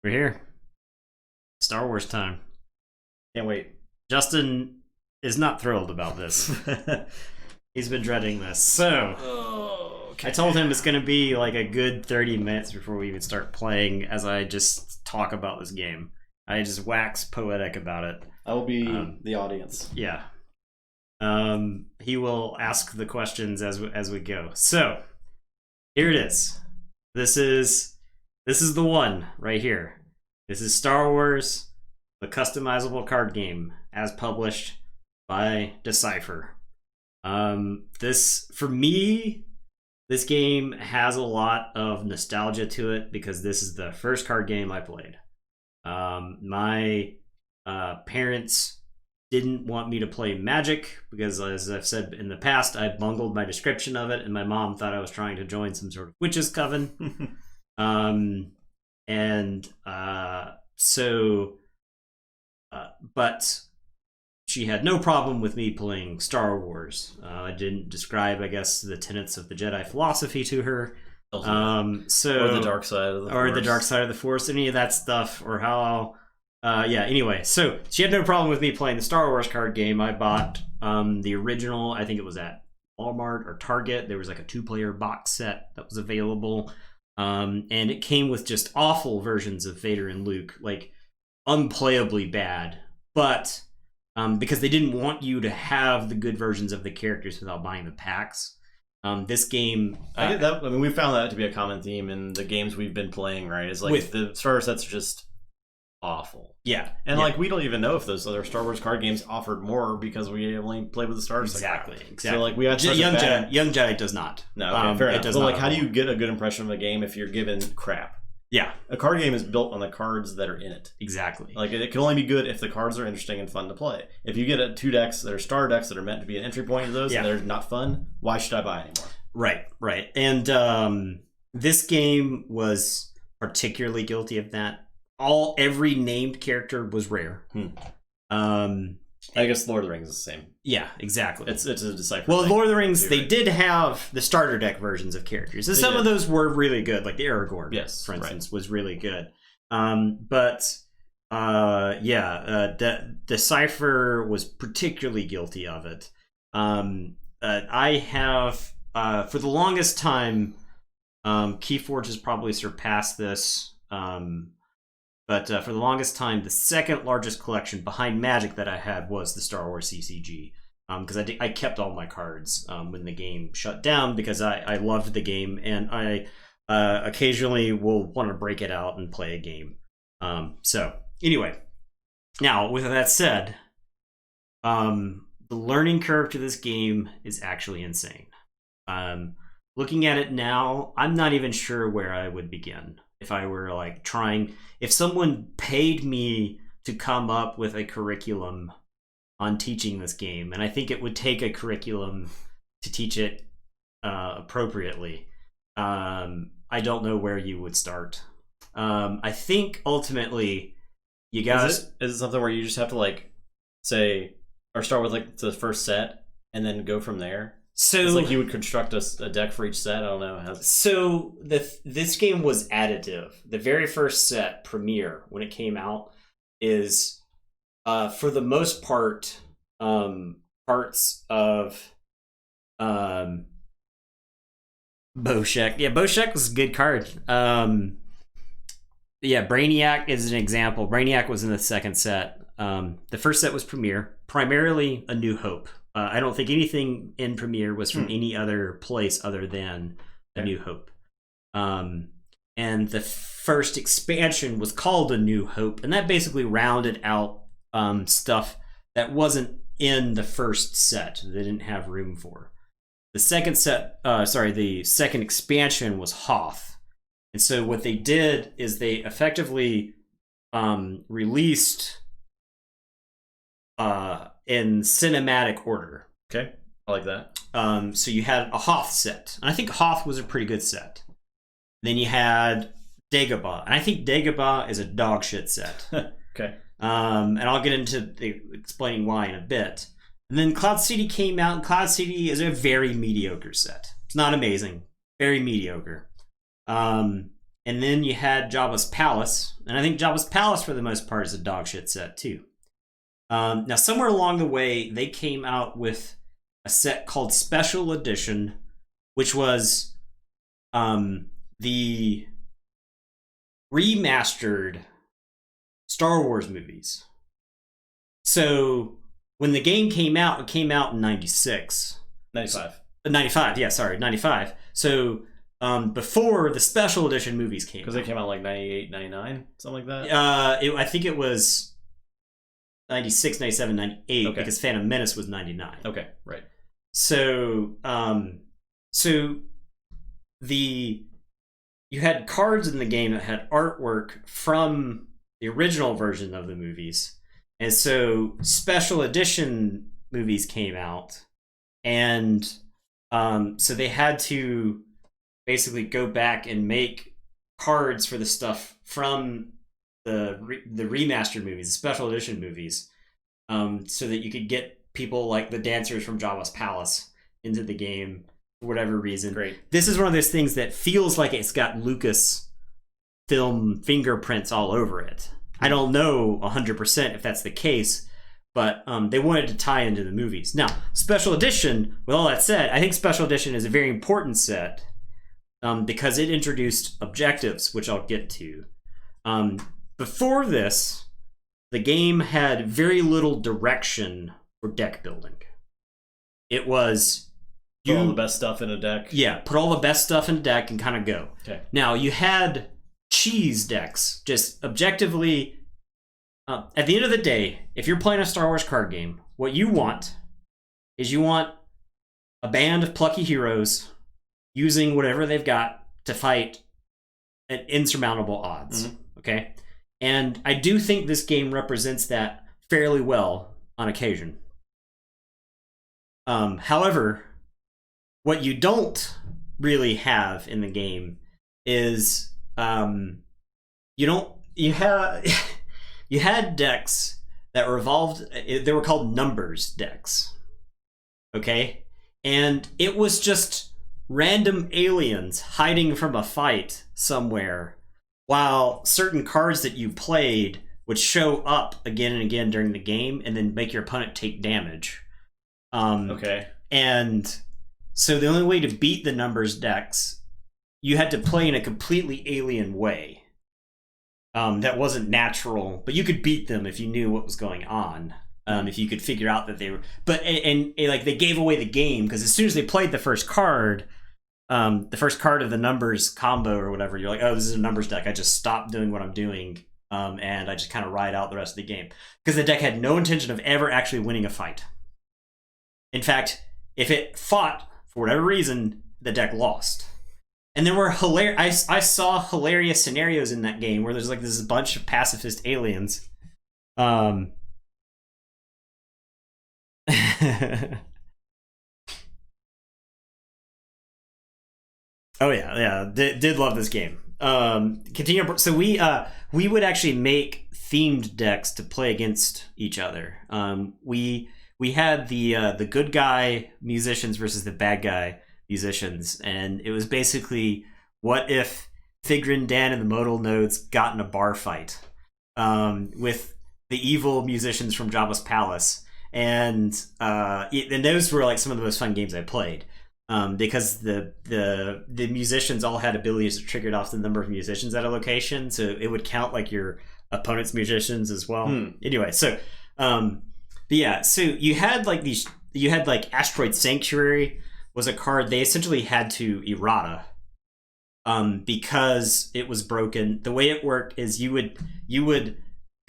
We're here. Star Wars time. Can't wait. Justin is not thrilled about this. He's been dreading this. So, Okay. I told him it's going to be like a good 30 minutes before we even start playing as I just talk about this game. I just wax poetic about it. I will be the audience. Yeah. He will ask the questions as we go. So, here it is. This is the one right here. This is Star Wars, the customizable card game, as published by Decipher. For me, this game has a lot of nostalgia to it because this is the first card game I played. My parents didn't want me to play Magic because, as I've said in the past, I bungled my description of it, and my mom thought I was trying to join some sort of witches coven. But she had no problem with me playing Star Wars. I didn't describe, I guess, the tenets of the Jedi philosophy to her. Or the dark side of the Force. Or the dark side of the Force, any of that stuff, or how... anyway, so she had no problem with me playing the Star Wars card game. I bought the original, I think it was at Walmart or Target. There was like a 2-player box set that was available. And it came with just awful versions of Vader and Luke, like unplayably bad. But because they didn't want you to have the good versions of the characters without buying the packs, this game... I get that. I mean, we found that to be a common theme in the games we've been playing, right? Is like the Star Wars sets are just awful. Yeah. And like we don't even know if those other Star Wars card games offered more because we only played with the Star Wars. Exactly. So like we had Young Jedi does not. No, okay, fair enough. It does but not like, how do you get a good impression of a game if you're given crap? Yeah. A card game is built on the cards that are in it. Exactly. Like it can only be good if the cards are interesting and fun to play. If you get 2 decks that are star decks that are meant to be an entry point to those and they're not fun, why should I buy anymore? Right. And this game was particularly guilty of that. Every named character was rare. I guess Lord of the Rings is the same. Yeah, exactly. It's a Decipher. Well, Lord of the Rings, they did have the starter deck versions of characters, and some of those were really good, like the Aragorn, for instance, was really good. Decipher was particularly guilty of it. I have, for the longest time, Keyforge has probably surpassed this. But for the longest time, the second largest collection behind Magic that I had was the Star Wars CCG. Because I kept all my cards when the game shut down because I loved the game, and I occasionally will want to break it out and play a game. So anyway, now with that said, the learning curve to this game is actually insane. Looking at it now, I'm not even sure where I would begin. If I were like if someone paid me to come up with a curriculum on teaching this game, and I think it would take a curriculum to teach it appropriately, I don't know where you would start. I think ultimately you guys... Is it something where you just have to like say, or start with like the first set and then go from there? So it's like you would construct a deck for each set. I don't know. So this game was additive. The very first set, Premiere, when it came out, is For the most part, parts of Boshek. Yeah, Boshek was a good card. Yeah, Brainiac is an example. Brainiac was in the second set. The first set was Premiere, primarily A New Hope. I don't think anything in Premiere was from any other place other than A New Hope. And the first expansion was called A New Hope, and that basically rounded out stuff that wasn't in the first set. They didn't have room for. The second the second expansion was Hoth. And so what they did is they effectively released in cinematic order. Okay, I like that. So you had a Hoth set. And I think Hoth was a pretty good set. Then you had Dagobah. And I think Dagobah is a dog shit set. Okay. And I'll get into explaining why in a bit. And then Cloud City came out, and Cloud City is a very mediocre set. It's not amazing. Very mediocre. And then you had Jabba's Palace. And I think Jabba's Palace, for the most part, is a dog shit set, too. Now, somewhere along the way, they came out with a set called Special Edition, which was the remastered Star Wars movies. So when the game came out, it came out in 96. 95. So before the Special Edition movies came out. Because they came out like 98, 99, something like that? I think it was 96, 97, 98, okay. Because Phantom Menace was 99. Okay, right. So, you had cards in the game that had artwork from the original version of the movies. And so special edition movies came out, and so they had to basically go back and make cards for the stuff from the remastered movies, the special edition movies, so that you could get people like the dancers from Jabba's Palace into the game for whatever reason. Great. This is one of those things that feels like it's got Lucas film fingerprints all over it. I don't know 100% if that's the case, but they wanted to tie into the movies. Now, Special Edition, with all that said, I think Special Edition is a very important set because it introduced objectives, which I'll get to. Before this, the game had very little direction for deck building. It was... Put all the best stuff in a deck. Yeah, put all the best stuff in a deck and kind of go. Okay. Now, you had cheese decks, just objectively... at the end of the day, if you're playing a Star Wars card game, what you want is you want a band of plucky heroes using whatever they've got to fight at insurmountable odds. Mm-hmm. Okay? And I do think this game represents that fairly well on occasion. However, what you don't really have in the game is you had decks that revolved. They were called numbers decks. Okay? And it was just random aliens hiding from a fight somewhere, while certain cards that you played would show up again and again during the game and then make your opponent take damage. Okay. And so the only way to beat the numbers decks, you had to play in a completely alien way. That wasn't natural, but you could beat them if you knew what was going on. If you could figure out that they were, but and like they gave away the game because as soon as they played the first card of the numbers combo or whatever, you're like, oh, this is a numbers deck. I just stopped doing what I'm doing, and I just kind of ride out the rest of the game because the deck had no intention of ever actually winning a fight. In fact, if it fought for whatever reason, the deck lost. And there were hilarious. I saw hilarious scenarios in that game where there's like this bunch of pacifist aliens. Oh yeah, did love this game. Continue. So we would actually make themed decks to play against each other. We had the good guy musicians versus the bad guy musicians, and it was basically what if Thigrin, Dan, and the modal nodes got in a bar fight with evil musicians from Jabba's palace, and those were like some of the most fun games I played. Because the musicians all had abilities that triggered off the number of musicians at a location, so it would count like your opponent's musicians as well. Anyway, so so you had like Asteroid Sanctuary was a card they essentially had to errata because it was broken. The way it worked is you would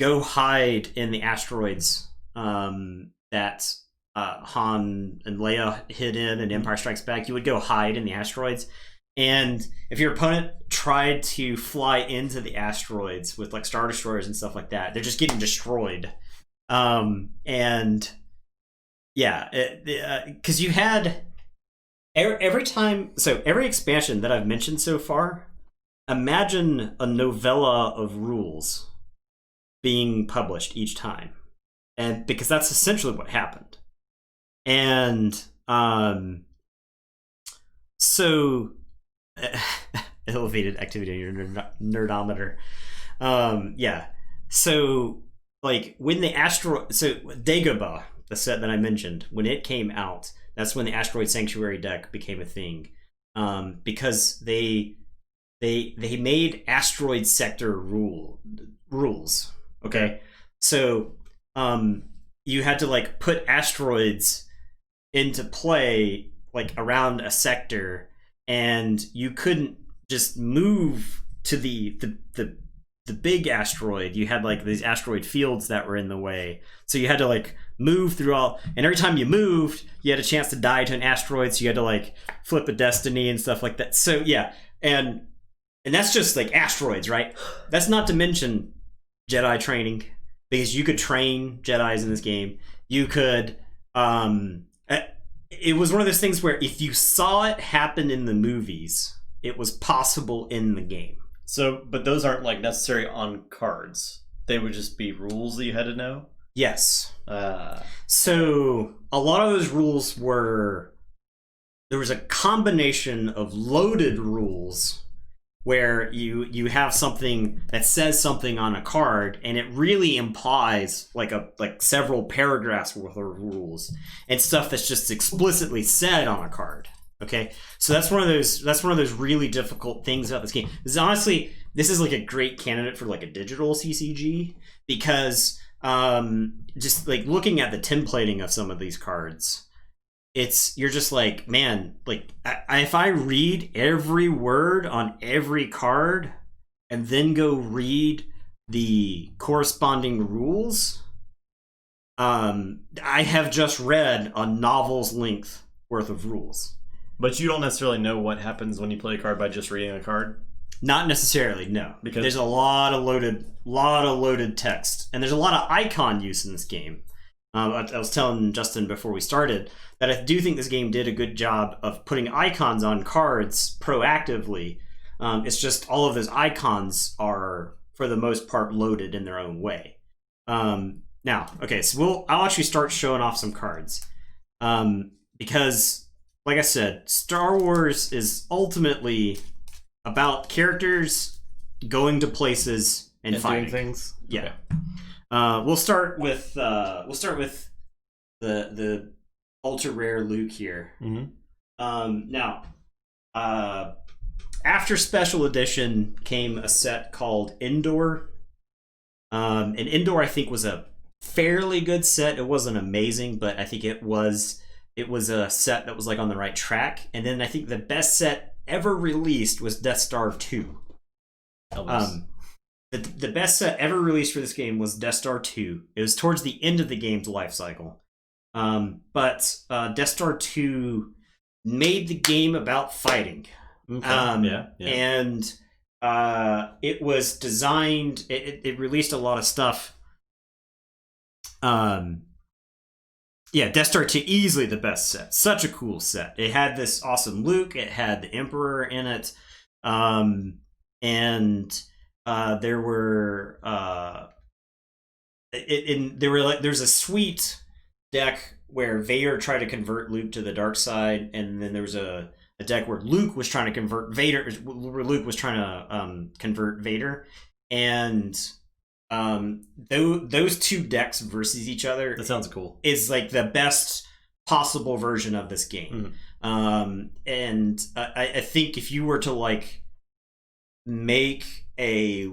go hide in the asteroids that Han and Leia hid in Empire Strikes Back. You would go hide in the asteroids, and if your opponent tried to fly into the asteroids with like Star Destroyers and stuff like that, they're just getting destroyed. And yeah, because you had every expansion that I've mentioned so far, imagine a novella of rules being published each time, and because that's essentially what happened. And so elevated activity in your nerdometer. So like when the Dagobah, the set that I mentioned, when it came out, that's when the Asteroid Sanctuary deck became a thing, because they made asteroid sector rules. Okay, so you had to like put asteroids into play like around a sector, and you couldn't just move to the big asteroid. You had like these asteroid fields that were in the way, so you had to like move through all, and every time you moved you had a chance to die to an asteroid, so you had to like flip a destiny and stuff like that. So yeah, and that's just like asteroids, right? That's not to mention Jedi training, because you could train Jedis in this game. You could it was one of those things where if you saw it happen in the movies, it was possible in the game. So, but those aren't like necessary on cards. They would just be rules that you had to know? Yes. So a lot of those rules there was a combination of loaded rules where you have something that says something on a card, and it really implies like several paragraphs worth of rules, and stuff that's just explicitly said on a card. Okay, so that's one of those really difficult things about this game. This is like a great candidate for like a digital CCG, because just like looking at the templating of some of these cards, you're just like, man, like if I read every word on every card and then go read the corresponding rules, I have just read a novel's length worth of rules. But you don't necessarily know what happens when you play a card by just reading a card? Not necessarily, no. Because there's a lot of loaded text, and there's a lot of icon use in this game. I was telling Justin before we started that I do think this game did a good job of putting icons on cards proactively. It's just all of those icons are, for the most part, loaded in their own way. Now, okay, so I'll actually start showing off some cards. Because, like I said, Star Wars is ultimately about characters going to places and fighting things. Yeah. Okay. We'll start with the ultra rare Luke here. Mm-hmm. Now, after Special Edition came a set called Endor. And Endor, I think, was a fairly good set. It wasn't amazing, but I think it was a set that was like on the right track. And then I think the best set ever released was Death Star 2. The best set ever released for this game was Death Star 2. It was towards the end of the game's life cycle. But Death Star 2 made the game about fighting. Okay. And it was designed, it released a lot of stuff. Death Star 2, easily the best set. Such a cool set. It had this awesome Luke. It had the Emperor in it. There's a sweet deck where Vader tried to convert Luke to the dark side, and then there was a deck where Luke was trying to convert Vader. Where Luke was trying to convert Vader, and those two decks versus each other. That sounds cool. Is like the best possible version of this game. And I think if you were to like make a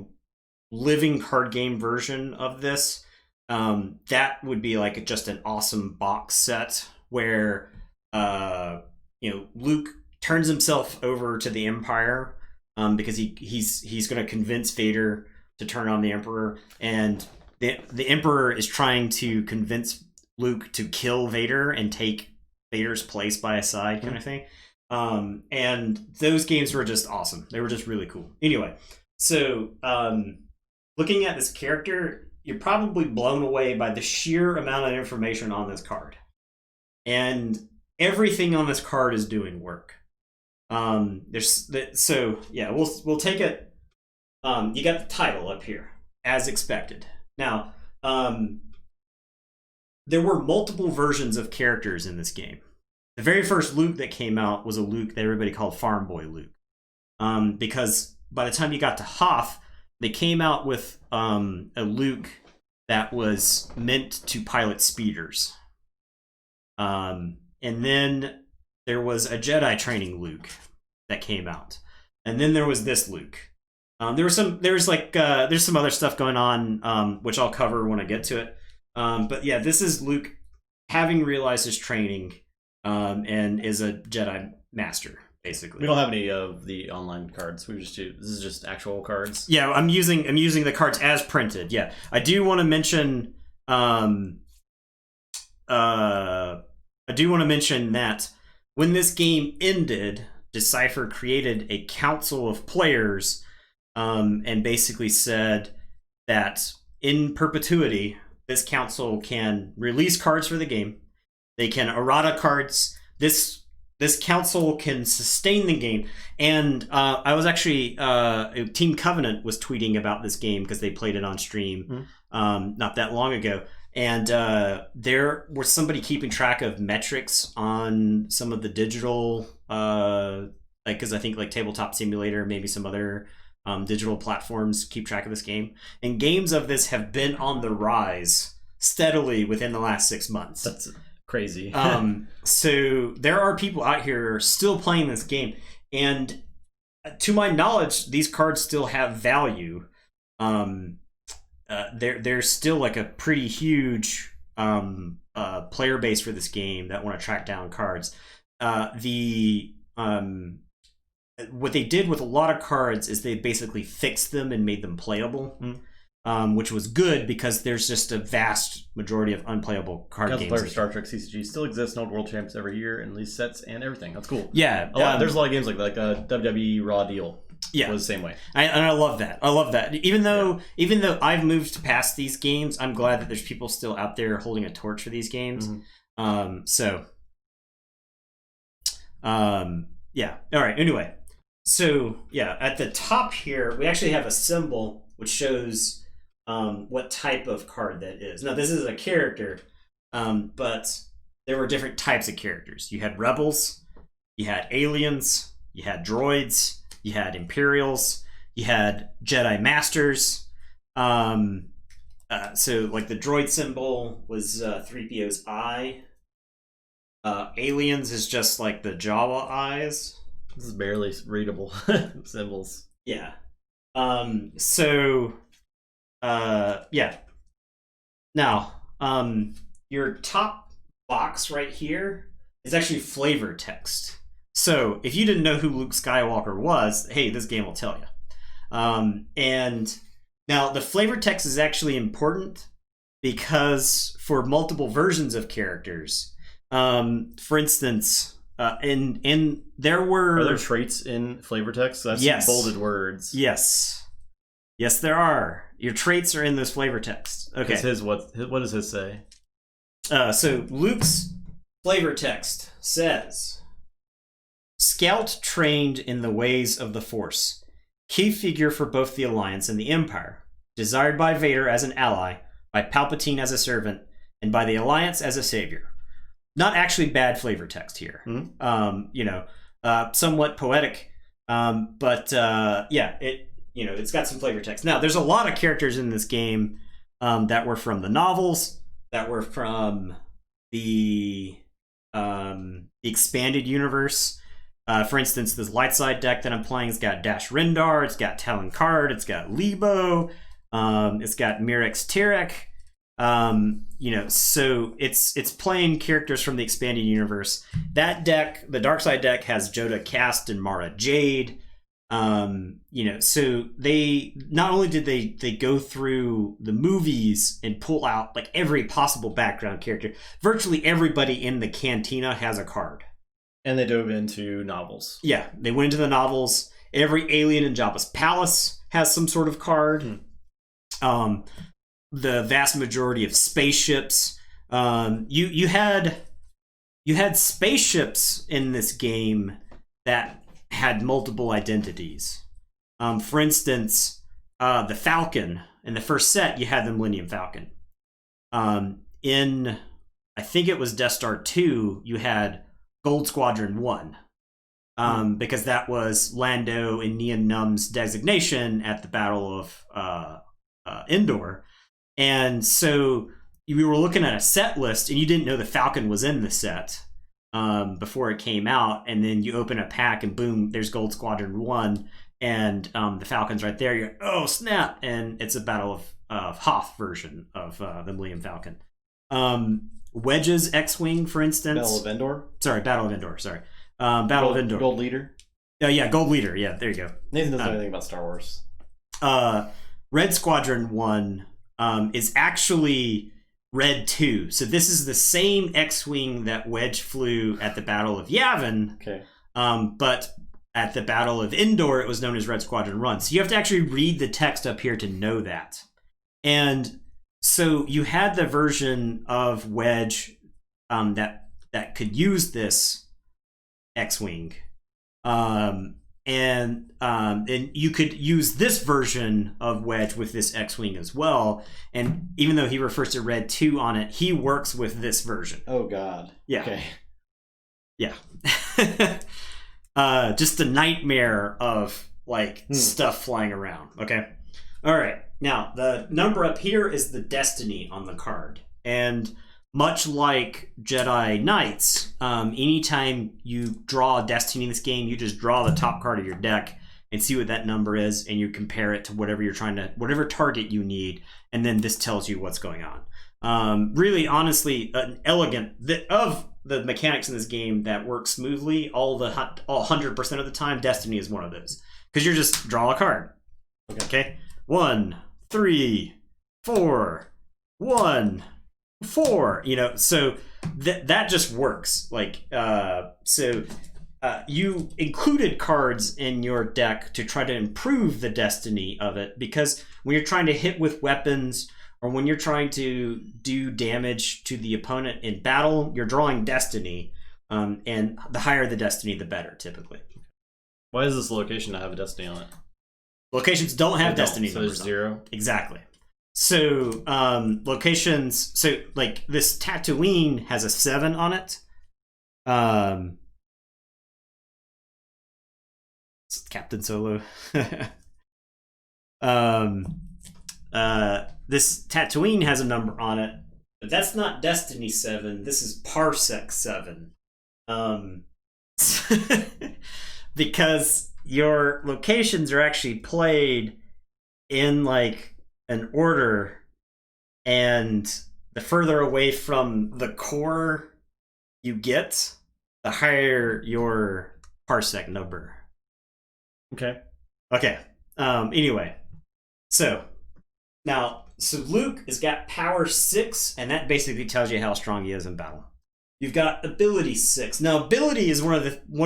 living card game version of this, that would be like just an awesome box set where Luke turns himself over to the Empire because he's going to convince Vader to turn on the Emperor, and the Emperor is trying to convince Luke to kill Vader and take Vader's place by his side, kind of thing. And those games were just awesome. They were just really cool. Anyway, so looking at this character, you're probably blown away by the sheer amount of information on this card. And everything on this card is doing work. We'll take it. You got the title up here, as expected. Now, there were multiple versions of characters in this game. The very first Luke that came out was a Luke that everybody called Farm Boy Luke. Because by the time you got to Hoth, they came out with a Luke that was meant to pilot speeders. And then there was a Jedi training Luke that came out. And then there was this Luke. There's some other stuff going on, which I'll cover when I get to it. But yeah, this is Luke having realized his training, and is a Jedi master, basically. We don't have any of the online cards. This is just actual cards. Yeah, I'm using the cards as printed. Yeah, I do want to mention. That when this game ended, Decipher created a council of players, and basically said that in perpetuity, this council can release cards for the game. They can errata cards. This council can sustain the game. And I was actually Team Covenant was tweeting about this game because they played it on stream not that long ago. And there was somebody keeping track of metrics on some of the digital, because I think like Tabletop Simulator, maybe some other digital platforms keep track of this game. And games of this have been on the rise steadily within the last 6 months. That's crazy. So there are people out here still playing this game. And to my knowledge, these cards still have value. There's still like a pretty huge player base for this game that want to track down cards. What they did with a lot of cards is they basically fixed them and made them playable, which was good because there's just a vast majority of unplayable card games. Player Star Trek CCG still exists, no world champs every year, and release sets and everything. That's cool. Yeah, there's a lot of games like WWE Raw Deal. Yeah, was the same way. And I love that. Even though I've moved past these games, I'm glad that there's people still out there holding a torch for these games. Yeah. All right. Anyway, so yeah, at the top here, we actually have a symbol which shows what type of card that is. Now, this is a character, but there were different types of characters. You had rebels, you had aliens, you had droids, you had Imperials, you had Jedi Masters. So like the droid symbol was 3PO's eye. Aliens is just like the Jawa eyes. This is barely readable symbols. Yeah. Yeah. Now, your top box right here is actually flavor text. So if you didn't know who Luke Skywalker was, hey, this game will tell you. And now the flavor text is actually important because for multiple versions of characters, for instance, and there were... Are there traits in flavor text? That's bolded words. Yes, there are. Your traits are in this flavor text. Okay. What does his say? So Luke's flavor text says... Scout trained in the ways of the Force. Key figure for both the Alliance and the Empire. Desired by Vader as an ally, by Palpatine as a servant, and by the Alliance as a savior. Not actually bad flavor text here. Somewhat poetic. But it's got some flavor text. Now, there's a lot of characters in this game that were from the novels, that were from the expanded universe. For instance, this light side deck that I'm playing has got Dash Rendar, it's got Talon Card, it's got Lebo, it's got Mirrex Tyrek. So it's playing characters from the expanded universe. That deck, the Dark Side deck, has Joda Cast and Mara Jade. So they not only did they go through the movies and pull out like every possible background character. Virtually everybody in the Cantina has a card. And they dove into novels. Yeah, they went into the novels. Every alien in Jabba's palace has some sort of card. The vast majority of spaceships. You had spaceships in this game that had multiple identities. For instance, the Falcon in the first set, you had the Millennium Falcon. In I think it was Death Star 2, you had Gold Squadron 1. Because that was Lando and Nien Num's designation at the Battle of Endor. And so we were looking at a set list, and you didn't know the Falcon was in the set before it came out. And then you open a pack, and boom, there's Gold Squadron 1, and the Falcon's right there. You're like, oh, snap! And it's a Battle of Hoth version of the Millennium Falcon. Wedge's X-Wing, for instance. Battle of Endor? Battle of Endor. Battle of Endor. Gold Leader? Yeah, Gold Leader. Yeah, there you go. Nathan doesn't know anything about Star Wars. Red Squadron 1 is actually Red 2. So this is the same X-Wing that Wedge flew at the Battle of Yavin. Okay. But at the Battle of Endor, it was known as Red Squadron 1. So you have to actually read the text up here to know that. And so you had the version of Wedge that could use this X-Wing. And you could use this version of Wedge with this X-Wing as well. And even though he refers to Red 2 on it, he works with this version. Oh, God. Yeah. Okay. Yeah. Just a nightmare of, stuff flying around. Okay? All right. Now, the number up here is the destiny on the card. And much like Jedi Knights, anytime you draw a destiny in this game, you just draw the top card of your deck and see what that number is, and you compare it to whatever target you need, and then this tells you what's going on. Really, honestly, an elegant of the mechanics in this game that work smoothly all 100% of the time. Destiny is one of those, because you just draw a card. Okay, 1, 3, 4, 1, 4. So that just works. You included cards in your deck to try to improve the destiny of it, because when you're trying to hit with weapons, or when you're trying to do damage to the opponent in battle, you're drawing destiny, and the higher the destiny, the better, typically. Why does this location not have a destiny on it? Locations don't have destiny numbers. So there's 0? Exactly. So locations, this Tatooine has a 7 on it. Captain Solo. This Tatooine has a number on it, but that's not Destiny 7. This is Parsec 7. Because your locations are actually played in an order, and the further away from the core you get, the higher your parsec number. Okay. Anyway, so Luke has got power 6, and that basically tells you how strong he is in battle. You've got ability 6. Now, ability is one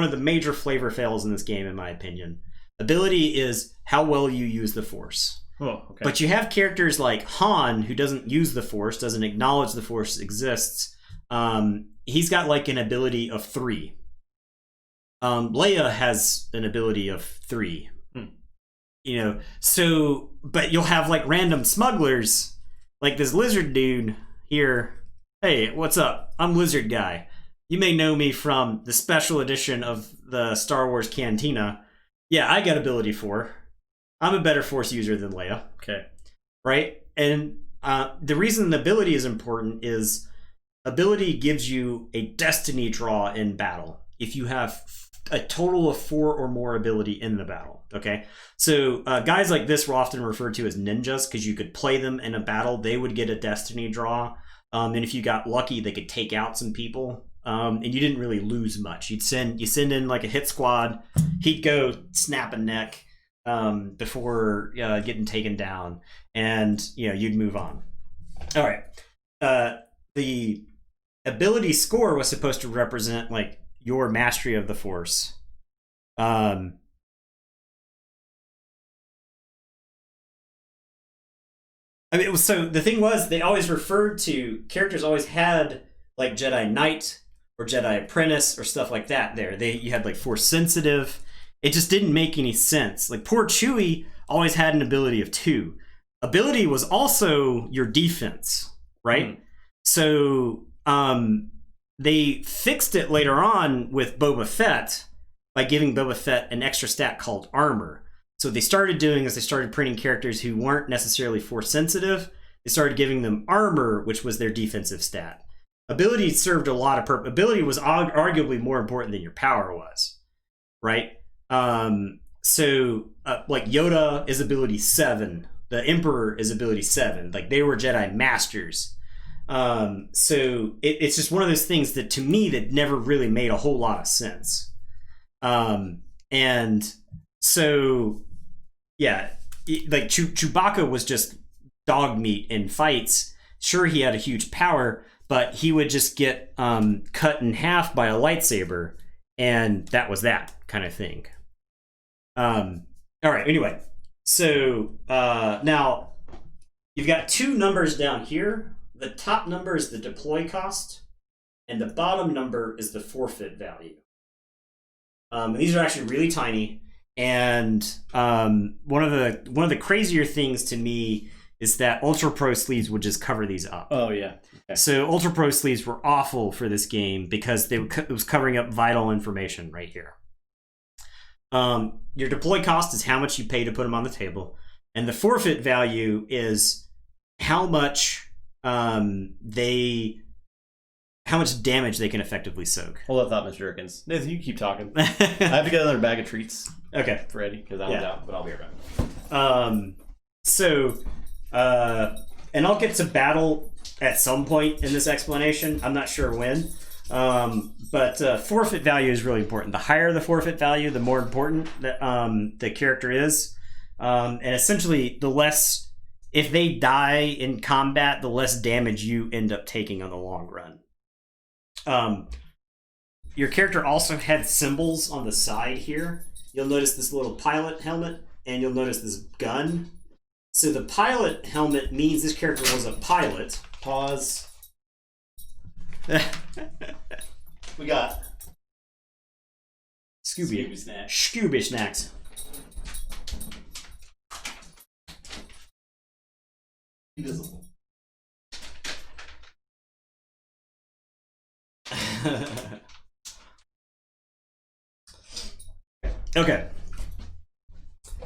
of the major flavor fails in this game, in my opinion. Ability is how well you use the Force. Oh, okay. But you have characters like Han, who doesn't use the Force, doesn't acknowledge the Force exists. He's got an ability of 3. Leia has an ability of 3. But you'll have random smugglers, like this lizard dude here. Hey, what's up? I'm Lizard Guy. You may know me from the special edition of the Star Wars Cantina. Yeah, I got ability 4. I'm a better Force user than Leia. Okay. Right? And the reason the ability is important is ability gives you a destiny draw in battle if you have a total of 4 or more ability in the battle. Okay? So guys like this were often referred to as ninjas because you could play them in a battle. They would get a destiny draw. And if you got lucky, they could take out some people. And you didn't really lose much. You send in like a hit squad. He'd go snap a neck before getting taken down, and you'd move on. All right. The ability score was supposed to represent like your mastery of the Force. I mean, so the thing was, they always referred to characters always had like Jedi Knight or Jedi Apprentice or stuff like that. You had like Force sensitive. It just didn't make any sense. Like poor Chewie always had an ability of 2. Ability was also your defense, right? So they fixed it later on with Boba Fett by giving Boba Fett an extra stat called armor. So what they started doing is they started printing characters who weren't necessarily Force sensitive. They started giving them armor, which was their defensive stat. Ability served a lot of purpose. Ability was arguably more important than your power was, right? So like Yoda is ability 7. The Emperor is ability 7. Like they were Jedi masters. So it's just one of those things that to me that never really made a whole lot of sense. And so yeah, like Chewbacca was just dog meat in fights. Sure, he had a huge power, but he would just get cut in half by a lightsaber, and that was that kind of thing. All right, anyway. So now you've got 2 numbers down here. The top number is the deploy cost, and the bottom number is the forfeit value. These are actually really tiny, and one of the crazier things to me is that Ultra Pro sleeves would just cover these up. Oh yeah. Okay. So Ultra Pro sleeves were awful for this game because it was covering up vital information right here. Your deploy cost is how much you pay to put them on the table, and the forfeit value is how much damage they can effectively soak. Hold that thought, Mr. Jerkins. Nathan, you keep talking. I have to get another bag of treats. Okay, ready because I'm out, but I'll be right back. And I'll get to battle at some point in this explanation. I'm not sure when. But forfeit value is really important. The higher the forfeit value, the more important that the character is. And essentially, the less, if they die in combat, the less damage you end up taking on the long run. Your character also had symbols on the side here. You'll notice this little pilot helmet, and you'll notice this gun. So the pilot helmet means this character was a pilot. Pause. We got Scooby snacks. Scooby snacks. Invisible. Okay.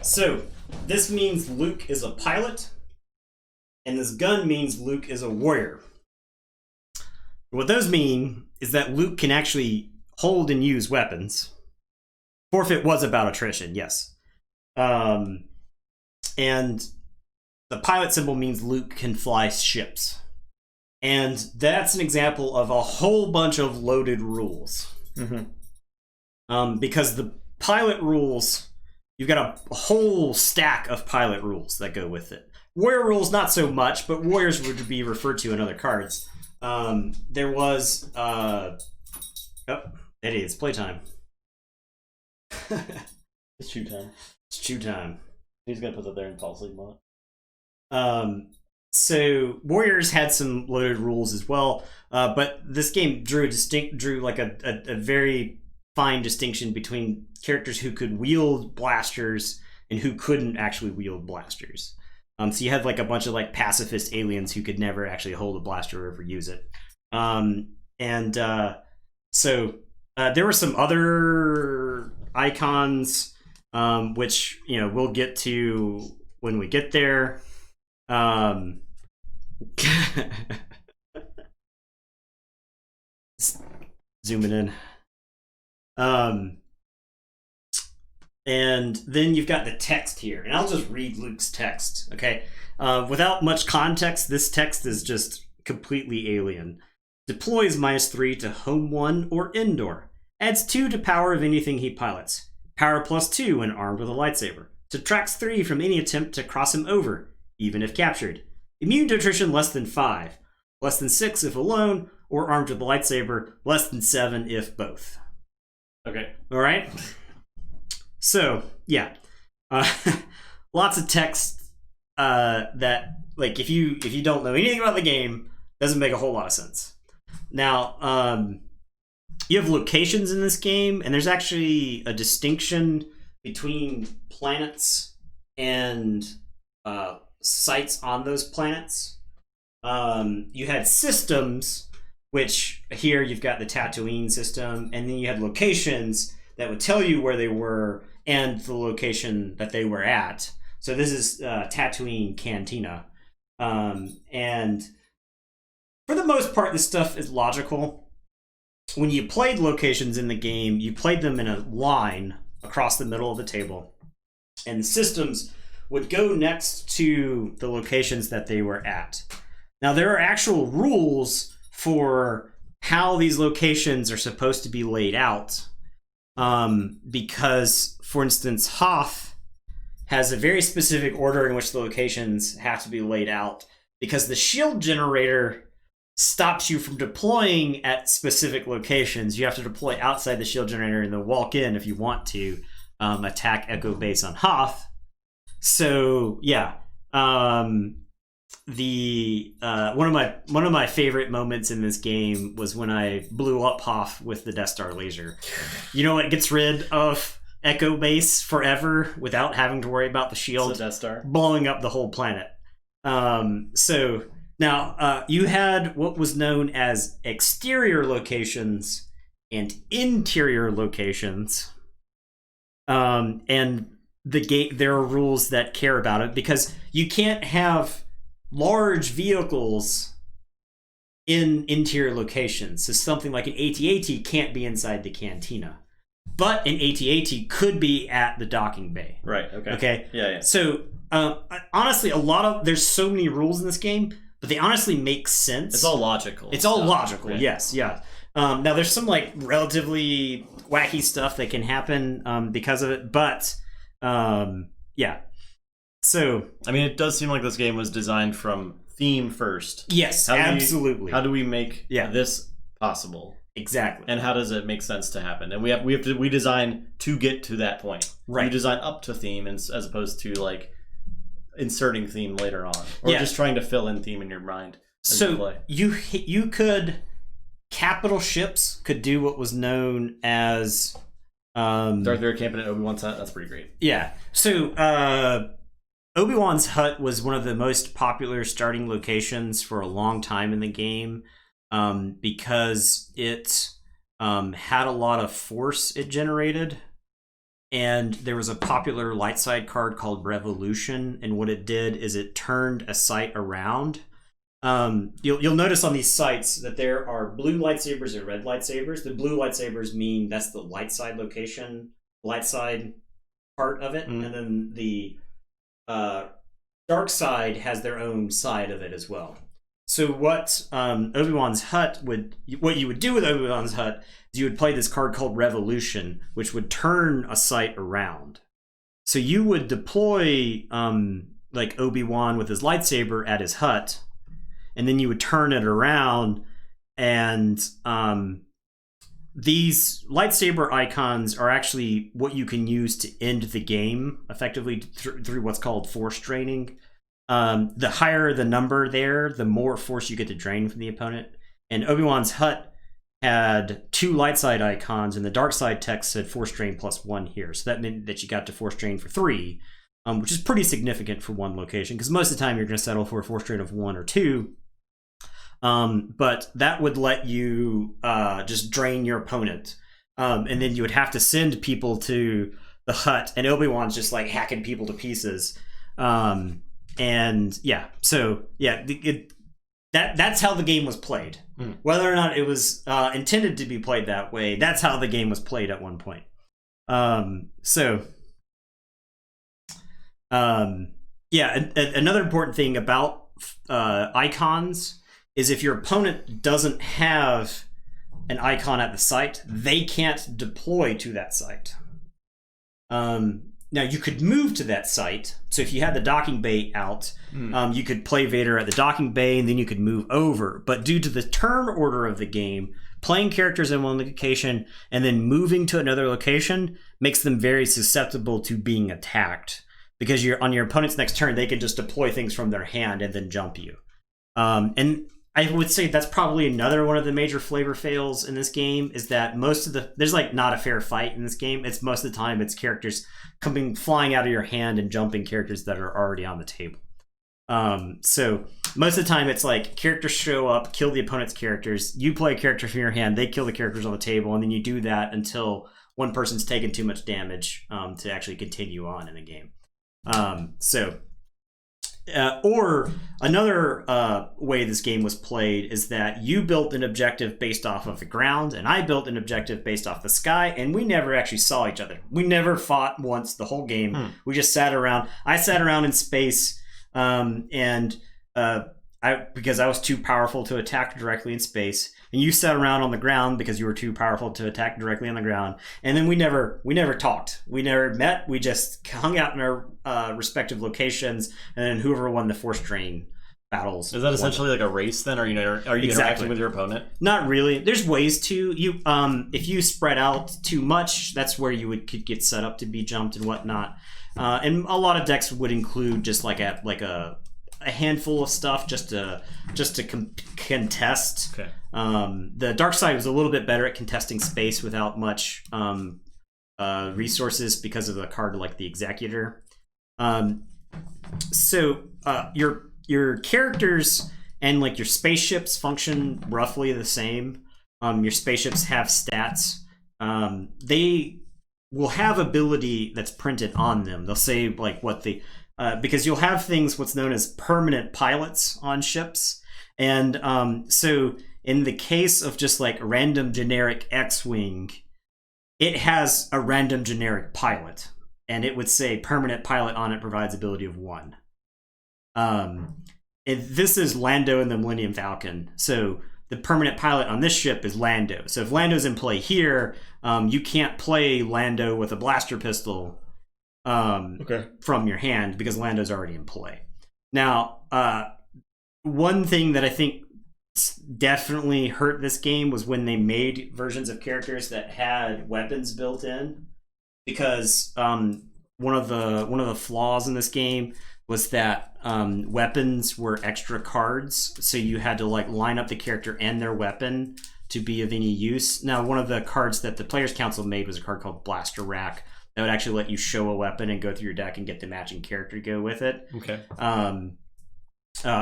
So this means Luke is a pilot, and this gun means Luke is a warrior. What those mean is that Luke can actually hold and use weapons. Forfeit was about attrition, yes. And the pilot symbol means Luke can fly ships. And that's an example of a whole bunch of loaded rules. Mm-hmm. Because the pilot rules, you've got a whole stack of pilot rules that go with it. Warrior rules, not so much, but warriors would be referred to in other cards. There was Eddie, it's playtime. It's chew time. It's chew time. He's gonna put that there and fall asleep on it. So warriors had some loaded rules as well, but this game drew like a very fine distinction between characters who could wield blasters and who couldn't actually wield blasters. So you had like a bunch of like pacifist aliens who could never actually hold a blaster or ever use it. So there were some other icons which we'll get to when we get there. Zooming in. And then you've got the text here, and I'll just read Luke's text, okay? Without much context, this text is just completely alien. Deploys -3 to home 1 or indoor. Adds 2 to power of anything he pilots. Power +2 when armed with a lightsaber. Subtracts 3 from any attempt to cross him over, even if captured. Immune to attrition less than 5. Less than 6 if alone, or armed with a lightsaber. Less than 7 if both. Okay. All right? So, yeah. Lots of text that, like, if you don't know anything about the game, doesn't make a whole lot of sense. Now, you have locations in this game, and there's actually a distinction between planets and sites on those planets. You had systems, which here you've got the Tatooine system, and then you had locations that would tell you where they were and the location that they were at. So this is Tatooine Cantina. And for the most part, this stuff is logical. When you played locations in the game, you played them in a line across the middle of the table. And the systems would go next to the locations that they were at. Now, there are actual rules for how these locations are supposed to be laid out. Because, for instance, Hoth has a very specific order in which the locations have to be laid out, because the shield generator stops you from deploying at specific locations. You have to deploy outside the shield generator and then walk in if you want to attack Echo Base on Hoth. So yeah, one of my favorite moments in this game was when I blew up Hoth with the Death Star laser. It gets rid of Echo Base forever without having to worry about the shield Death Star blowing up the whole planet. So now you had what was known as exterior locations and interior locations, and there are rules that care about it, because you can't have large vehicles in interior locations. So something like an AT-AT can't be inside the cantina, but an AT-AT could be at the docking bay. Right. Okay. Okay. Yeah. So honestly, there's so many rules in this game, but they honestly make sense. It's all logical. It's all logical. Right. Yes. Yeah. Now there's some like relatively wacky stuff that can happen because of it, but yeah. So I mean, it does seem like this game was designed from theme first. Yes, absolutely. How do we make this possible? Exactly. And how does it make sense to happen? And we design to get to that point. Right. We design up to theme as opposed to like inserting theme later on, or just trying to fill in theme in your mind. So you could capital ships could do what was known as Darth Vader camping at Obi-Wan's Hut. That's pretty great. Yeah. So Obi-Wan's Hut was one of the most popular starting locations for a long time in the game, because it had a lot of force it generated, and there was a popular light side card called Revolution, and what it did is it turned a site around. You'll notice on these sites that there are blue lightsabers and red lightsabers. The blue lightsabers mean that's the light side location, light side part of it, and then the dark side has their own side of it as well. So what Obi-Wan's Hut what you would do with Obi-Wan's Hut is you would play this card called Revolution, which would turn a site around. So you would deploy like Obi-Wan with his lightsaber at his hut, and then you would turn it around, and these lightsaber icons are actually what you can use to end the game effectively through what's called force draining. The higher the number there, the more force you get to drain from the opponent. And Obi-Wan's Hut had 2 light side icons, and the dark side text said force drain +1 here. So that meant that you got to force drain for 3, which is pretty significant for one location, because most of the time you're going to settle for a force drain of 1 or 2. But that would let you just drain your opponent. And then you would have to send people to the Hutt, and Obi-Wan's just like hacking people to pieces. And yeah, so yeah, that's how the game was played. Whether or not it was intended to be played that way, that's how the game was played at one point. Yeah, another important thing about icons is if your opponent doesn't have an icon at the site, they can't deploy to that site. Now, you could move to that site. So if you had the docking bay out, you could play Vader at the docking bay, and then you could move over. But due to the turn order of the game, playing characters in one location and then moving to another location makes them very susceptible to being attacked. Because you're on your opponent's next turn, they can just deploy things from their hand and then jump you. And I would say that's probably another one of the major flavor fails in this game, is that there's like not a fair fight in this game. It's most of the time it's characters flying out of your hand and jumping characters that are already on the table. So most of the time it's like characters show up, kill the opponent's characters, you play a character from your hand, they kill the characters on the table, and then you do that until one person's taken too much damage to actually continue on in the game. Or another way this game was played is that you built an objective based off of the ground, and I built an objective based off the sky, and we never actually saw each other. We never fought once the whole game. We just sat around. I sat around in space, because I was too powerful to attack directly in space, and you sat around on the ground because you were too powerful to attack directly on the ground. And then we never talked. We never met. We just hung out in our respective locations, and then whoever won the force drain battles. Is that essentially like a race then? Are you interacting with your opponent? Not really. There's ways to if you spread out too much, that's where you could get set up to be jumped and whatnot. And a lot of decks would include just like a handful of stuff just to contest. Okay. The dark side was a little bit better at contesting space without much resources because of the card like the Executor. So your characters and like your spaceships function roughly the same. Your spaceships have stats. They will have ability that's printed on them. They'll say like what the because you'll have things what's known as permanent pilots on ships. And so in the case of just like random generic X-Wing, it has a random generic pilot. And it would say permanent pilot on it provides ability of 1. This is Lando and the Millennium Falcon. So the permanent pilot on this ship is Lando. So if Lando's in play here, you can't play Lando with a blaster pistol from your hand because Lando's already in play. Now, one thing that I think definitely hurt this game was when they made versions of characters that had weapons built in, because one of the flaws in this game was that weapons were extra cards, so you had to like line up the character and their weapon to be of any use. Now, one of the cards that the Players Council made was a card called Blaster Rack that would actually let you show a weapon and go through your deck and get the matching character to go with it. Okay.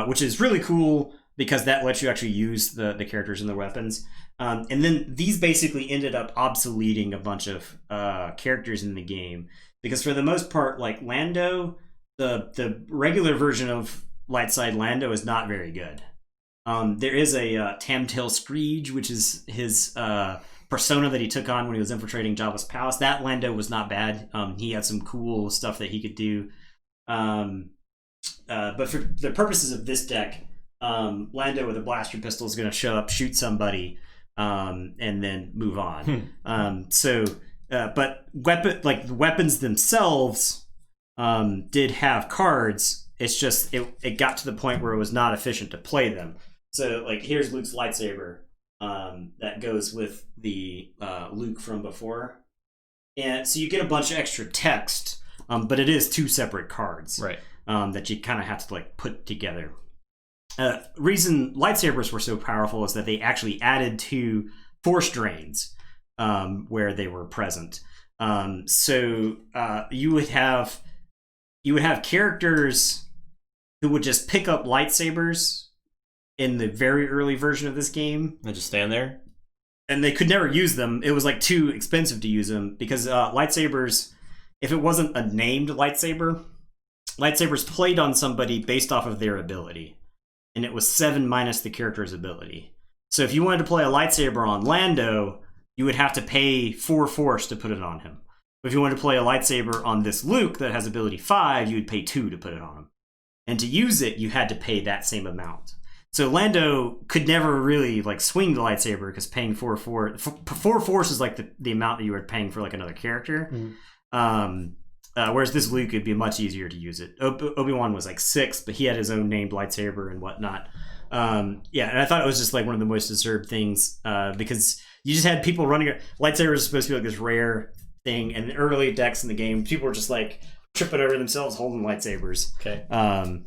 Which is really cool because that lets you actually use the characters and the weapons. And then these basically ended up obsoleting a bunch of characters in the game, because for the most part, like Lando, the regular version of Lightside Lando is not very good. There is a Tamtail Screech, which is his persona that he took on when he was infiltrating Jabba's palace. That Lando was not bad. He had some cool stuff that he could do. But for the purposes of this deck, Lando with a blaster pistol is going to show up, shoot somebody, and then move on. But the weapons themselves did have cards. It's just it got to the point where it was not efficient to play them. So like here's Luke's lightsaber that goes with the Luke from before, and so you get a bunch of extra text, but it is 2 separate cards, right? That you kind of have to like put together. Reason lightsabers were so powerful is that they actually added 2 force drains where they were present. So you would have characters who would just pick up lightsabers in the very early version of this game and just stand there, and they could never use them. It was like too expensive to use them because lightsabers if it wasn't a named lightsaber, lightsabers played on somebody based off of their ability. And it was 7 minus the character's ability. So if you wanted to play a lightsaber on Lando, you would have to pay 4 force to put it on him. But if you wanted to play a lightsaber on this Luke that has ability 5, you would pay 2 to put it on him. And to use it, you had to pay that same amount. So Lando could never really like swing the lightsaber because paying 4 force is like the amount that you were paying for like another character. Whereas this Luke, it'd be much easier to use it. Obi-Wan was like 6, but he had his own named lightsaber and whatnot. And I thought it was just like one of the most deserved things because you just had people running. Lightsabers are supposed to be like this rare thing, and the early decks in the game, people were just like tripping over themselves holding lightsabers. Okay.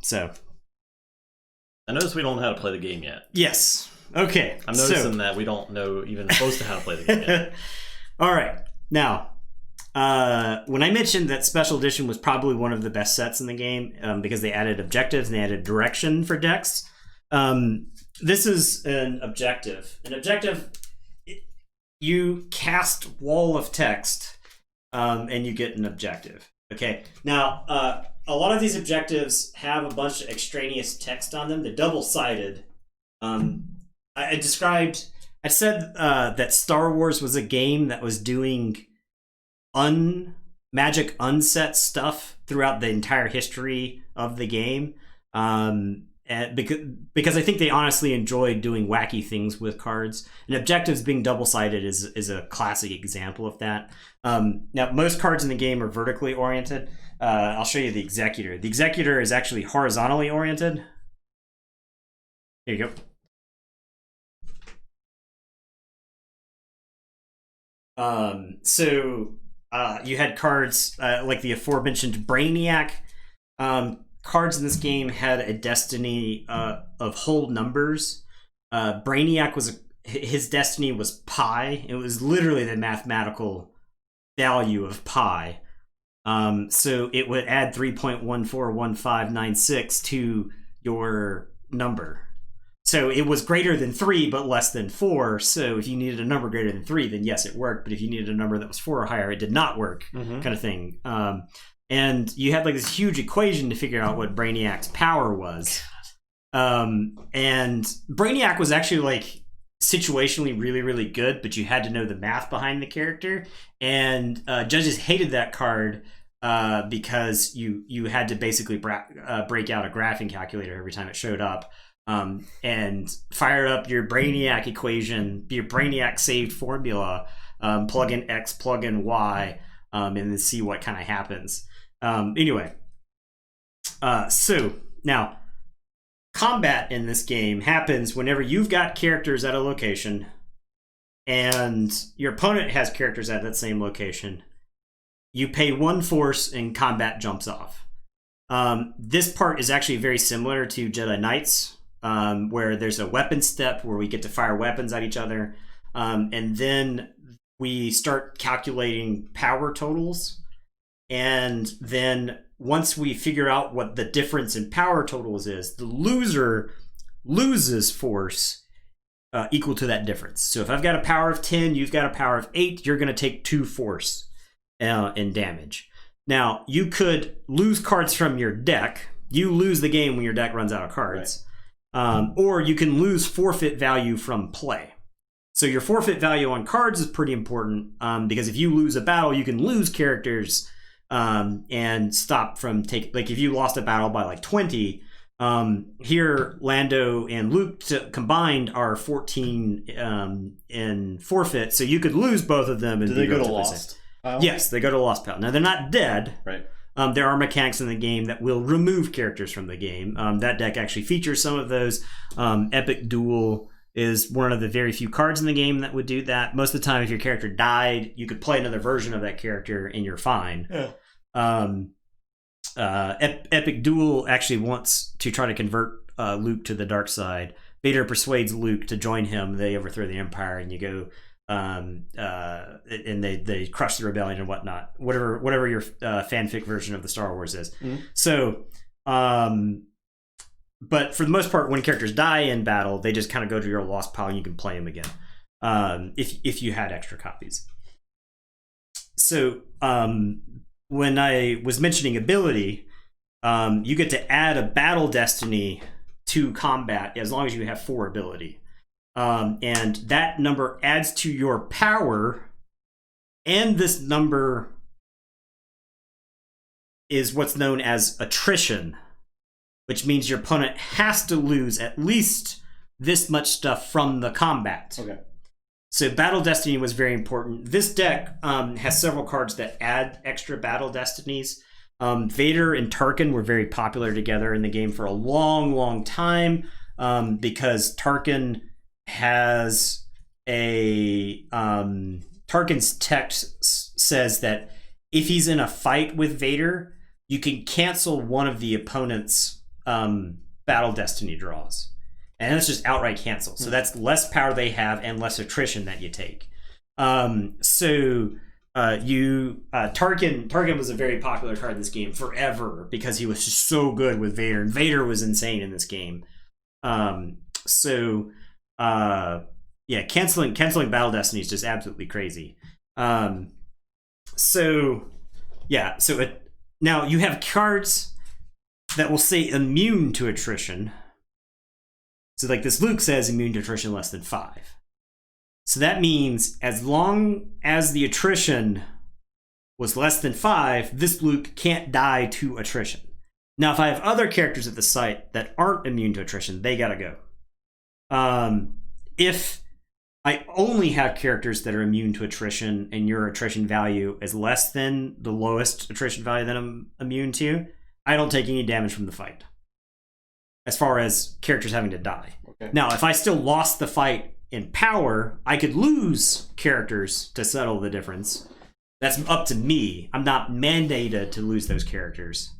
So I noticed we don't know how to play the game yet. Yes. Okay. I'm noticing that we don't know even close to how to play the game yet. All right. Now, when I mentioned that Special Edition was probably one of the best sets in the game because they added objectives and they added direction for decks, this is an objective. An objective, you cast Wall of Text and you get an objective. Okay. Now, a lot of these objectives have a bunch of extraneous text on them. They're double-sided. I said that Star Wars was a game that was doing magic unset stuff throughout the entire history of the game. And because I think they honestly enjoyed doing wacky things with cards. And objectives being double-sided is a classic example of that. Now, most cards in the game are vertically oriented. I'll show you the Executor. The Executor is actually horizontally oriented. Here you go. You had cards like the aforementioned Brainiac. Cards in this game had a destiny of whole numbers. Brainiac his destiny was pi. It was literally the mathematical value of pi. So it would add 3.141596 to your number. So it was greater than 3, but less than 4. So if you needed a number greater than 3, then yes, it worked. But if you needed a number that was 4 or higher, it did not work, kind of thing. And you had like this huge equation to figure out what Brainiac's power was. And Brainiac was actually like situationally really, really good, but you had to know the math behind the character. And judges hated that card because you had to basically break out a graphing calculator every time it showed up. And fire up your Brainiac equation, your Brainiac saved formula, plug in X, plug in Y, and then see what kind of happens. Anyway, so now combat in this game happens whenever you've got characters at a location and your opponent has characters at that same location. You pay 1 force and combat jumps off. This part is actually very similar to Jedi Knights. Where there's a weapon step where we get to fire weapons at each other. And then we start calculating power totals. And then once we figure out what the difference in power totals is, the loser loses force equal to that difference. So if I've got a power of 10, you've got a power of 8, you're going to take 2 force in damage. Now, you could lose cards from your deck. You lose the game when your deck runs out of cards. Right. Or you can lose forfeit value from play. So your forfeit value on cards is pretty important because if you lose a battle, you can lose characters and stop from taking... Like if you lost a battle by like 20, here Lando and Luke combined are 14 in forfeit, so you could lose both of them. And do they go to lost pile? Yes, they go to lost pile. Now they're not dead. Right. There are mechanics in the game that will remove characters from the game. That deck actually features some of those. Epic Duel is one of the very few cards in the game that would do that. Most of the time, if your character died, you could play another version of that character and you're fine. Yeah. Epic Duel actually wants to try to convert Luke to the dark side. Vader persuades Luke to join him. They overthrow the Empire and you go... and they crush the rebellion and whatnot, whatever your fanfic version of the Star Wars is. So but for the most part, when characters die in battle, they just kind of go to your lost pile and you can play them again if you had extra copies. So when I was mentioning ability, you get to add a battle destiny to combat as long as you have 4 ability. And that number adds to your power, and this number is what's known as attrition, which means your opponent has to lose at least this much stuff from the combat. Okay. So battle destiny was very important. This deck has several cards that add extra battle destinies. Vader and Tarkin were very popular together in the game for a long, long time because Tarkin has a... Tarkin's text says that if he's in a fight with Vader, you can cancel one of the opponent's battle destiny draws. And that's just outright cancel. So that's less power they have and less attrition that you take. Tarkin was a very popular card in this game forever because he was just so good with Vader, and Vader was insane in this game. Canceling battle destiny is just absolutely crazy. Now you have cards that will say immune to attrition. So like this Luke says immune to attrition less than 5. So that means as long as the attrition was less than 5, this Luke can't die to attrition. Now, if I have other characters at the site that aren't immune to attrition, they gotta go. If I only have characters that are immune to attrition and your attrition value is less than the lowest attrition value that I'm immune to, I don't take any damage from the fight. As far as characters having to die. Okay. Now, if I still lost the fight in power, I could lose characters to settle the difference. That's up to me. I'm not mandated to lose those characters.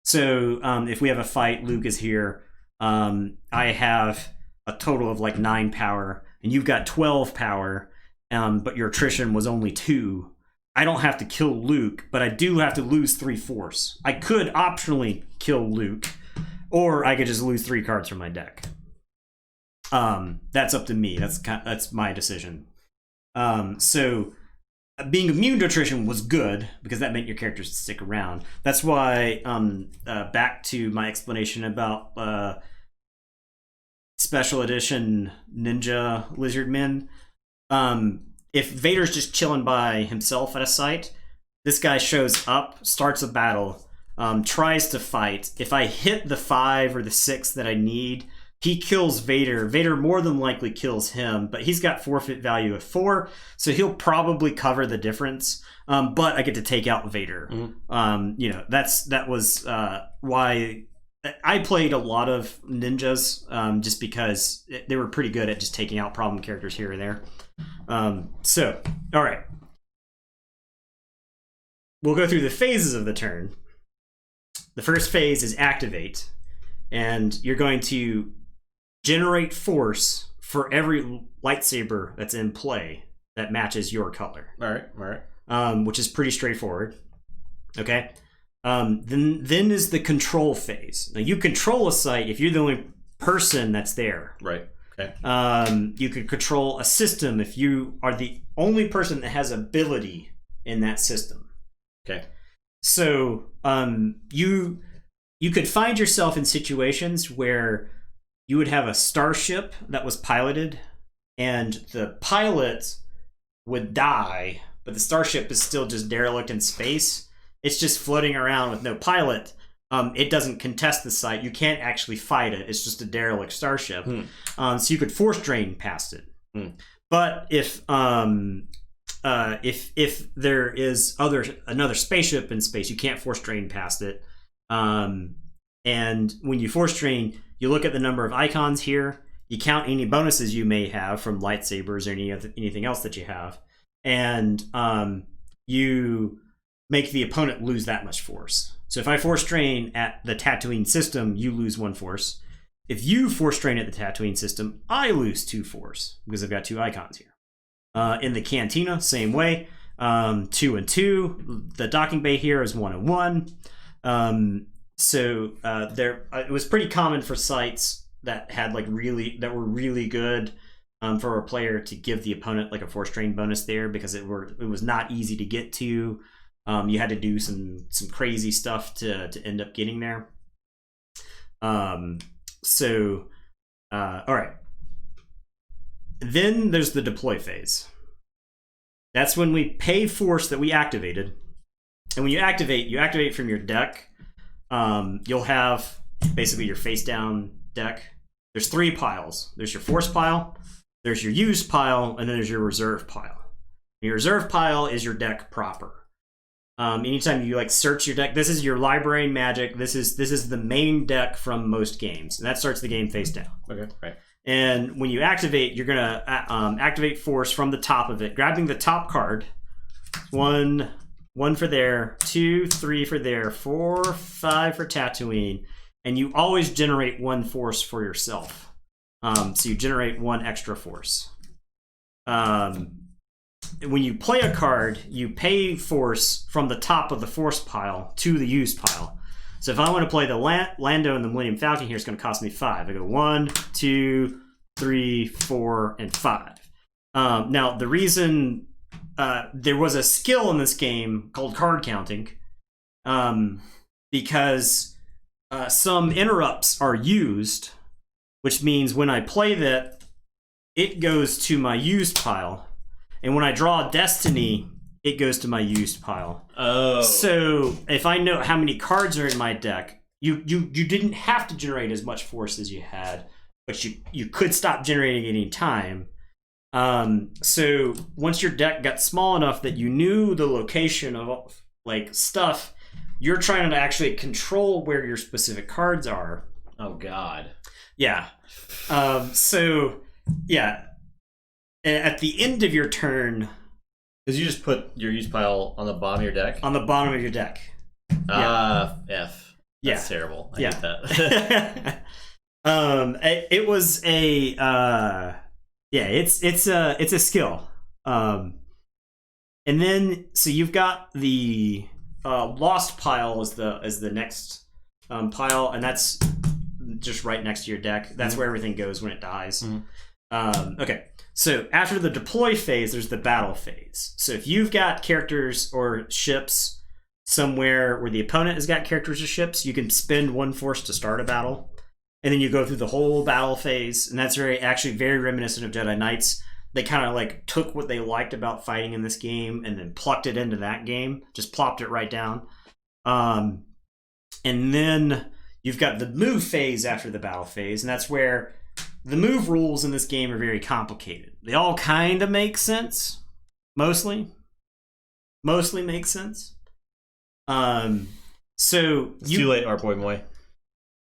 So if we have a fight, Luke is here. I have a total of like 9 power, and you've got 12 power, but your attrition was only 2. I don't have to kill Luke, but I do have to lose 3 force. I could optionally kill Luke, or I could just lose 3 cards from my deck. That's up to me. That's my decision. So being immune to attrition was good because that meant your characters would stick around. That's why, back to my explanation about special edition ninja lizard men. If Vader's just chilling by himself at a site, this guy shows up, starts a battle, tries to fight. If I hit the 5 or the 6 that I need, he kills Vader. Vader more than likely kills him, but he's got forfeit value of 4, so he'll probably cover the difference. But I get to take out Vader. Mm-hmm. That was why I played a lot of ninjas, just because they were pretty good at just taking out problem characters here and there. All right. We'll go through the phases of the turn. The first phase is activate, and you're going to generate force for every lightsaber that's in play that matches your color. All right. Which is pretty straightforward. Okay. Then is the control phase. Now you control a site if you're the only person that's there. Right. Okay. You could control a system if you are the only person that has ability in that system. Okay. So you could find yourself in situations where you would have a starship that was piloted, and the pilot would die, but the starship is still just derelict in space. It's just floating around with no pilot. It doesn't contest the site. You can't actually fight it. It's just a derelict starship. So you could force drain past it. But if there is another spaceship in space, you can't force drain past it. And when you force drain, you look at the number of icons here. You count any bonuses you may have from lightsabers or anything else that you have, and you make the opponent lose that much force. So if I force drain at the Tatooine system, you lose 1 force. If you force drain at the Tatooine system, I lose 2 force because I've got 2 icons here. In the Cantina, same way. 2 and 2. The docking bay here is 1 and 1. It was pretty common for sites that had were really good for a player to give the opponent like a force drain bonus there because it was not easy to get to. You had to do some crazy stuff to end up getting there. All right. Then there's the deploy phase. That's when we pay force that we activated. And when you activate from your deck. You'll have basically your face down deck. There's 3 piles. There's your force pile, there's your used pile, and then there's your reserve pile. And your reserve pile is your deck proper. Anytime you like search your deck, this is your library magic. This is the main deck from most games, and that starts the game face down. Okay, right. And when you activate, you're gonna activate force from the top of it, grabbing the top card. One for there, 2, 3 for there, 4, 5 for Tatooine, and you always generate 1 force for yourself. So you generate 1 extra force. When you play a card, you pay force from the top of the force pile to the used pile. So if I want to play the Lando and the Millennium Falcon here, it's going to cost me 5. I go 1, 2, 3, 4, and 5. Now, the reason there was a skill in this game called card counting, because some interrupts are used, which means when I play that, it goes to my used pile. And when I draw Destiny, it goes to my used pile. Oh. So if I know how many cards are in my deck, you didn't have to generate as much force as you had, but you could stop generating any time. So once your deck got small enough that you knew the location of like stuff, you're trying to actually control where your specific cards are. Oh God. Yeah. So yeah. At the end of your turn, because you just put your use pile on the bottom of your deck. On the bottom of your deck. F. That's terrible. I hate that. It was a it's a skill. And then so you've got the lost pile as the next pile, and that's just right next to your deck. That's where everything goes when it dies. Okay. So after the deploy phase, there's the battle phase. So if you've got characters or ships somewhere where the opponent has got characters or ships, you can spend 1 force to start a battle. And then you go through the whole battle phase. And that's actually very reminiscent of Jedi Knights. They kind of like took what they liked about fighting in this game and then plucked it into that game. Just plopped it right down. And then you've got the move phase after the battle phase. And that's where the move rules in this game are very complicated. They all kind of make sense. Mostly make sense. So it's too late, our boy Moy.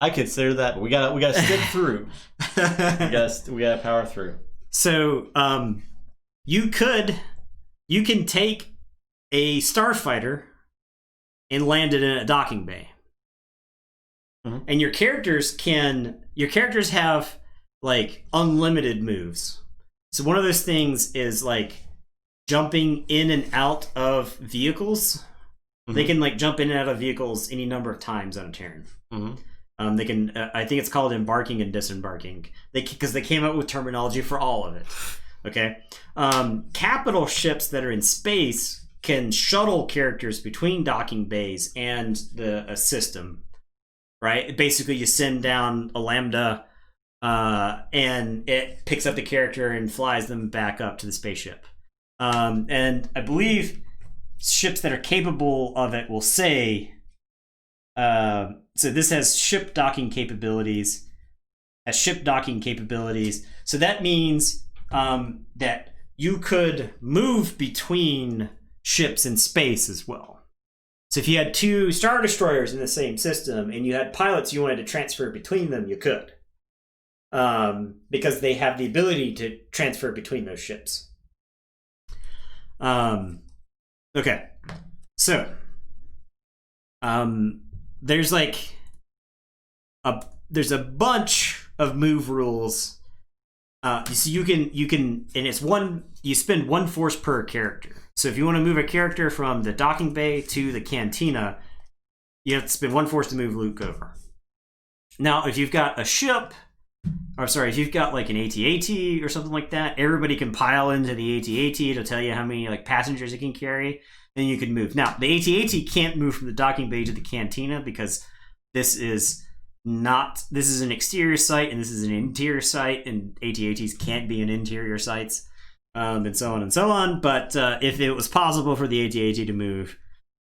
I consider that, but we gotta stick through. we gotta power through. So you can take a starfighter and land it in a docking bay. And your characters have like unlimited moves. So one of those things is like jumping in and out of vehicles. They can like jump in and out of vehicles any number of times on a turn. They can I think it's called embarking and disembarking, because they came up with terminology for all of it. Okay. Capital ships that are in space can shuttle characters between docking bays and a system, right? Basically you send down a lambda and it picks up the character and flies them back up to the spaceship. And I believe ships that are capable of it will say, so this has ship docking capabilities. So that means that you could move between ships in space as well. So if you had 2 Star Destroyers in the same system and you had pilots you wanted to transfer between them, you could. Because they have the ability to transfer between those ships. Okay. So, there's like there's a bunch of move rules. So you can, and it's you spend 1 force per character. So if you want to move a character from the docking bay to the cantina, you have to spend 1 force to move Luke over. Now, if you've got a ship or sorry, if you've got like an AT-AT or something like that, everybody can pile into the AT-AT to tell you how many like passengers it can carry, and you can move. Now, the AT-AT can't move from the docking bay to the cantina because this is an exterior site and this is an interior site, and AT-ATs can't be in interior sites, and so on and so on. But if it was possible for the AT-AT to move,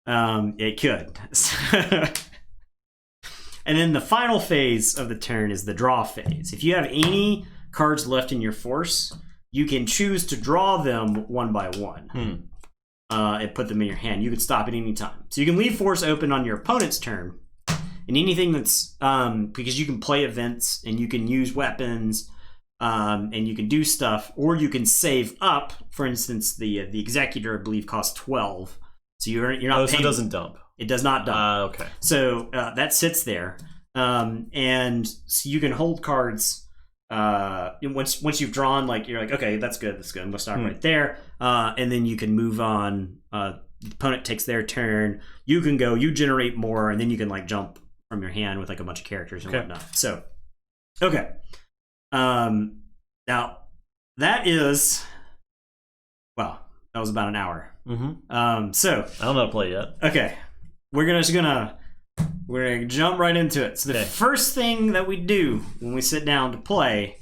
it could. And then the final phase of the turn is the draw phase. If you have any cards left in your force, you can choose to draw them one by one and put them in your hand. You can stop at any time. So you can leave force open on your opponent's turn, and anything that's because you can play events and you can use weapons and you can do stuff, or you can save up. For instance, the Executor, I believe, costs 12, so you're not. So it doesn't dump. It does not dump. Okay. So that sits there, and so you can hold cards. Once you've drawn, like you're like, okay, that's good. I'm gonna stop right there, and then you can move on. The opponent takes their turn. You can go. You generate more, and then you can like jump from your hand with like a bunch of characters and whatnot. So, okay. Now that is, well, that was about an hour. So I don't know how to play yet. Okay. We're gonna jump right into it. So the first thing that we do when we sit down to play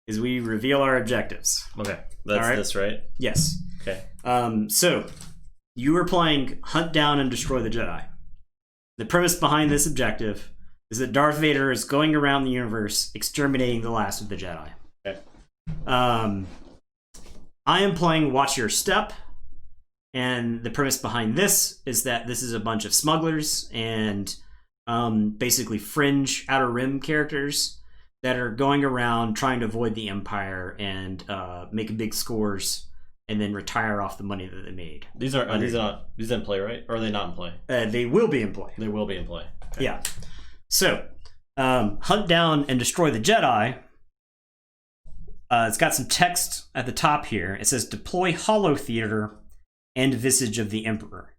is we reveal our objectives. Okay, that's this, right? Yes. Okay. So you are playing Hunt Down and Destroy the Jedi. The premise behind this objective is that Darth Vader is going around the universe exterminating the last of the Jedi. Okay. I am playing Watch Your Step. And the premise behind this is that this is a bunch of smugglers and basically fringe Outer Rim characters that are going around trying to avoid the Empire and make big scores and then retire off the money that they made. These are in play, right? Or are they not in play? They will be in play. They will be in play. Okay. Yeah. So, Hunt Down and Destroy the Jedi. It's got some text at the top here. It says, deploy Hollow Theater and Visage of the Emperor.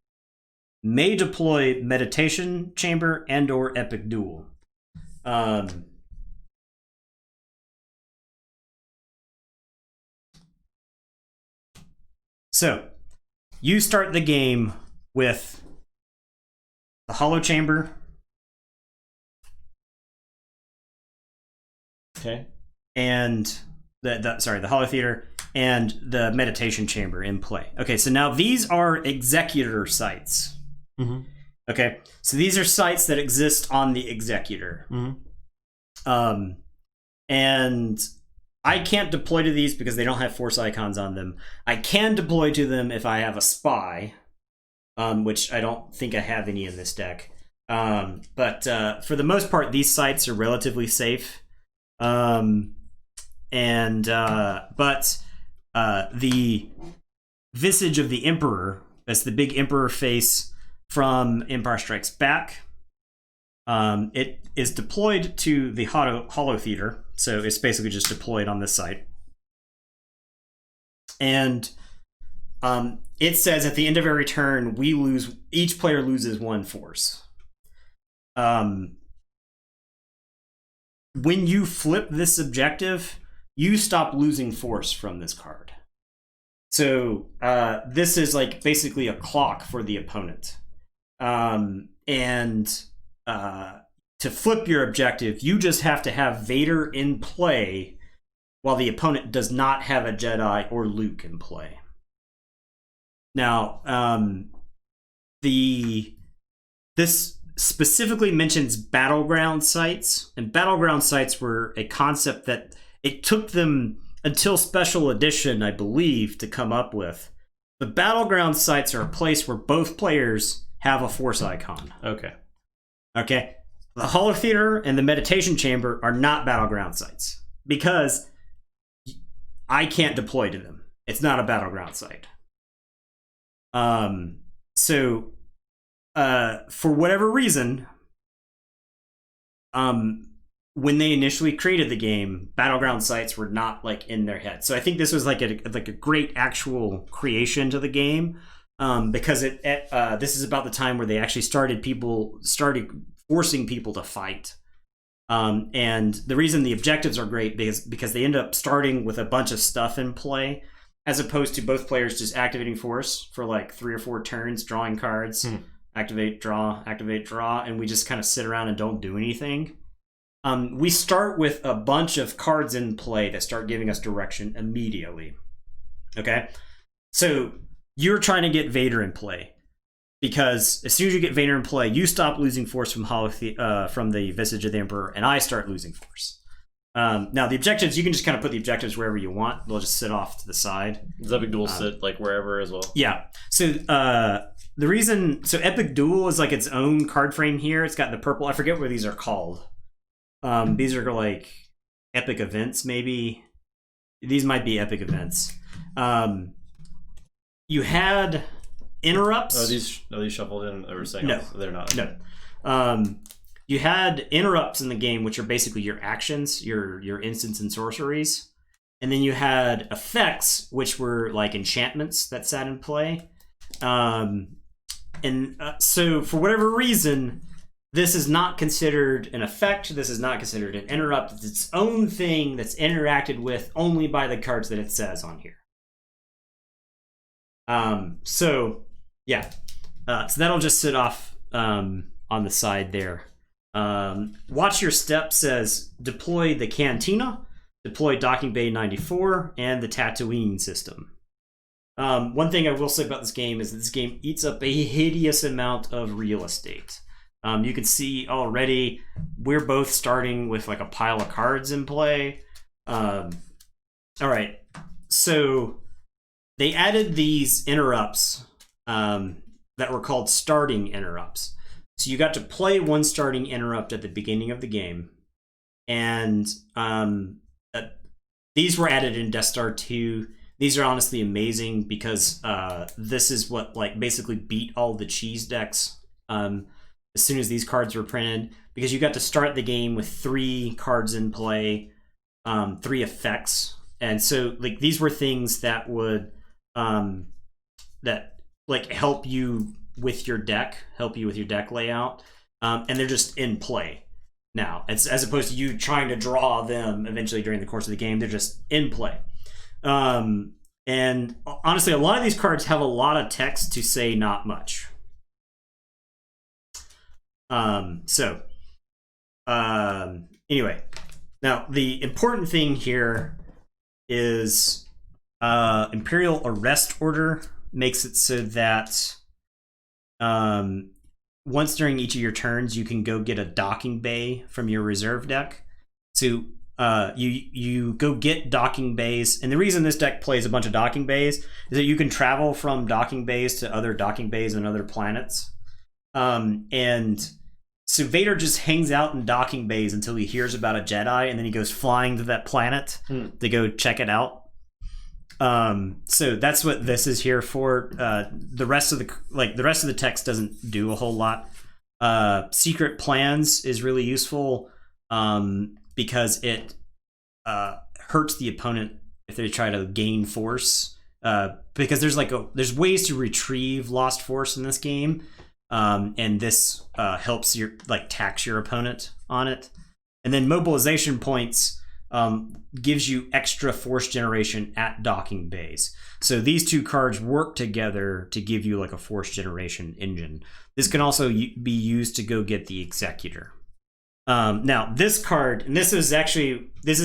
May deploy Meditation Chamber and or Epic Duel. So, you start the game with the Hollow Chamber. Okay. And the Hollow Theater and the Meditation Chamber in play. Okay, so now these are Executor sites. Okay, so these are sites that exist on the Executor. And I can't deploy to these because they don't have force icons on them. I can deploy to them if I have a spy, which I don't think I have any in this deck. But for the most part, these sites are relatively safe. But the Visage of the Emperor, that's the big Emperor face from Empire Strikes Back. It is deployed to the Hollow Theater, so it's basically just deployed on this site. And it says at the end of every turn, each player loses one force. When you flip this objective, you stop losing force from this card. So this is like basically a clock for the opponent. To flip your objective, you just have to have Vader in play while the opponent does not have a Jedi or Luke in play. Now, this specifically mentions battleground sites, and battleground sites were a concept that it took them until Special Edition, I believe, to come up with. But battleground sites are a place where both players have a force icon. Okay. The Hollow Theater and the Meditation Chamber are not battleground sites because I can't deploy to them. It's not a battleground site. So for whatever reason, when they initially created the game, battleground sites were not like in their head. So I think this was like a great actual creation to the game, because this is about the time where they actually started forcing people to fight. And the reason the objectives are great because they end up starting with a bunch of stuff in play, as opposed to both players just activating force for like 3 or 4 turns, drawing cards, activate, draw, and we just kind of sit around and don't do anything. We start with a bunch of cards in play that start giving us direction immediately. Okay? So you're trying to get Vader in play. Because as soon as you get Vader in play, you stop losing force from the Visage of the Emperor, and I start losing force. Now, the objectives, you can just kind of put the objectives wherever you want. They'll just sit off to the side. Does Epic Duel sit like wherever as well? Yeah. So Epic Duel is like its own card frame here. It's got the purple. I forget what these are called. These are like epic events, maybe. These might be epic events. You had interrupts. Are these shuffled in or saying no, they're not? No. You had interrupts in the game, which are basically your actions, your instants and sorceries, and then you had effects, which were like enchantments that sat in play. So for whatever reason, this is not considered an effect. This is not considered an interrupt. It's its own thing that's interacted with only by the cards that it says on here. So that'll just sit off on the side there. Watch Your Step says deploy the Cantina, deploy Docking Bay 94, and the Tatooine system. One thing I will say about this game is that this game eats up a hideous amount of real estate. You can see already we're both starting with like a pile of cards in play. All right, so they added these interrupts that were called starting interrupts. So you got to play one starting interrupt at the beginning of the game, and these were added in Death Star 2. These are honestly amazing because this is what like basically beat all the cheese decks as soon as these cards were printed, because you got to start the game with 3 cards in play, 3 effects, and so like these were things that would that like help you with your deck layout, and they're just in play now. It's as opposed to you trying to draw them eventually during the course of the game. They're just in play. And honestly, a lot of these cards have a lot of text to say not much. Anyway, now the important thing here is Imperial Arrest Order makes it so that once during each of your turns, you can go get a docking bay from your reserve deck. So you go get docking bays, and the reason this deck plays a bunch of docking bays is that you can travel from docking bays to other docking bays on other planets. And so Vader just hangs out in docking bays until he hears about a Jedi, and then he goes flying to that planet to go check it out. So that's what this is here for. The rest of the text doesn't do a whole lot. Secret Plans is really useful because it hurts the opponent if they try to gain force. Because there's ways to retrieve lost force in this game, and this helps tax your opponent on it. And then mobilization points gives you extra force generation at docking bays. So these 2 cards work together to give you like a force generation engine. This can also be used to go get the Executor. Now this card, and this is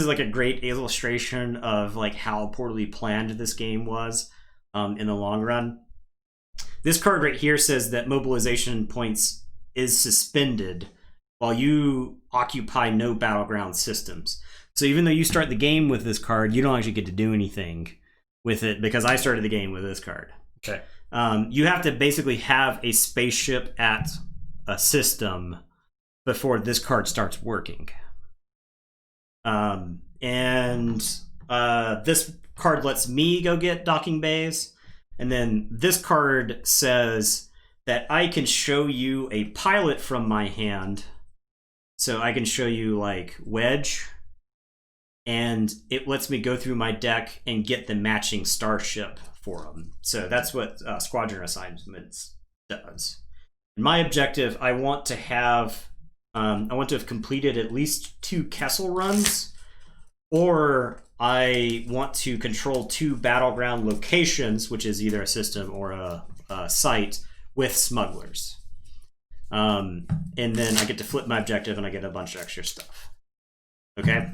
like a great illustration of like how poorly planned this game was in the long run. This card right here says that mobilization points is suspended while you occupy no battleground systems. So even though you start the game with this card, you don't actually get to do anything with it because I started the game with this card. Okay. You have to basically have a spaceship at a system before this card starts working. This card lets me go get docking bays. And then this card says that I can show you a pilot from my hand. So I can show you like Wedge. And it lets me go through my deck and get the matching starship for them. So that's what Squadron Assignments does. In my objective, I want to have I want to have completed at least 2 Kessel runs, or I want to control 2 battleground locations, which is either a system or a site, with smugglers. And then I get to flip my objective and I get a bunch of extra stuff. Okay?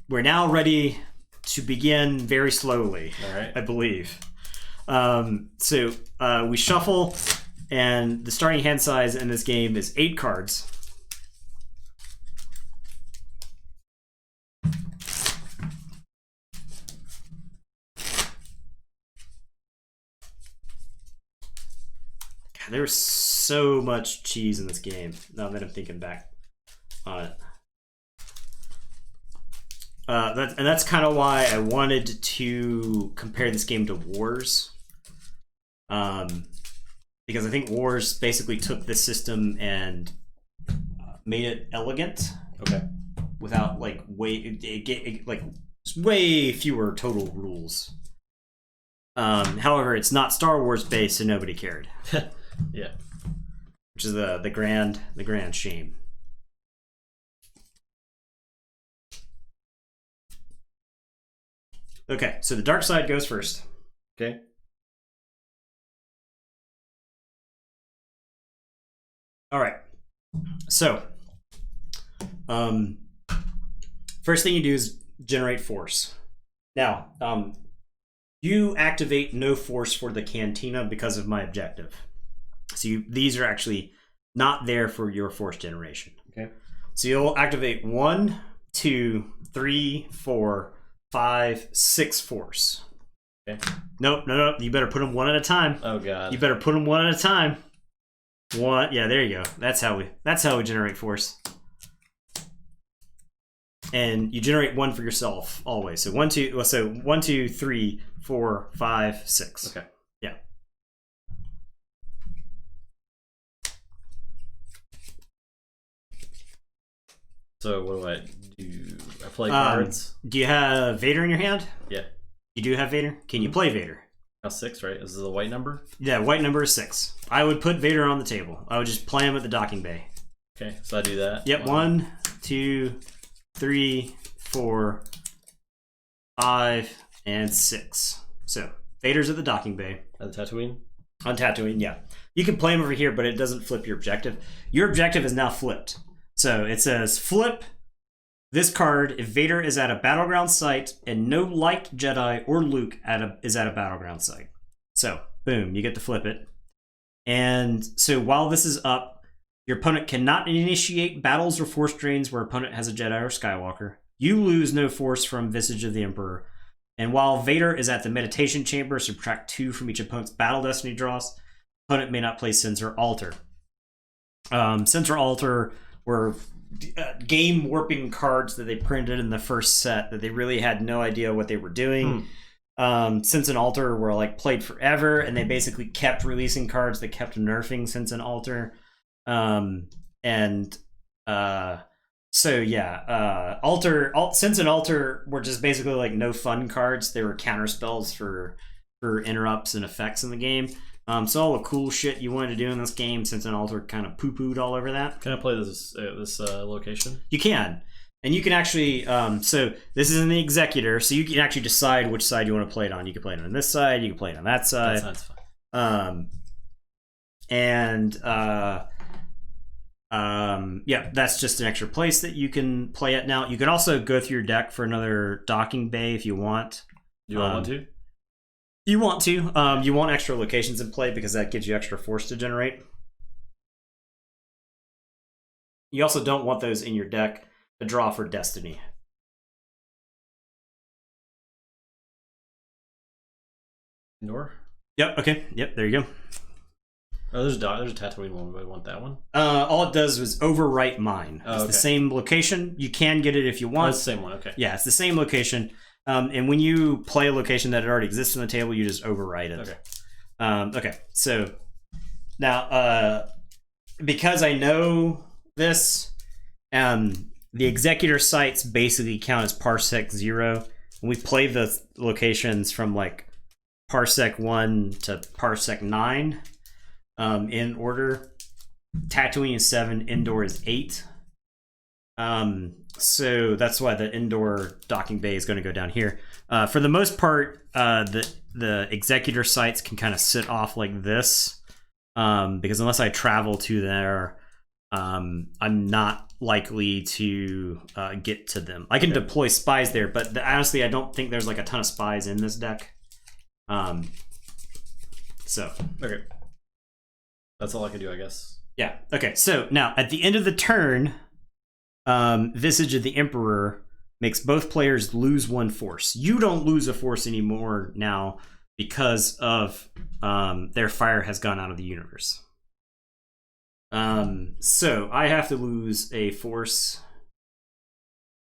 We're now ready to begin very slowly, all right. I believe. So we shuffle, and the starting hand size in this game is 8 cards. God, there's so much cheese in this game, now that I'm thinking back on it. That's kind of why I wanted to compare this game to Wars. Because I think Wars basically took this system and made it elegant. Okay. Without way fewer total rules. However, it's not Star Wars based, so nobody cared. Yeah. Which is the grand shame. Okay, so the dark side goes first. Okay. All right. So, first thing you do is generate force. Now, you activate no force for the cantina because of my objective. So these are actually not there for your force generation. Okay. So you'll activate 1, 2, 3, 4, 5, 6 force. Okay. Nope. You better put them one at a time. Oh god. You better put them one at a time. One. Yeah, there you go. That's how we generate force. And you generate 1 for yourself always. So 1, 2. So 1, 2, 3, 4, 5, 6. Okay. Yeah. So what do I do? I play cards. Do you have Vader in your hand? Yeah. You do have Vader? Can you play Vader? Now 6, right? Is this the white number? Yeah, white number is 6. I would put Vader on the table. I would just play him at the docking bay. Okay, so I do that. Yep, 1, 2, 3, 4, 5, and 6. So Vader's at the docking bay. At the Tatooine? On Tatooine, yeah. You can play him over here, but it doesn't flip your objective. Your objective is now flipped. So it says flip this card if Vader is at a battleground site and no light Jedi or Luke is at a battleground site. So, boom, you get to flip it. And so while this is up, your opponent cannot initiate battles or force drains where opponent has a Jedi or Skywalker. You lose no force from Visage of the Emperor. And while Vader is at the meditation chamber, subtract 2 from each opponent's battle destiny draws. Opponent may not play Censor Altar. Censor Altar were game warping cards that they printed in the first set that they really had no idea what they were doing. Sense and Altar were played forever, and they basically kept releasing cards that kept nerfing Sense and Altar. Sense and Altar were just basically no fun cards. They were counter spells for interrupts and effects in the game. So all the cool shit you wanted to do in this game, Sense and Altar kind of poo-pooed all over that. Can I play this location? You can. And you can actually, so this is in the Executor, so you can actually decide which side you want to play it on. You can play it on this side, you can play it on that side. That sounds fun. Yeah, that's just an extra place that you can play it. Now, you can also go through your deck for another docking bay if you want. Do you want to? You want to. You want extra locations in play because that gives you extra force to generate. You also don't want those in your deck to draw for Destiny. Nor? Yep, okay. Yep, there you go. Oh, there's a Tatooine one. I want that one. All it does is overwrite mine. It's the same location. You can get it if you want. Oh, it's the same one, okay. Yeah, it's the same location. And when you play a location that already exists on the table, you just overwrite it. Okay. Okay, so now because I know this, the Executor sites basically count as Parsec 0. And we play the locations from Parsec 1 to Parsec 9 in order. Tatooine is 7, Endor is 8. So that's why the Endor docking bay is going to go down here. For the most part, the executor sites can kind of sit off like this, because unless I travel to there, I'm not likely to get to them. I can deploy spies there, but honestly, I don't think there's like a ton of spies in this deck. So okay, that's all I can do, I guess. Yeah. Okay. So now at the end of the turn, Visage of the Emperor makes both players lose 1 force. You don't lose a force anymore now because of their fire has gone out of the universe. So I have to lose a force.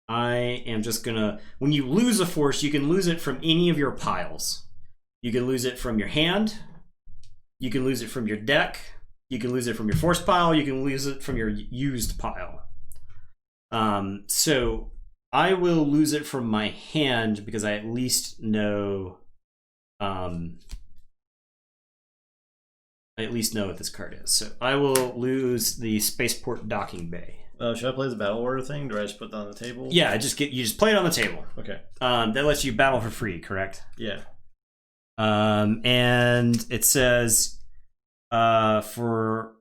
I am just gonna... When you lose a force, you can lose it from any of your piles. You can lose it from your hand. You can lose it from your deck. You can lose it from your force pile. You can lose it from your used pile. So I will lose it from my hand because I at least know what this card is. So I will lose the Spaceport Docking Bay. Should I play the battle order thing? Do I just put that on the table? Yeah, you just play it on the table. Okay. That lets you battle for free, correct? Yeah. And it says for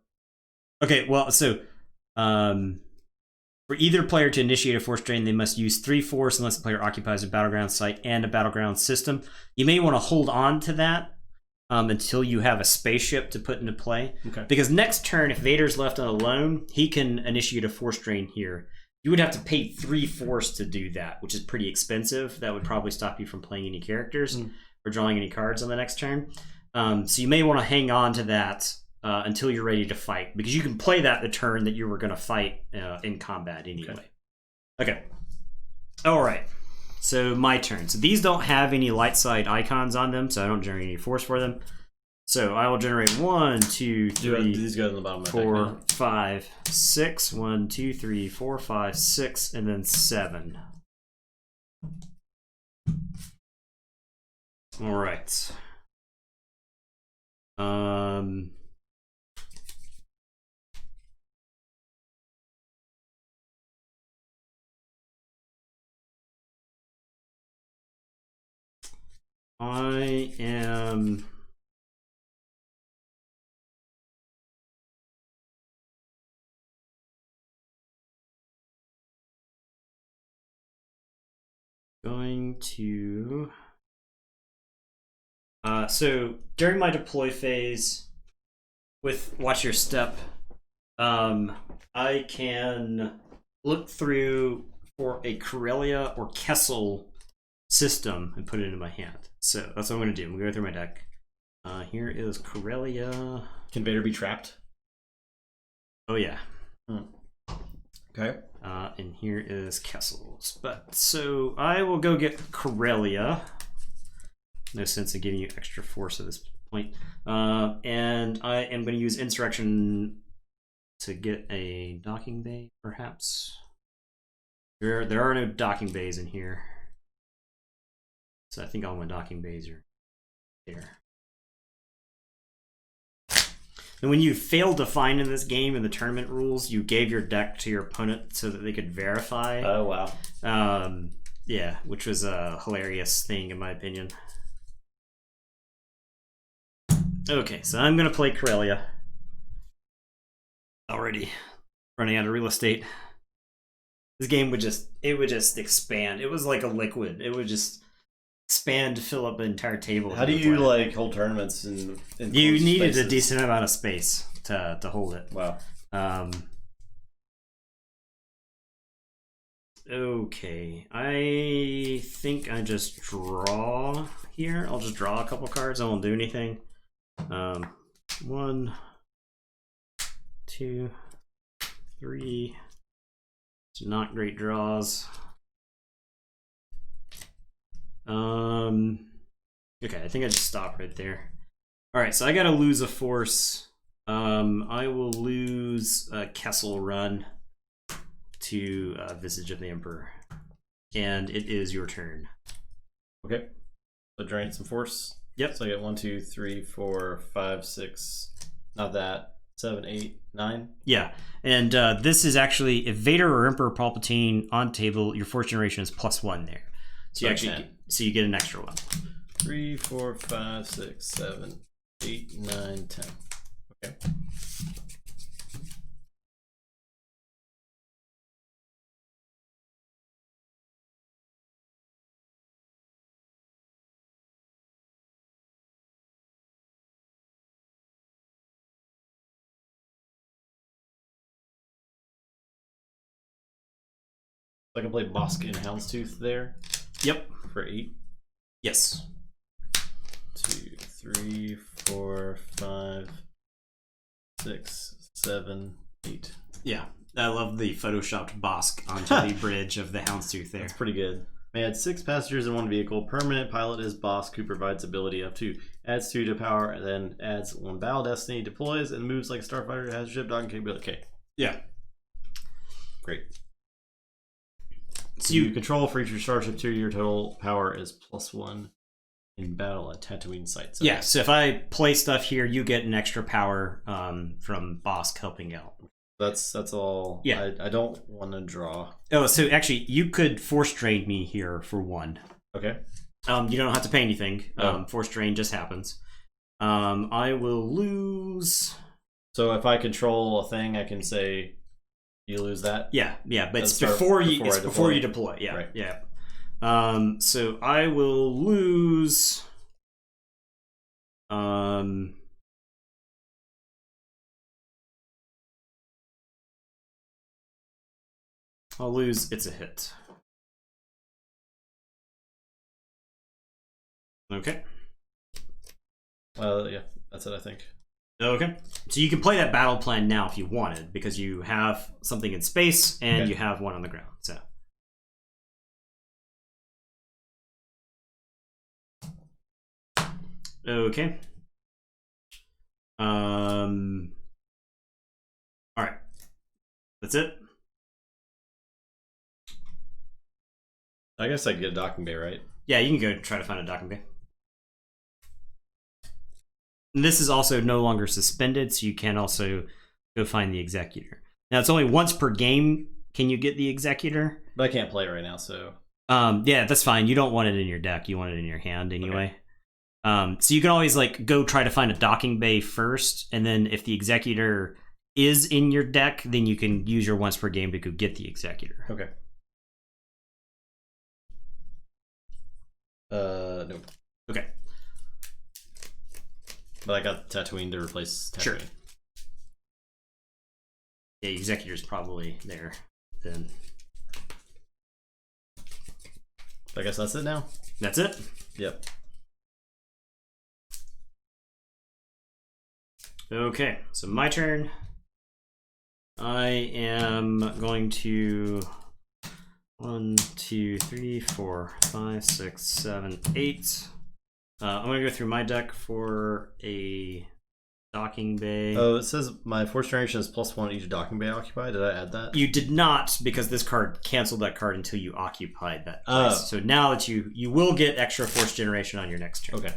either player to initiate a force drain, they must use 3 force unless the player occupies a battleground site and a battleground system. You may want to hold on to that until you have a spaceship to put into play. Okay. Because next turn, if Vader's left alone, he can initiate a force drain here. You would have to pay 3 force to do that, which is pretty expensive. That would probably stop you from playing any characters or drawing any cards on the next turn. So you may want to hang on to that until you're ready to fight, because you can play that the turn that you were going to fight in combat anyway. Okay. All right. So my turn. So these don't have any light side icons on them, so I don't generate any force for them. So I will generate 1, 2, 3, these go in the bottom of 4, 5, 6. 1, 2, 3, 4, 5, 6, and then 7. All right. I am going to so during my deploy phase with Watch Your Step, I can look through for a Corellia or Kessel system and put it into my hand. So that's what I'm going to do. I'm going to go through my deck. Here is Corellia. Can Vader be trapped? Oh, yeah. Okay. And here is Kessel's. But so I will go get Corellia. No sense in giving you extra force at this point. And I am going to use Insurrection to get a docking bay, perhaps. There are no docking bays in here. So I think all my docking bays are there. And when you failed to find in this game in the tournament rules, you gave your deck to your opponent so that they could verify. Oh, wow. Yeah, which was a hilarious thing in my opinion. Okay, so I'm going to play Corellia. Already running out of real estate. This game would just expand. It was like a liquid. It would just expand to fill up the entire table. How do you like hold tournaments in you needed spaces? a decent amount of space to hold it. Wow. Okay, I think I just draw here. I'll just draw a couple cards. I won't do anything. 1, 2, 3. It's not great draws. Okay, I think I just stop right there. All right, so I gotta lose a force. I will lose a Kessel run to Visage of the Emperor, and it is your turn. Okay, so drain some force. Yep. So I get 1, 2, 3, 4, 5, 6. Not that. 7, 8, 9. Yeah, and this is actually if Vader or Emperor Palpatine on table, your force generation is +1 there. So you get an extra one. 3, 4, 5, 6, 7, 8, 9, 10. Okay. I can play Bosk and Houndstooth there. Yep. For 8. Yes. 2, 3, 4, 5, 6, 7, 8. Yeah. I love the photoshopped Bosk onto the bridge of the Houndstooth there. That's pretty good. May add 6 passengers in one vehicle. Permanent pilot is Bosk, who provides ability up to adds 2 to power, and then adds 1 battle destiny, deploys, and moves like a starfighter, has ship docking capability. Okay. Yeah. Great. So you control for each your starship 2, your total power is +1 in battle at Tatooine sites. Yeah, so if I play stuff here, you get an extra power from Bosk helping out. That's all. Yeah. I don't want to draw. Oh, so actually, you could force drain me here for 1. Okay. You don't have to pay anything. Force drain just happens. I will lose. So if I control a thing, I can say you lose that. Yeah, but it's before you deploy. Yeah, right. Yeah. So I will lose. I'll lose. It's a hit. Okay. Yeah, that's it, I think. Okay. So you can play that battle plan now if you wanted, because you have something in space and you have one on the ground. So. Okay. All right. That's it. I guess I can get a docking bay, right? Yeah, you can go try to find a docking bay. And this is also no longer suspended, so you can also go find the Executor. Now, it's only once per game can you get the Executor. But I can't play it right now, so... yeah, that's fine. You don't want it in your deck. You want it in your hand anyway. Okay. So you can always go try to find a docking bay first, and then if the Executor is in your deck, then you can use your once per game to go get the Executor. Okay. No. Okay. But I got Tatooine to replace Tatooine. Sure. Yeah, Executor's probably there then. I guess that's it now? That's it? Yep. Okay, so my turn. I am going to 1, 2, 3, 4, 5, 6, 7, 8. I'm going to go through my deck for a docking bay. Oh, it says my force generation is +1 each docking bay occupied. Did I add that? You did not, because this card canceled that card until you occupied that place. So now that you will get extra force generation on your next turn. Okay.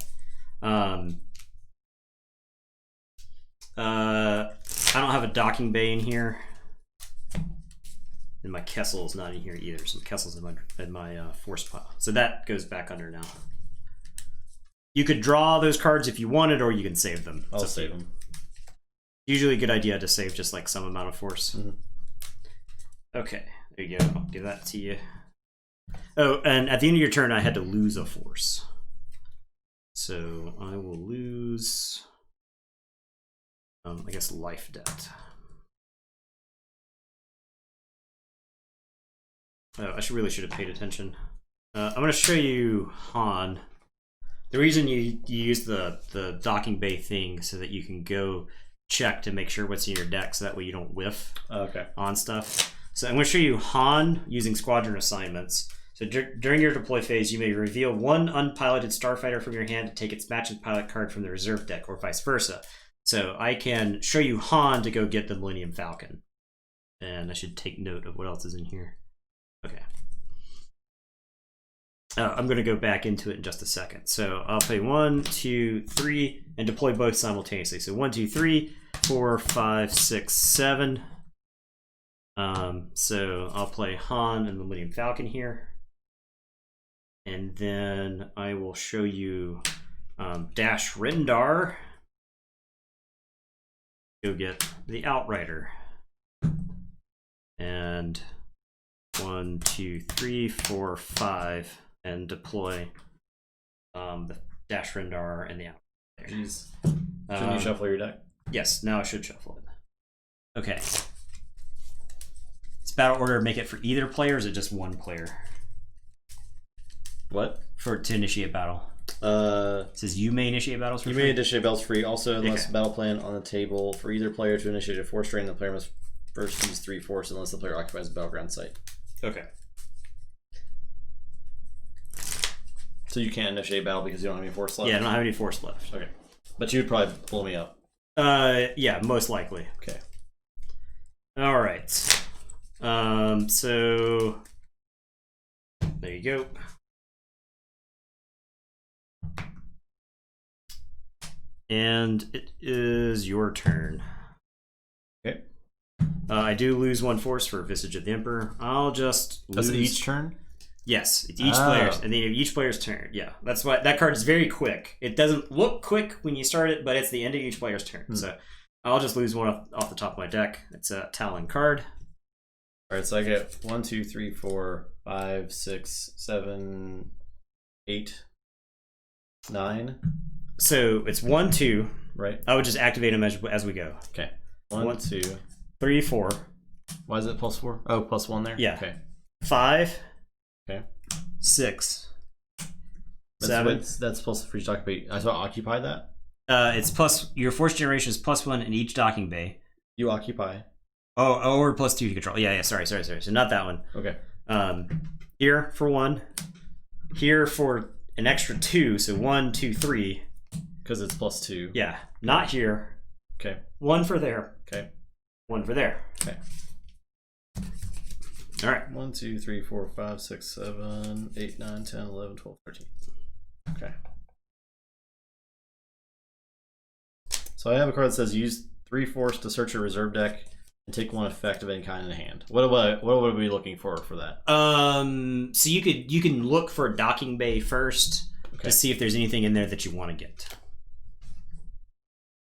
I don't have a docking bay in here. And my Kessel's not in here either. So Kessel's in my force pile. So that goes back under now. You could draw those cards if you wanted, or you can save them. I'll save them. Usually a good idea to save just some amount of force. Mm-hmm. Okay, there you go. I'll give that to you. Oh, and at the end of your turn, I had to lose a force. So I will lose, I guess, life debt. Oh, I really should have paid attention. I'm going to show you Han. The reason you use the docking bay thing so that you can go check to make sure what's in your deck, so that way you don't whiff on stuff. So I'm going to show you Han using squadron assignments. So during your deploy phase, you may reveal one unpiloted starfighter from your hand to take its matching pilot card from the reserve deck, or vice versa. So I can show you Han to go get the Millennium Falcon. And I should take note of what else is in here. Okay. I'm going to go back into it in just a second. So I'll play 1, 2, 3, and deploy both simultaneously. So 1, 2, 3, 4, 5, 6, 7. So I'll play Han and the Millennium Falcon here. And then I will show you Dash Rendar. Go get the Outrider. And 1, 2, 3, 4, 5, and deploy the Dash Rendar and the Outrider. Jeez. Shouldn't you shuffle your deck? Yes, now I should shuffle it. Okay. It's battle order, make it for either player, or is it just one player? What? To initiate battle. It says you may initiate battles for free. You may initiate battles free. Also, unless battle plan on the table for either player to initiate a force drain, the player must first use 3 force unless the player occupies a battleground site. Okay. So you can't initiate battle because you don't have any force left? Yeah, I don't have any force left. Okay. But you would probably blow me up. Yeah, most likely. Okay. All right. So there you go. And it is your turn. Okay. I do lose 1 force for Visage of the Emperor. I'll just lose. Does it each turn? Yes, it's each player's, and then each player's turn. Yeah, that's why that card is very quick. It doesn't look quick when you start it, but it's the end of each player's turn. So I'll just lose 1 off the top of my deck. It's a Talon card. All right, so I get 1, 2, 3, 4, 5, 6, 7, 8, 9. So it's 1, 2. Right. I would just activate them as we go. Okay. 1, 2, 3, 4. Why is it +4? Oh, +1 there? Yeah. Okay. 5. Okay. 6. 7. That's plus for each occupy. I saw occupy that? It's plus, your force generation is +1 in each docking bay. You occupy. Oh, or +2 to control. Yeah, sorry. So not that one. Okay. Here for 1. Here for an extra 2, so 1, 2, 3. Because it's +2. Yeah, not here. Okay. 1 for there. Okay. 1 for there. Okay. All right. 1, 2, 3, 4, 5, 6, 7, 8, 9, 10, 11, 12, 13. Okay. So I have a card that says use 3 force to search your reserve deck and take 1 effect of any kind in hand. What would we be looking for that? So you can look for a docking bay first to see if there's anything in there that you want to get.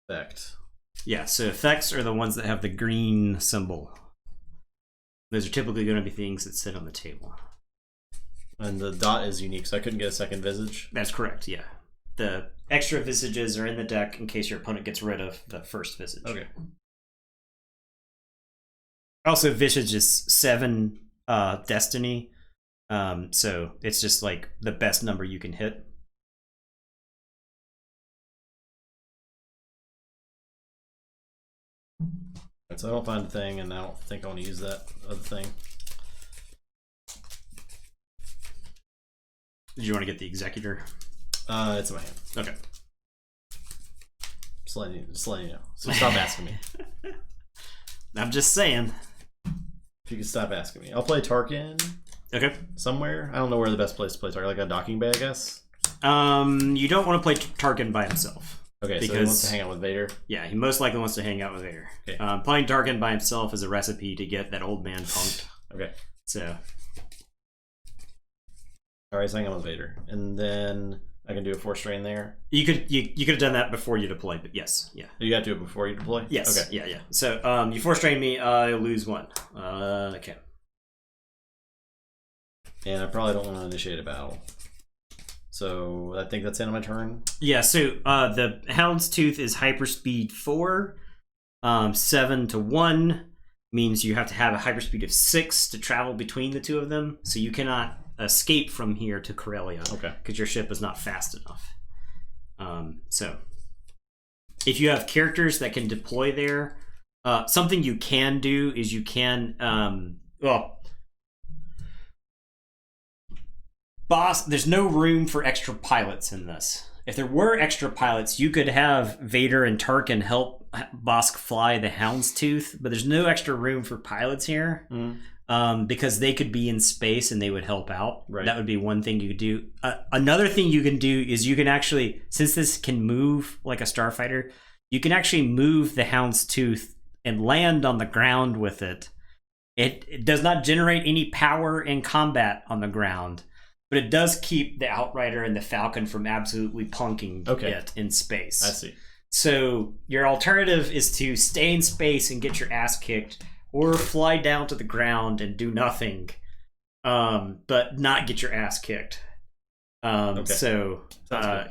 Effect. Yeah, so effects are the ones that have the green symbol. Those are typically going to be things that sit on the table. And the dot is unique, so I couldn't get a second visage? That's correct, yeah. The extra visages are in the deck in case your opponent gets rid of the first visage. Okay. Also, visage is 7 destiny, so it's just like the best number you can hit. So I don't find a thing, and I don't think I want to use that other thing. Did you want to get the executor? It's in my hand. Okay. Just letting you know. So stop asking me. I'm just saying. If you could stop asking me. I'll play Tarkin. Okay. Somewhere. I don't know where the best place to play Tarkin. Like a docking bay, I guess. You don't want to play Tarkin by himself. Okay, because, so he wants to hang out with Vader? Yeah, he most likely wants to hang out with Vader. Okay. Playing Tarkin by himself is a recipe to get that old man punked. Okay. So. Alright, so hang out with Vader. And then I can do a force drain there. You could have done that before you deployed, but yes, yeah. You got to do it before you deploy? Yes. Okay. Yeah. So you force drain me, I lose 1. Okay. And I probably don't want to initiate a battle. So I think that's the end of my turn. Yeah, so the Houndstooth is hyperspeed 4. 7 to 1 means you have to have a hyperspeed of 6 to travel between the two of them. So you cannot escape from here to Corellia. Okay. Because your ship is not fast enough. So if you have characters that can deploy there, something you can do is you can Boss, there's no room for extra pilots in this. If there were extra pilots, you could have Vader and Tarkin help Bosk fly the Houndstooth, but there's no extra room for pilots here because they could be in space and they would help out. Right. That would be one thing you could do. Another thing you can do is you can actually, since this can move like a starfighter, you can actually move the Houndstooth and land on the ground with it. It does not generate any power in combat on the ground, but it does keep the Outrider and the Falcon from absolutely plunking it in space. I see. So your alternative is to stay in space and get your ass kicked, or fly down to the ground and do nothing, but not get your ass kicked. So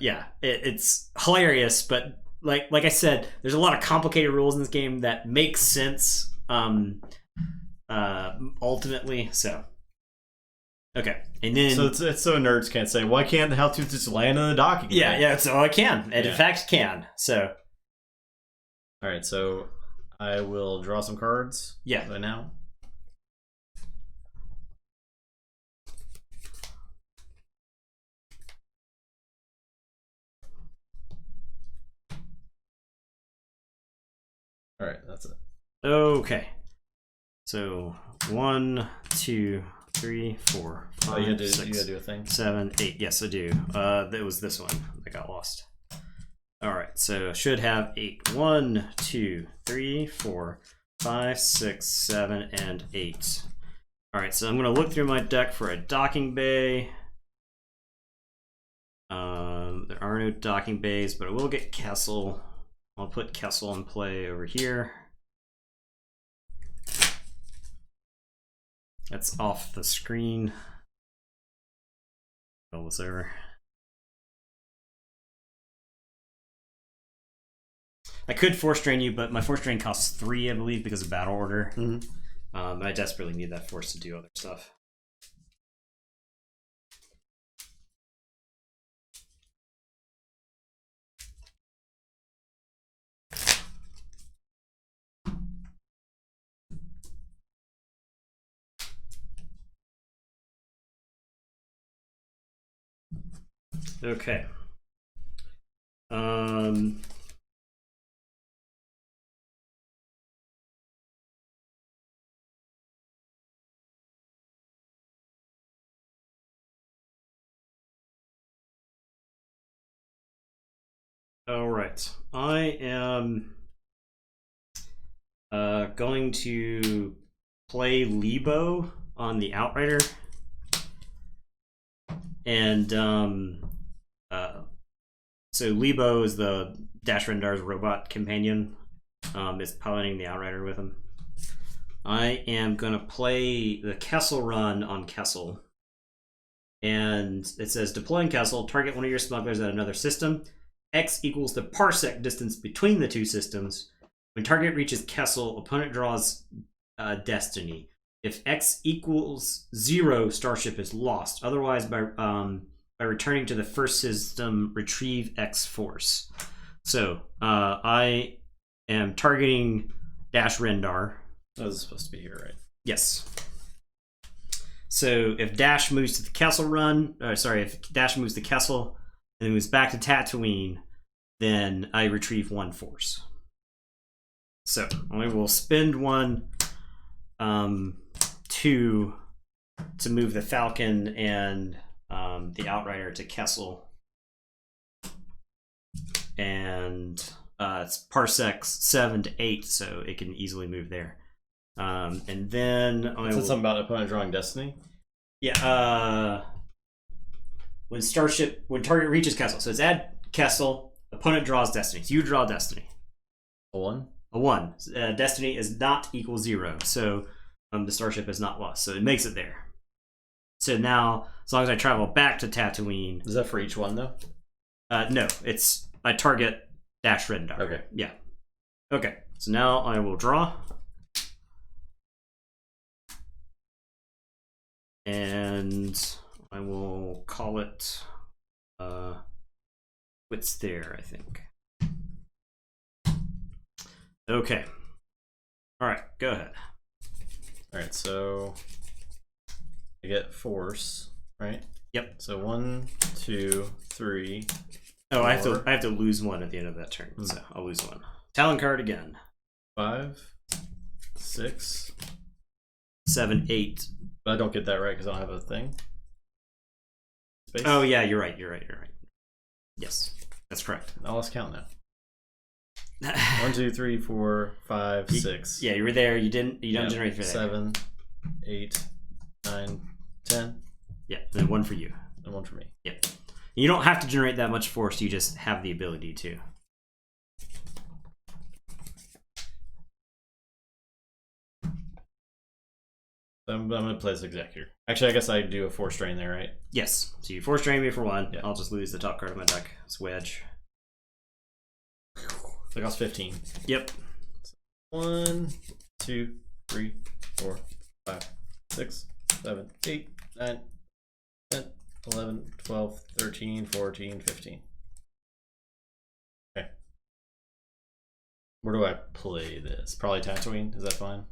yeah, it's hilarious, but like I said, there's a lot of complicated rules in this game that make sense ultimately. So okay, and then so it's so nerds can't say, why can't the Houndstooth just land on the dock again? Yeah, so I can, and in fact can. So all right, so I will draw some cards. Yeah, right now. All right, that's it. Okay. So 1, 2, 3, 4, 5, you gotta 6, do a thing. 7, 8. Yes, I do. It was this one that got lost. All right, so should have 8. 1, 2, 3, 4, 5, 6, 7, and 8. All right, so I'm gonna look through my deck for a docking bay. There are no docking bays, but I will get Kessel. I'll put Kessel in play over here. That's off the screen. Roll this over. I could force drain you, but my force drain costs 3, I believe, because of battle order. And I desperately need that force to do other stuff. Okay. All right. I am going to play Lebo on the Outrider. And so Lebo is the Dash Rendar's robot companion. Is piloting the Outrider with him. I am going to play the Kessel run on Kessel. And it says, deploying Kessel, target one of your smugglers at another system. X equals the parsec distance between the two systems. When target reaches Kessel, opponent draws Destiny. If X equals 0, Starship is lost. Otherwise, by returning to the first system, retrieve X force. So I am targeting Dash Rendar. That was supposed to be here, right? Yes. So if Dash moves to the Kessel run, if Dash moves to Kessel and then moves back to Tatooine, then I retrieve 1 force. So I will spend 1 to move the Falcon and the Outrider to Kessel. And it's parsecs 7 to 8, so it can easily move there. And then I said something about opponent drawing Destiny. Yeah. When target reaches Kessel, so it's at Kessel, opponent draws Destiny. So you draw Destiny. A 1. A 1. Destiny is not equal 0, so the Starship is not lost. So it makes it there. So now, as long as I travel back to Tatooine, is that for each one though? No, it's I target Dash Rendar. Okay. Yeah. Okay. So now I will draw. And I will call it What's there, I think. Okay. Alright, go ahead. Alright, so I get force, right? Yep. So 1, 2, 3. Oh, 4. I have to lose 1 at the end of that turn, so I'll lose 1. Talon card again. 5, 6, 7, 8. But I don't get that right because I don't have a thing. Space? Oh yeah, you're right. Yes, that's correct. Now let's count now. 1, 2, 3, 4, 5, 6. Yeah, you were there. You don't generate for that. 7, 8, 9, 10. Yeah, then 1 for you. And 1 for me. Yeah. You don't have to generate that much force, you just have the ability to. I'm going to play as Executor. Actually, I guess I do a Force Drain there, right? Yes. So you Force Drain me for 1. Yeah. I'll just lose the top card of my deck. It's Wedge. That costs 15. Yep. 1, 2, 3, 4, 5, 6, 7, 8, 9, 10, 11, 12, 13, 14, 15. Okay. Where do I play this? Probably Tatooine. Is that fine?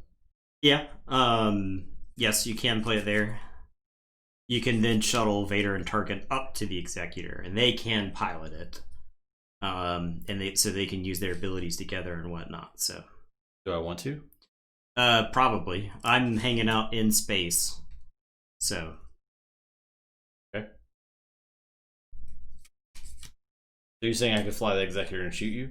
Yeah. Yes, you can play it there. You can then shuttle Vader and Tarkin up to the Executor, and they can pilot it. So they can use their abilities together and whatnot. So, do I want to? Probably. I'm hanging out in space, so. Okay. So you're saying I could fly the Executor and shoot you?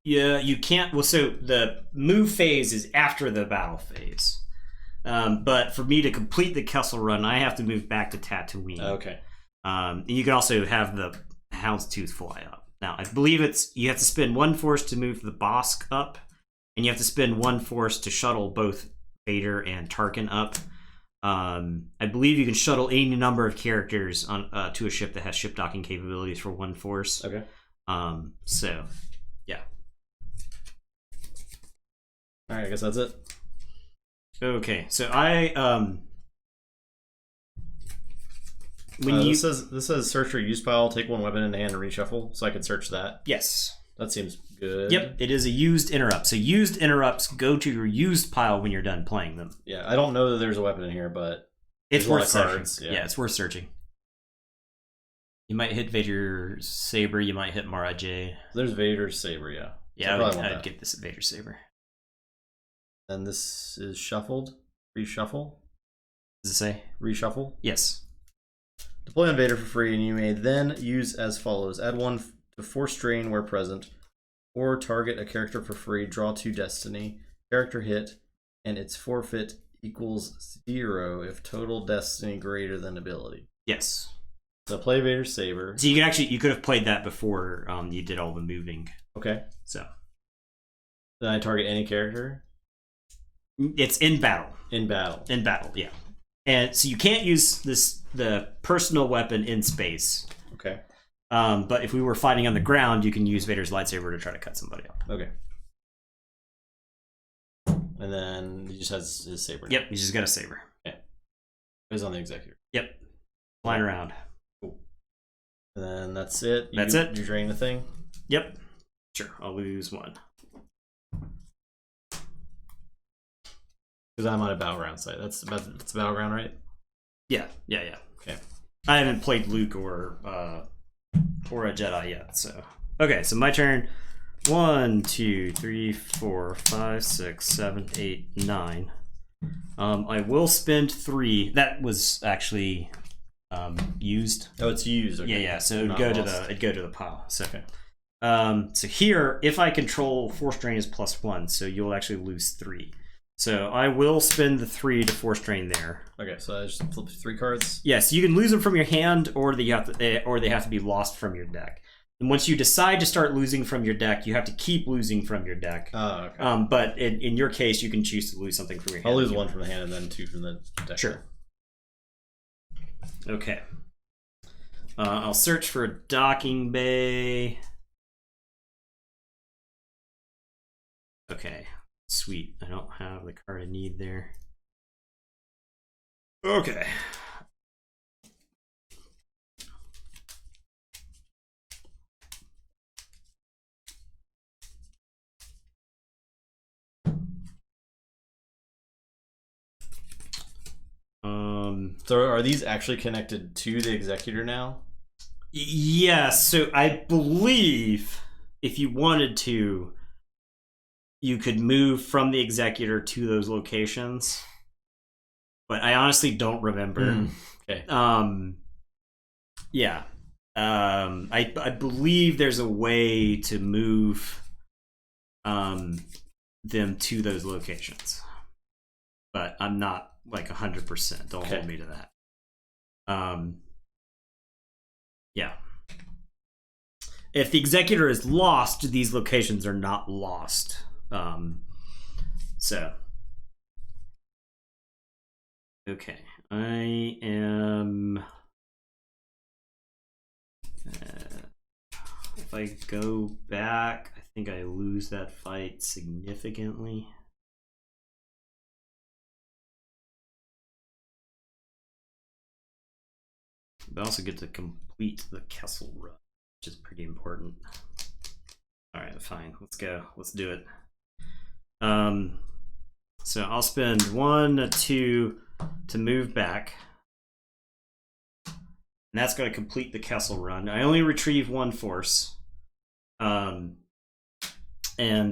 Yeah, you can't. Well, so the move phase is after the battle phase. But for me to complete the Kessel Run, I have to move back to Tatooine. Okay. And you can also have the Houndstooth fly up. Now, I believe you have to spend 1 force to move the Bosk up, and you have to spend 1 force to shuttle both Vader and Tarkin up. I believe you can shuttle any number of characters on to a ship that has ship docking capabilities for 1 force. Okay. So, yeah. All right, I guess that's it. Okay, so I this says search your use pile, take 1 weapon in hand and reshuffle, so I can search that. Yes. That seems good. Yep, it is a used interrupt. So used interrupts go to your used pile when you're done playing them. Yeah, I don't know that there's a weapon in here, but it's worth searching. Cards. Yeah, it's worth searching. You might hit Vader's Saber, you might hit Mara J. There's Vader's Saber, yeah. Yeah, so I'd get this Vader Saber. And this is shuffled. Reshuffle. Does it say? Reshuffle. Yes. Deploy on Vader for free, and you may then use as follows. Add 1 to Force Drain where present, or target a character for free, draw 2 Destiny, character hit, and its forfeit equals 0 if total Destiny greater than ability. Yes. So play Vader's Saber. So you could have played that before you did all the moving. Okay. So. Then I target any character? It's in battle. In battle. In battle, yeah. And so you can't use the personal weapon in space. Okay. But if we were fighting on the ground, you can use Vader's lightsaber to try to cut somebody up. Okay. And then he just has his saber now. Yep, he's just got a saber. Yeah. He's on the Executor. Yep. Flying around. Cool. And then that's it. That's it. You drain the thing? Yep. Sure, I'll lose 1. Because I'm on a battleground site. That's battleground, right? Yeah. Okay. I haven't played Luke or a Jedi yet, so. Okay, so my turn. 1, 2, 3, 4, 5, 6, 7, 8, 9. I will spend 3. That was actually used. Oh, it's used. Okay. Yeah. So it'd go to the pile. So. Okay. So here, if I control Force Drain is +1, so you'll actually lose 3. So I will spend the 3 to Force Drain there. Okay, so I just flip 3 cards. Yes, you can lose them from your hand, or they have to be lost from your deck. And once you decide to start losing from your deck, you have to keep losing from your deck. Oh, okay. But in your case, you can choose to lose something from your hand. I'll lose 1 from the hand and then 2 from the deck. Sure. Okay. I'll search for a docking bay. Okay. Sweet. I don't have the card I need there. Okay. So are these actually connected to the Executor now? Yeah, so I believe if you wanted to, you could move from the Executor to those locations. But I honestly don't remember. Okay. Yeah. I believe there's a way to move them to those locations. But I'm not like 100%. Don't hold me to that. Yeah. If the executor is lost, these locations are not lost. So. Okay. I am... if I go back, I think I lose that fight significantly. But I also get to complete the Kessel run, which is pretty important. All right, fine. Let's go. Let's do it. So I'll spend 1, 2 to move back. And that's going to complete the Kessel run. I only retrieve 1 force. And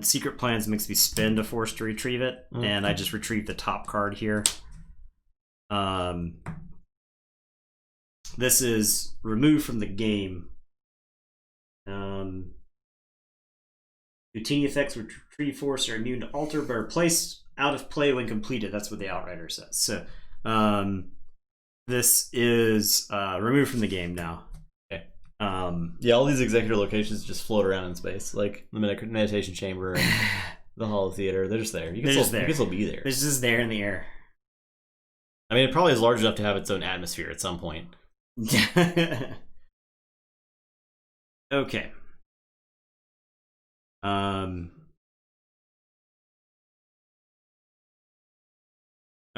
Secret Plans makes me spend a force to retrieve it. And I just retrieve the top card here. This is removed from the game. Routine effects with retrieve force are immune to alter, but are placed out of play when completed. That's what the Outrider says. So this is removed from the game now. Okay. Yeah, all these executor locations just float around in space, like the meditation chamber and the Hall of Theater. They're just there. You can still be there. It's just there in the air. I mean, it probably is large enough to have its own atmosphere at some point. Okay. All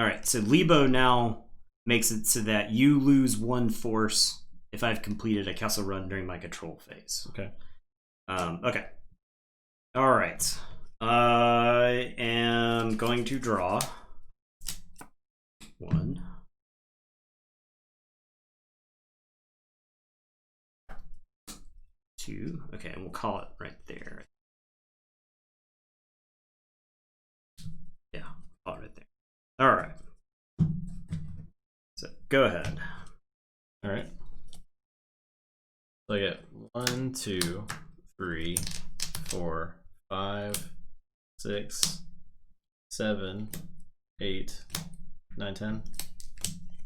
right, so Lebo now makes it so that you lose 1 force if I've completed a Kessel run during my control phase. Okay. Okay. All right. I am going to draw 1. 2. Okay, and we'll call it right there. Yeah, call it right there. All right. So go ahead. All right. So I get 1, 2, 3, 4, 5, 6, 7, 8, 9, 10.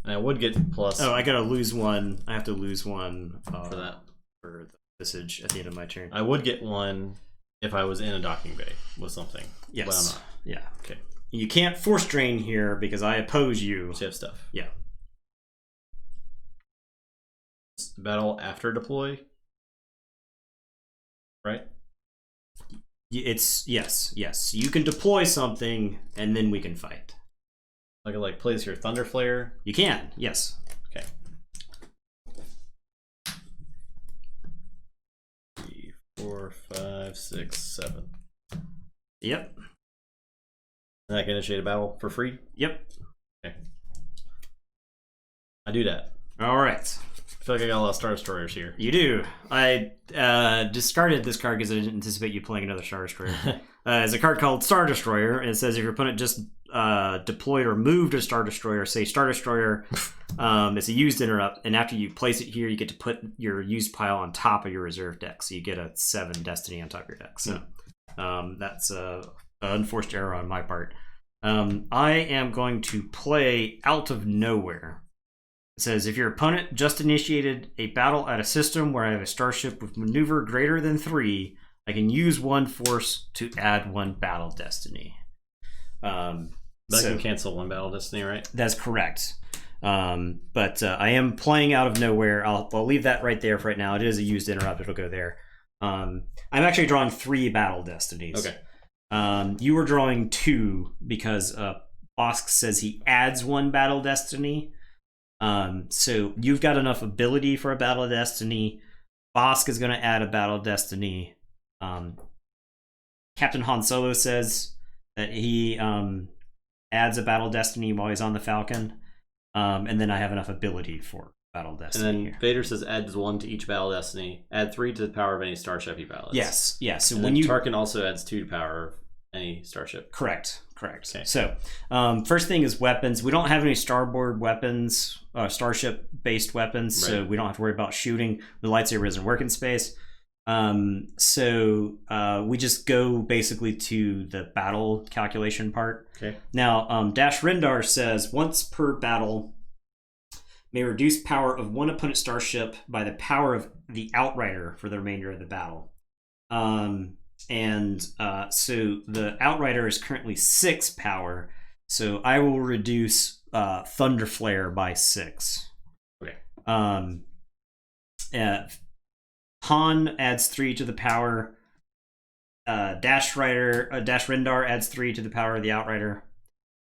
And I would get plus. Oh, I gotta lose 1. I have to lose 1 for that. For the visage at the end of my turn. I would get 1 if I was in a docking bay with something. Yes. But I'm not. Yeah. Okay. You can't force drain here because I oppose you. So you have stuff. Yeah. Battle after deploy. Right? It's yes. You can deploy something and then we can fight. Like plays your Thunder Flare. You can, yes. Okay. 3, 4, 5, 6, 7. Yep. And I can initiate a battle for free? Yep. Okay. I do that. All right. I feel like I got a lot of Star Destroyers here. You do. I discarded this card because I didn't anticipate you playing another Star Destroyer. It's a card called Star Destroyer, and it says if your opponent just deployed or moved a Star Destroyer, say Star Destroyer, it's a used interrupt, and after you place it here, you get to put your used pile on top of your reserve deck, so you get a 7 Destiny on top of your deck. So that's an unforced error on my part. I am going to play Out of Nowhere. It says, if your opponent just initiated a battle at a system where I have a starship with maneuver greater than 3, I can use 1 force to add 1 battle destiny. That can cancel 1 battle destiny, right? That's correct. But I am playing Out of Nowhere. I'll leave that right there for right now. It is a used interrupt. It'll go there. I'm actually drawing 3 battle destinies. Okay. You were drawing 2 because Bosk says he adds 1 battle destiny. So you've got enough ability for a battle destiny. Bosk is going to add a battle destiny. Captain Han Solo says that he adds a battle destiny while he's on the Falcon. And then I have enough ability for battle destiny. And then Vader says adds 1 to each battle destiny. Add 3 to the power of any starship he pilots. Yes. So and when then Tarkin also adds 2 to power of any starship. Correct. Okay. So, first thing is weapons. We don't have any starboard weapons, starship-based weapons, so we don't have to worry about shooting. The lightsaber doesn't work in space. So we just go basically to the battle calculation part. Okay. Now, Dash Rendar says once per battle may reduce power of one opponent's starship by the power of the Outrider for the remainder of the battle. So the Outrider is currently 6 power, so I will reduce Thunder Flare by 6. Okay. Han adds 3 to the power. Dash Rendar adds 3 to the power of the Outrider.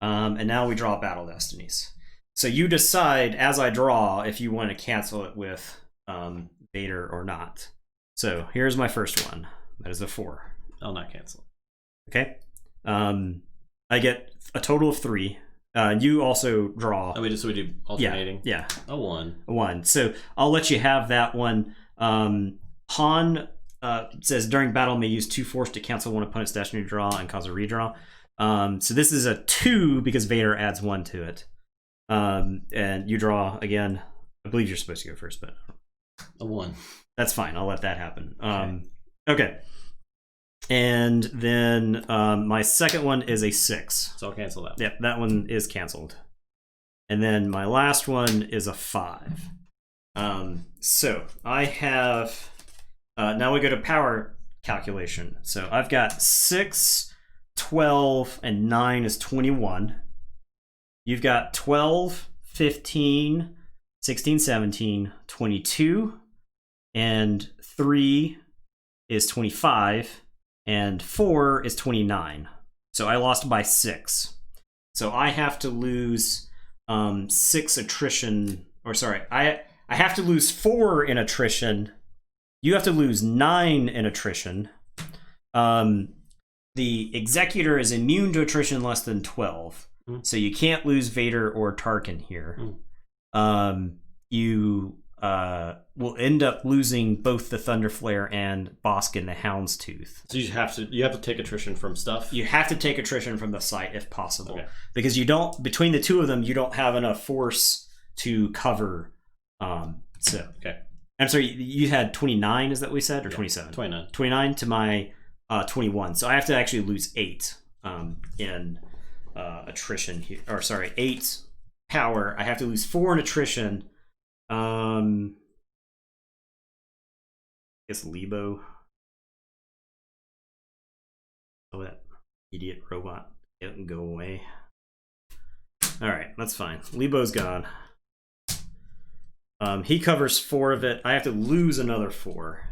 And now we draw Battle Destinies. So you decide as I draw if you want to cancel it with Vader or not. So here's my first one. That is a 4. I'll not cancel it. Okay. I get a total of 3. You also draw. Oh, we do alternating? Yeah. A 1. A 1. So I'll let you have that one. Han says during battle may use 2 force to cancel one opponent's destiny draw and cause a redraw. So this is a 2 because Vader adds 1 to it. And you draw again. I believe you're supposed to go first, but a 1. That's fine. I'll let that happen. Okay. And then my second one is a 6. So I'll cancel that. Yep, that one is canceled. And then my last one is a 5. So I have now we go to power calculation. So I've got 6, 12, and 9 is 21. You've got 12, 15, 16, 17, 22, and 3 is 25, and 4 is 29. So I lost by 6. So I have to lose 6 attrition, or sorry, I have to lose 4 in attrition. You have to lose 9 in attrition. The Executor is immune to attrition less than 12. So you can't lose Vader or Tarkin here. You will end up losing both the Thunder Flare and Boskin the Houndstooth. So you have to take attrition from stuff. You have to take attrition from the site if possible, okay. Because you don't, between the two of them, you don't have enough force to cover. So okay. I'm sorry, you had 29, is that what we said, or 27? 29. 29 to my 21. So I have to actually lose 8 in attrition here, or sorry, 8 power. I have to lose 4 in attrition. I guess Lebo. Oh, that idiot robot didn't go away. All right, that's fine. Lebo's gone. He covers 4 of it. I have to lose another 4.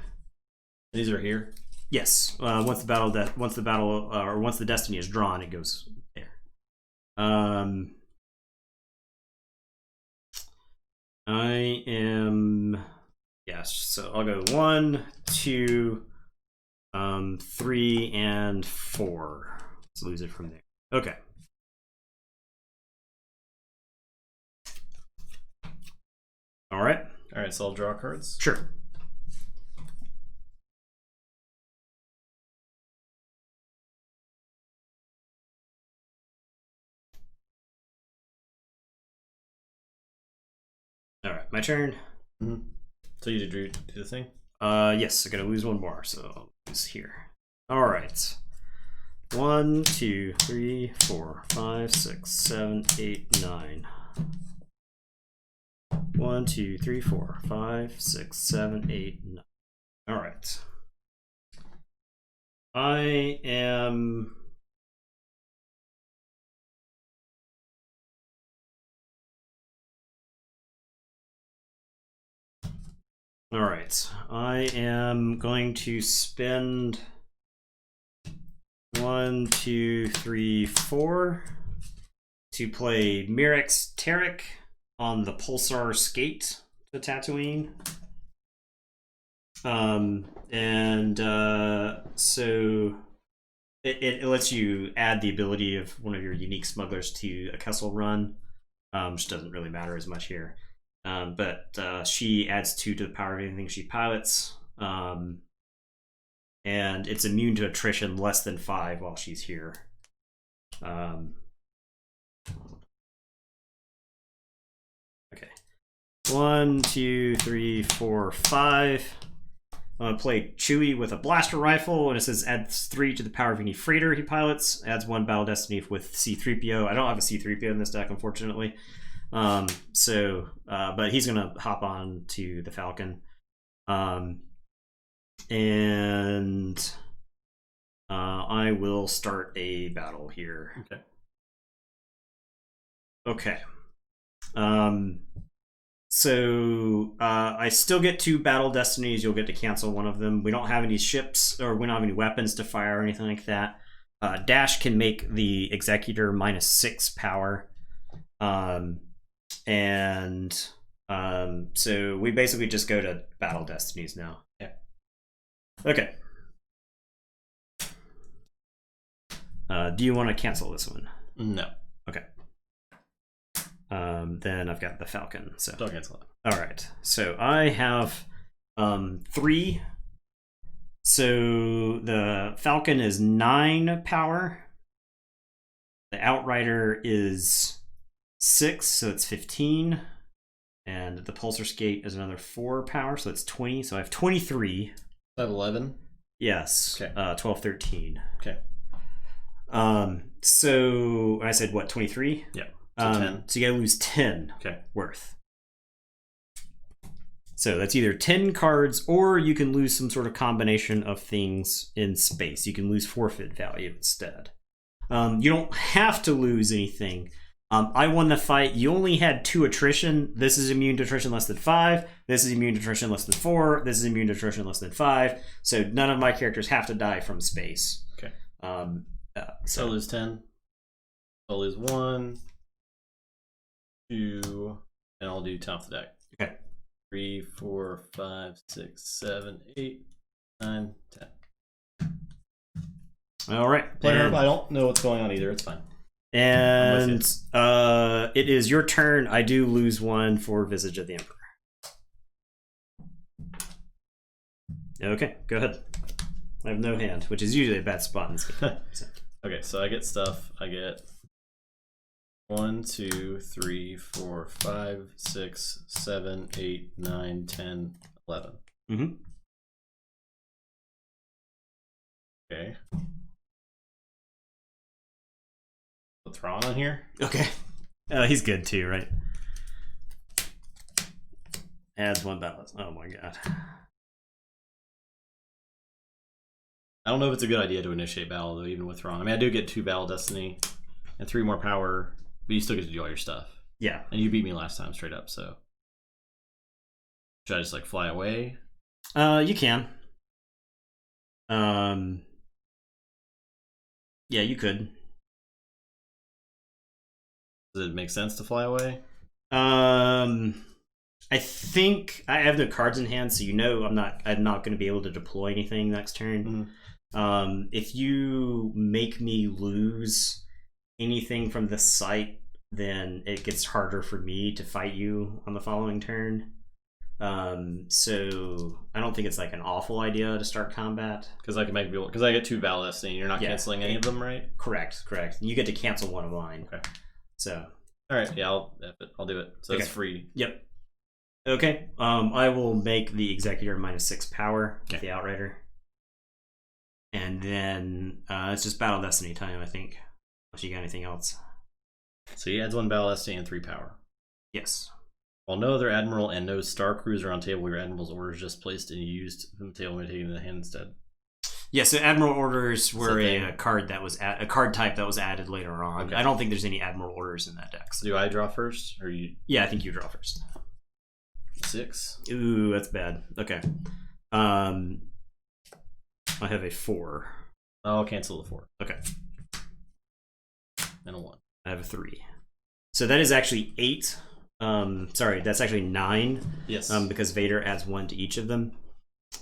These are here. Yes. Once the destiny is drawn, it goes there. I am, yes. So I'll go 1, 2, 3, and 4. Let's lose it from there. Okay. All right. All right. So I'll draw cards. Sure. All right, my turn. Mm-hmm. So you do the thing? Yes, I'm gonna lose 1 more, so I'll lose here. All right. 1, 2, 3, 4, 5, 6, 7, 8, 9. 1, 2, 3, 4, 5, 6, 7, 8, 9. All right. I am. All right. I am going to spend 1, 2, 3, 4 to play Mirrex Tarek on the Pulsar Skate to Tatooine. So it lets you add the ability of one of your unique smugglers to a Kessel run, which doesn't really matter as much here. But she adds 2 to the power of anything she pilots. And it's immune to attrition less than 5 while she's here. Okay. 1, 2, 3, 4, 5. I'm going to play Chewie with a blaster rifle, and it says adds 3 to the power of any freighter he pilots. Adds 1 battle destiny with C-3PO. I don't have a C-3PO in this deck, unfortunately. But he's going to hop on to the Falcon. And I will start a battle here. Okay. So I still get 2 battle destinies. You'll get to cancel one of them. We don't have any ships, or we don't have any weapons to fire or anything like that. Dash can make the Executor -6 power. So we basically just go to battle destinies now. Okay. Do you want to cancel this one? No. Okay. Then I've got the Falcon. So don't cancel it. All right. So I have 3. So the Falcon is 9 power. The Outrider is 6, so it's 15. And the Pulsar Skate is another 4 power, so it's 20. So I have 23. I have 11. Yes. Okay. 12, 13. Okay. So I said what, 23? Yeah. So 10. So you gotta lose 10 worth. So that's either 10 cards, or you can lose some sort of combination of things in space. You can lose forfeit value instead. You don't have to lose anything. I won the fight. You only had 2 attrition. This is immune to attrition less than 5. This is immune to attrition less than 4. This is immune to attrition less than 5. So none of my characters have to die from space. Okay. So I'll lose 10. I'll lose 1, 2, and I'll do top of the deck. Okay. 3, 4, 5, 6, 7, 8, 9, 10. All right. Player, I don't know what's going on either. It's fine. And it is your turn. I do lose 1 for Visage of the Emperor. Okay, go ahead. I have no hand, which is usually a bad spot in this game. So. Okay, so I get stuff. I get 1, 2, 3, 4, 5, 6, 7, 8, 9, 10, 11. Mm-hmm. Okay. Put Thrawn on here. Okay. He's good too, right? Adds 1 battle. Oh my god. I don't know if it's a good idea to initiate battle though, even with Thrawn. I mean, I do get 2 battle destiny and 3 more power, but you still get to do all your stuff. Yeah. And you beat me last time straight up, so should I just like fly away? You can. Yeah, you could. Does it make sense to fly away? I think I have the cards in hand, so you know I'm not going to be able to deploy anything next turn. Mm-hmm. If you make me lose anything from the site, then it gets harder for me to fight you on the following turn. So I don't think it's like an awful idea to start combat. Because I can make people, because I get 2 battle destiny and you're not canceling any of them, right? Correct. You get to cancel 1 of mine. Okay. So. All right. Yeah, I'll do it. So it's free. Yep. Okay. I will make the Executor -6 power with the Outrider. And then it's just battle destiny time, I think. Unless you got anything else. So he adds 1 battle destiny and 3 power. Yes. While no other admiral and no star cruiser on table, your admiral's order is just placed and used from the table and taken in the hand instead. Yeah, so admiral orders were a card that was a card type that was added later on. Okay. I don't think there's any admiral orders in that deck. So. Do I draw first, or you? Yeah, I think you draw first. 6. Ooh, that's bad. Okay. I have a 4. I'll cancel the 4. Okay. And a 1. I have a 3. So that is actually 8. Sorry, that's actually 9. Yes. Because Vader adds 1 to each of them.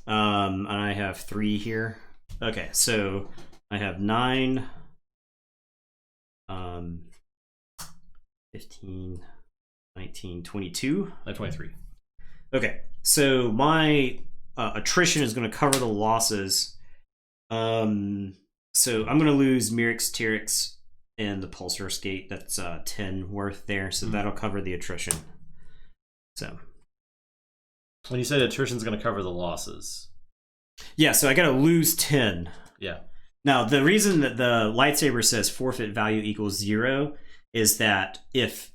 And I have 3 here. Okay, so I have 9, 15, 19, 22. I have 23. Okay, so my attrition is going to cover the losses. So I'm going to lose Mirix, Tyrix, and the Pulsar Skate. That's 10 worth there, so that'll cover the attrition. So when you said attrition's going to cover the losses, Yeah, so I gotta lose 10. Yeah. Now, the reason that the lightsaber says forfeit value equals 0 is that if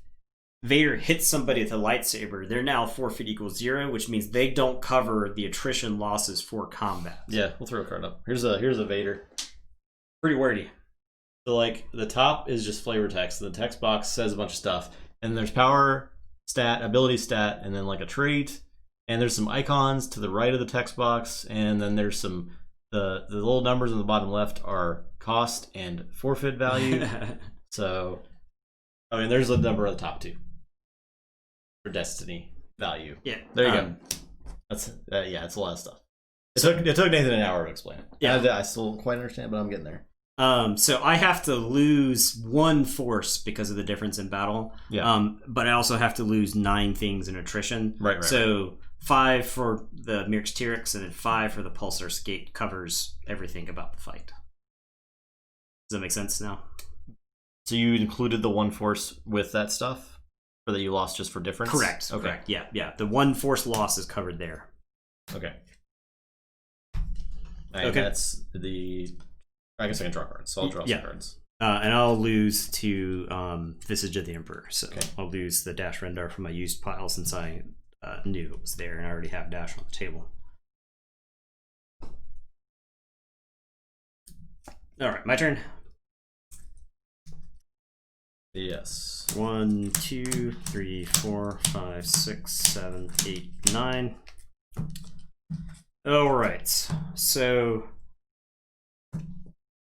Vader hits somebody with a lightsaber, they're now forfeit equals 0, which means they don't cover the attrition losses for combat. Yeah, we'll throw a card up. Here's a Vader. Pretty wordy. So like the top is just flavor text. The text box says a bunch of stuff, and there's power stat, ability stat, and then like a trait, and there's some icons to the right of the text box, and then there's some the little numbers on the bottom left are cost and forfeit value. So I mean, there's a number at the top too for destiny value. Yeah, there you go. That's yeah, it's a lot of stuff. It took Nathan an hour to explain it. Yeah, I still don't quite understand, but I'm getting there. So I have to lose 1 force because of the difference in battle. Yeah. But I also have to lose 9 things in attrition. Right. So 5 for the Mirx Tyrix and then 5 for the Pulsar Skate covers everything about the fight. Does that make sense now? So you included the 1 force with that stuff, or that you lost just for difference? Correct. Okay. Correct. Yeah. The 1 force loss is covered there. Okay. Okay. That's the. I guess I can draw cards, so I'll draw some cards. And I'll lose to Visage of the Emperor. So okay. I'll lose the Dash Rendar from my used pile since I knew it was there and I already have Dash on the table. All right, my turn. Yes. 1, 2, 3, 4, 5, 6, 7, 8, 9. All right. So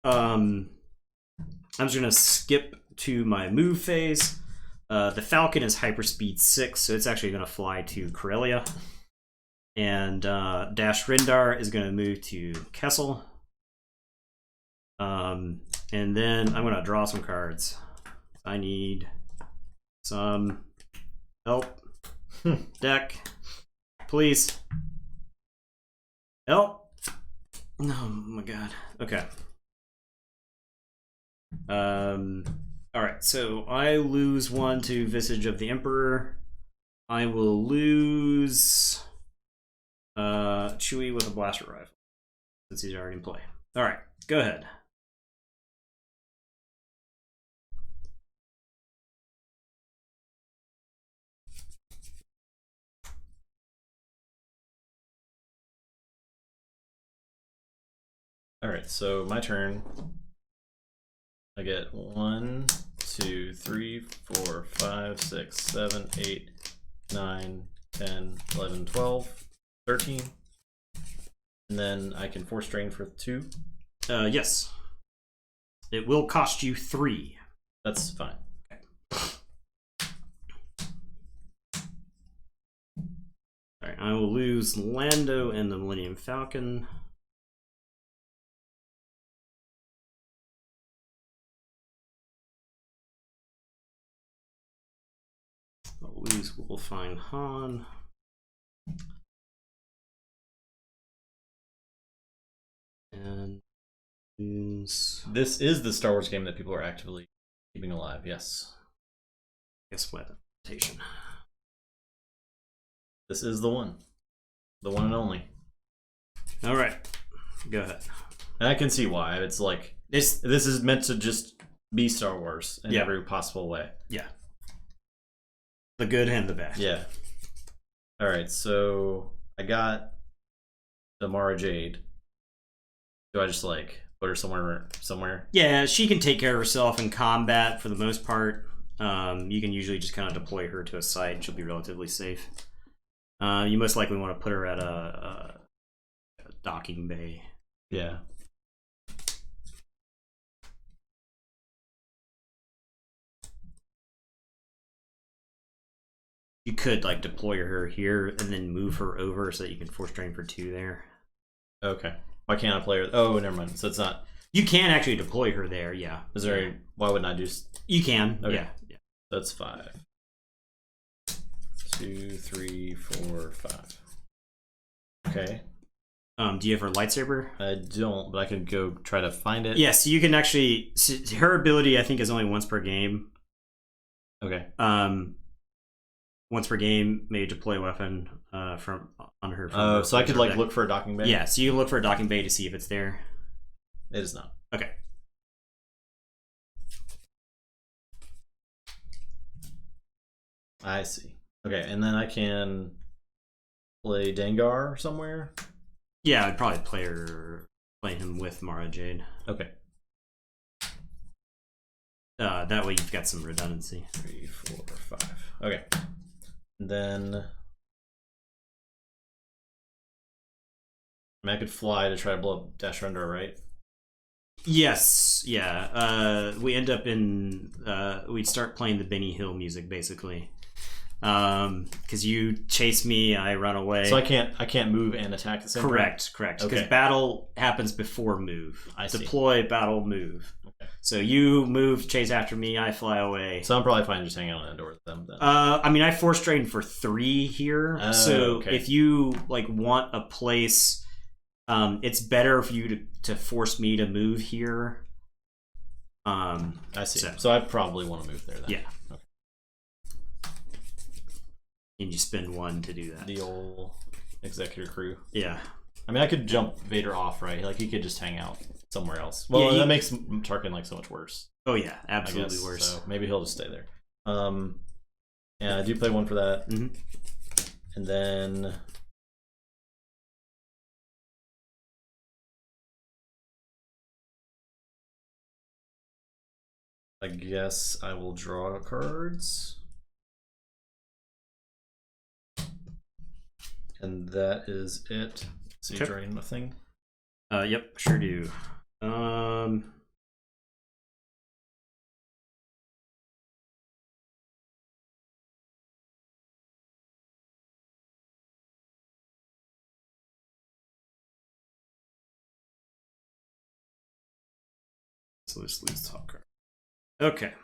I'm just gonna skip to my move phase. The Falcon is hyperspeed 6, so it's actually gonna fly to Corellia. And Dash Rendar is gonna move to Kessel. And then I'm gonna draw some cards. I need some help. Deck. Please. Help. Oh my god. Okay. Alright, so I lose 1 to Visage of the Emperor. I will lose Chewie with a blaster rifle, since he's already in play. Alright, go ahead. Alright, so my turn. I get 1, 2, 3, 4, 5, 6, 7, 8, 9, 10, 11, 12, 13. And then I can force drain for 2. Yes. It will cost you 3. That's fine. Okay. Alright, I will lose Lando and the Millennium Falcon. I'll lose Wolfine Han. And lose... This is the Star Wars game that people are actively keeping alive, yes. Guess what? Rotation. This is the one. The one and only. Alright. Go ahead. And I can see why. It's like this is meant to just be Star Wars in every possible way. Yeah. The good and the bad. Yeah. Alright, so I got the Mara Jade. Do I just like put her somewhere? Yeah, she can take care of herself in combat for the most part. You can usually just kind of deploy her to a site and she'll be relatively safe. You most likely want to put her at a docking bay. Yeah. You could like deploy her here and then move her over so that you can force drain for 2 there. Okay. Why can't I play her? Oh, never mind. So it's not. You can actually deploy her there. Yeah. Is there? Why wouldn't I do? You can. Okay. Yeah. That's 5. 2, 3, 4, 5. Okay. Do you have her lightsaber? I don't, but I can go try to find it. Yeah, so you can actually. Her ability, I think, is only once per game. Okay. once per game, may deploy a weapon from on her. Oh, so I could like look for a docking bay. Yeah, so you can look for a docking bay to see if it's there. It is not. Okay. I see. Okay, and then I can play Dengar somewhere. Yeah, I'd probably play him with Mara Jade. Okay. That way you've got some redundancy. 3, 4, 5. Okay. And then I mean, I could fly to try to blow up Dash Rendar, right? Yes, yeah. We end up in we'd start playing the Benny Hill music basically. Because you chase me, I run away. So I can't move and attack the same time? Correct. Because Okay. battle happens before move. I see. Deploy, battle, move. Okay. So you move, chase after me, I fly away. So I'm probably fine just hanging out indoors with them then. I mean, I force train for 3 here. So okay. if you like want a place, it's better for you to force me to move here. I see. So I probably want to move there then. Yeah. Okay. And you spend 1 to do that. The old Executor crew. Yeah. I mean, I could jump Vader off, right? Like he could just hang out somewhere else. Well, that makes Tarkin like so much worse. Oh yeah, absolutely worse. So maybe he'll just stay there. Yeah, I do play 1 for that. Mm-hmm. And then I guess I will draw cards. And that is it. So you drain nothing? Yep, sure do. So let's lose top card. Okay.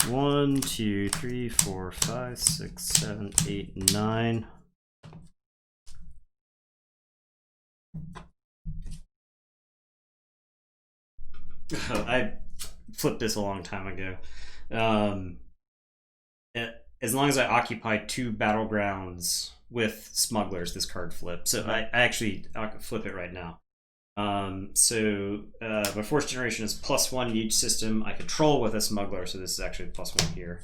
1, 2, 3, 4, 5, 6, 7, 8, 9. I flipped this a long time ago. As long as I occupy 2 battlegrounds with smugglers, this card flips. So I'll flip it right now. So my force generation is +1 in each system I control with a smuggler, so this is actually +1 here.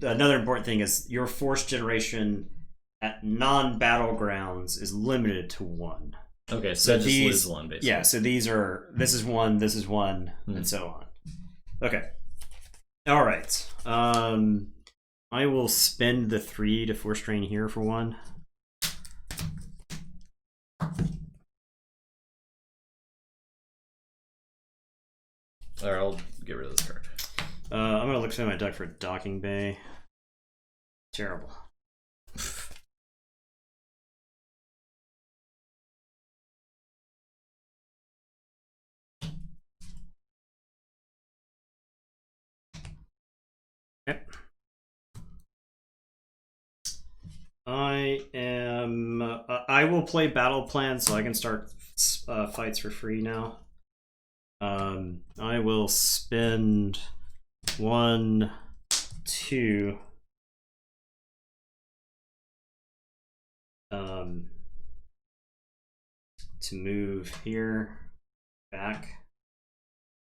Another important thing is your force generation at non-battlegrounds is limited to 1. Okay, so that just lose 1 basically. Yeah, so this is 1, this is 1, and so on. Okay. All right. I will spend the 3 to force drain here for 1. Alright, I'll get rid of this card. I'm gonna look through my deck for docking bay. Terrible. Yep. I will play battle plan so I can start fights for free now. I will spend 1, 2. To move here, back.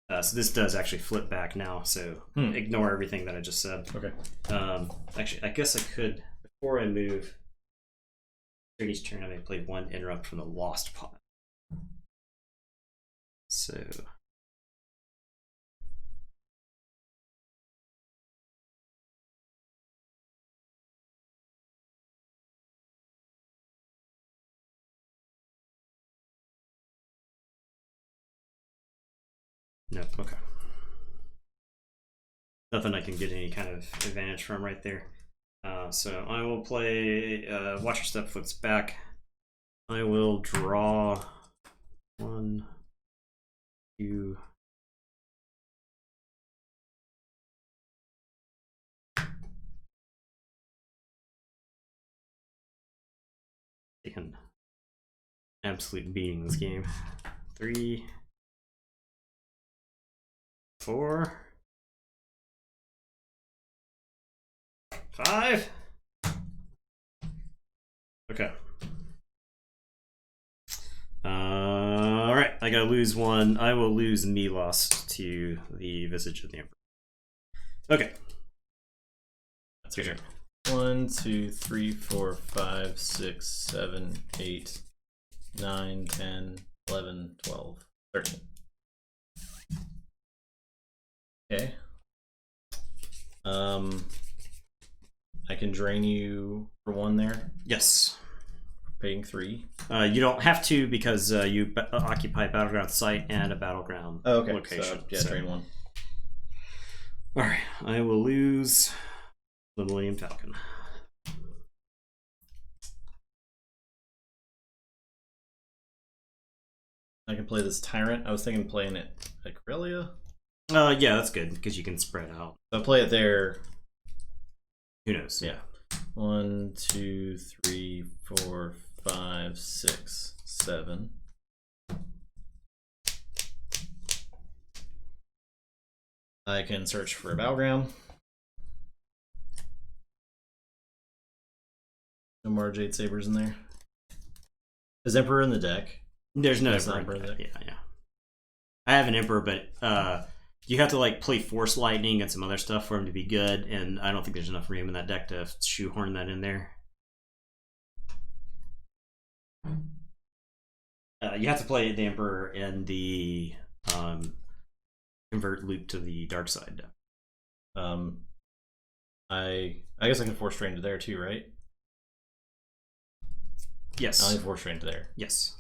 So this does actually flip back now, so ignore everything that I just said. Okay. Actually, I guess I could, before I move, during each turn I may play 1 interrupt from the lost pot. So... No, okay. Nothing I can get any kind of advantage from right there. So I will play Watch Your Step flips back. I will draw 1, 2. Taking absolute beating this game. 3. 4, 5. Okay. All right, I gotta lose one. I will lose Milos to the Visage of the Emperor. Okay. That's your turn. 1, 2, 3, 4, 5, 6, 7, 8, 9, 10, 11, 12, 13. Okay. I can drain you for 1 there. Yes. Paying 3. You don't have to because you occupy a battleground site and a battleground location. So, yeah, drain 1. All right, I will lose the Millennium Falcon. I can play this Tyrant. I was thinking playing it at Corellia. Yeah, that's good because you can spread out. So I'll play it there. Who knows? Yeah. 1, 2, 3, 4, 5, 6, 7. I can search for a battleground. No more Jade Sabers in there. Is Emperor in the deck? There's no Emperor in the deck. Yeah. I have an Emperor, but you have to like play Force Lightning and some other stuff for him to be good, and I don't think there's enough room in that deck to shoehorn that in there. You have to play the Emperor in the convert loop to the dark side. I guess I can force train to there too, right? Yes. I only force train to there. Yes.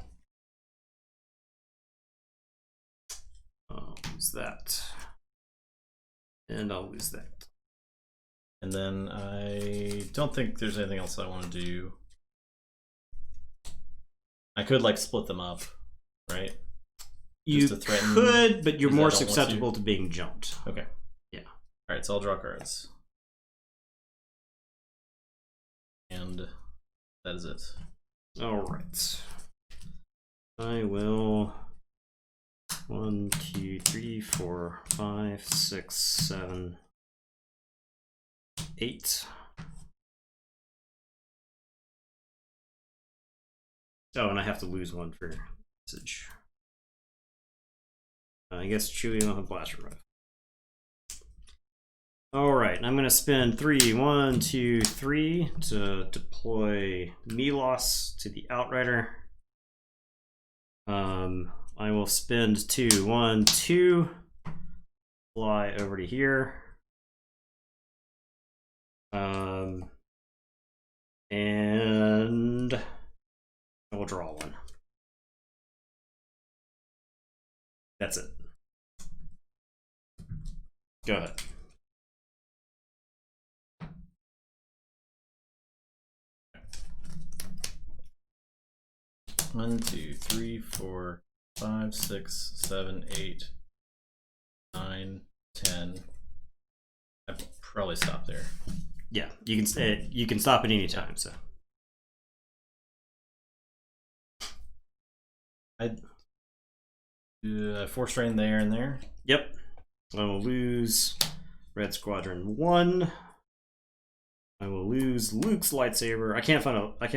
I'll lose that. And I'll lose that. And then I don't think there's anything else I want to do. I could like split them up, right? You could, but you're more susceptible to being jumped. Okay. Yeah. Alright, so I'll draw cards. And that is it. Alright. I will 1, 2, 3, 4, 5, 6, 7, 8. Oh, and I have to lose one for message. I guess Chewie will have Blaster Rifle. Alright, I'm going to spend 3, 1, 2, 3 to deploy Milos to the Outrider. I will spend 2, 1, 2, fly over to here. And I will draw one. That's it. Go ahead. One, 2, 3, 4, 5, 6, 7, 8, 9, 10. I'd probably stop there. Yeah, you can stop at any time. So I'd force train there and there. Yep. I will lose Red Squadron 1. I will lose Luke's lightsaber. I can't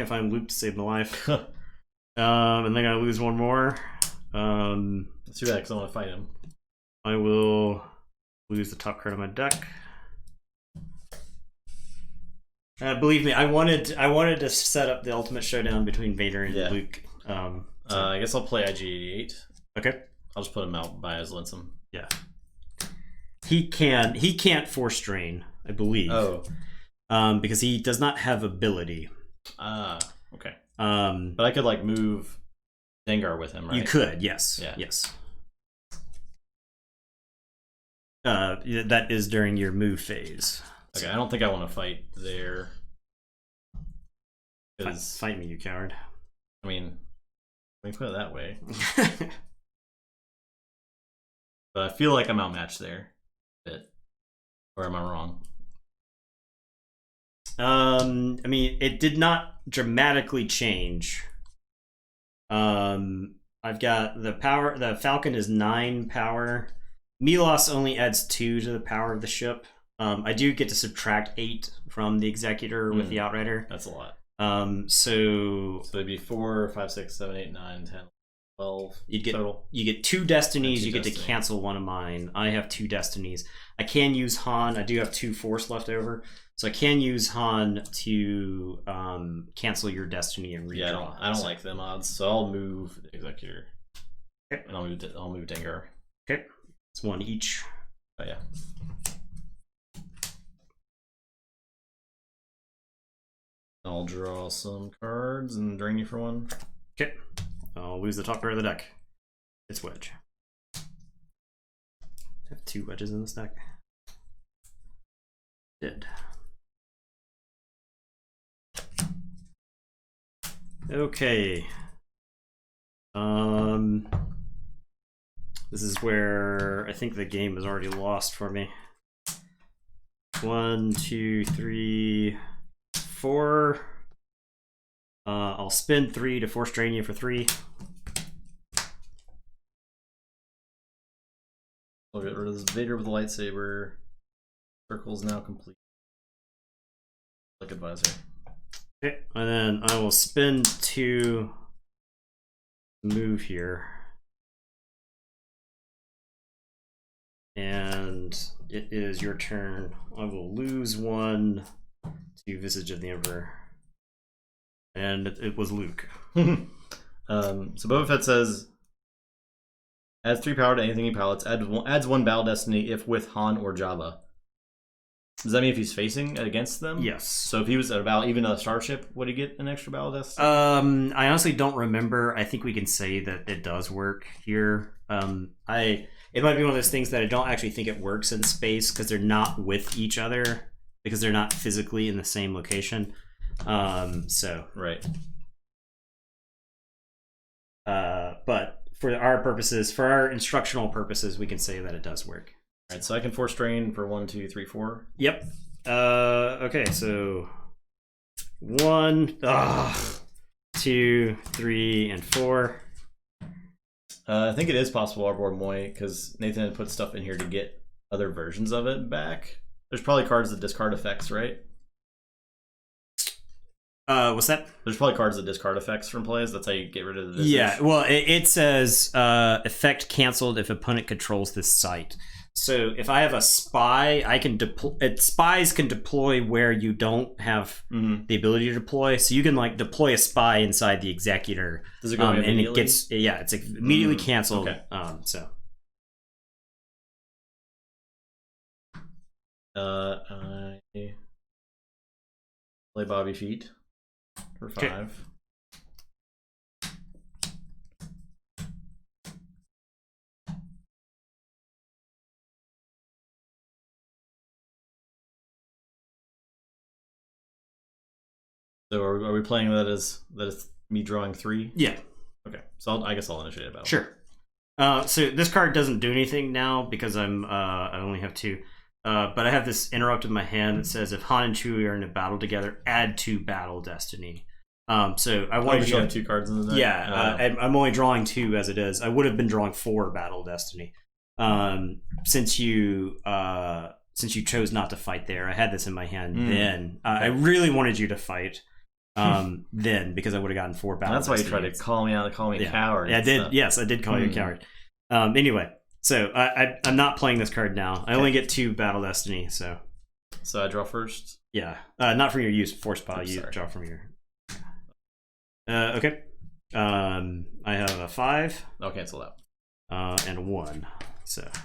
find Luke to save my life. And then I lose one more. It's too bad because I want to fight him. I will lose the top card of my deck. Believe me, I wanted to set up the ultimate showdown between Vader and Luke. I guess I'll play IG-88. Okay. I'll just put him out by his Linsum. Yeah. He can't force drain, I believe. Oh. Because he does not have ability. Okay. But I could like move Dengar with him, right? You could, yes. Yeah. Yes. That is during your move phase. Okay, I don't think I want to fight there. Fight me, you coward. I mean, let me put it that way. But I feel like I'm outmatched there. Or am I wrong? I mean, it did not dramatically change. I've got the power. The Falcon is 9 power. Milos only adds 2 to the power of the ship. I do get to subtract 8 from the Executor with the Outrider. That's a lot. So it'd be 4, 5, 6, 7, 8, 9, 10, 12 total. You get 2 destinies. You get destiny. to cancel one of mine. I have 2 destinies. I can use Han. I do have 2 force left over, so I can use Han to cancel your destiny and redraw. Yeah, I don't like them odds, so I'll move the Executor. Okay. And I'll move Dengar. Okay, it's 1 each. Oh yeah. I'll draw some cards and drain you for 1. Okay. I'll lose the top pair of the deck. It's Wedge. I have 2 wedges in this deck. Did. Okay. This is where I think the game is already lost for me. 1, 2, 3, 4. I'll spend 3 to force drain you for 3. I'll get rid of this Vader with a lightsaber. Circle's now complete. Like advisor. Okay, and then I will spend 2 move here. And it is your turn. I will lose 1 to Visage of the Emperor. And it was Luke. So Boba Fett says, adds 3 power to anything he pilots, adds 1 battle destiny if with Han or Jabba. Does that mean if he's facing against them? Yes. So if he was at even a starship, would he get an extra battle destiny? I honestly don't remember. I think we can say that it does work here. It might be one of those things that I don't actually think it works in space because they're not with each other, because they're not physically in the same location. So right. But for our purposes, for our instructional purposes, we can say that it does work. All right, so I can force drain for 1, 2, 3, 4. Yep. Okay, so 1, 2, 3, and 4. I think it is possible Arbor Moy because Nathan had put stuff in here to get other versions of it back. There's probably cards that discard effects, right? What's that? There's probably cards that discard effects from plays. That's how you get rid of the visage. Yeah, well, it says effect canceled if opponent controls this site. So if I have a spy, I can deploy. Spies can deploy where you don't have the ability to deploy. So you can like deploy a spy inside the Executor. Does it go and it gets it's like immediately canceled. Okay. So. I play Bobby Feet for 5. Okay. So are we playing that as me drawing 3? Yeah. Okay. So I guess I'll initiate a battle. Sure. So this card doesn't do anything now because I only have 2. But I have this interrupt in my hand that says if Han and Chewie are in a battle together, add 2 battle destiny. So I wanted you have 2 cards in the deck. Yeah, I'm only drawing 2 as it is. I would have been drawing 4 battle destiny. Since you chose not to fight there, I had this in my hand. Then I really wanted you to fight. Then because I would have gotten 4 battle. That's why you tried to call me out, call me a coward. Yeah, I did. Yes, I did call you a coward. Anyway, so I'm not playing this card now. I only get 2 battle destiny. So I draw first. Yeah, not from your use force pile. You draw from your. Okay. I have a 5. I'll cancel that. And a 1. So I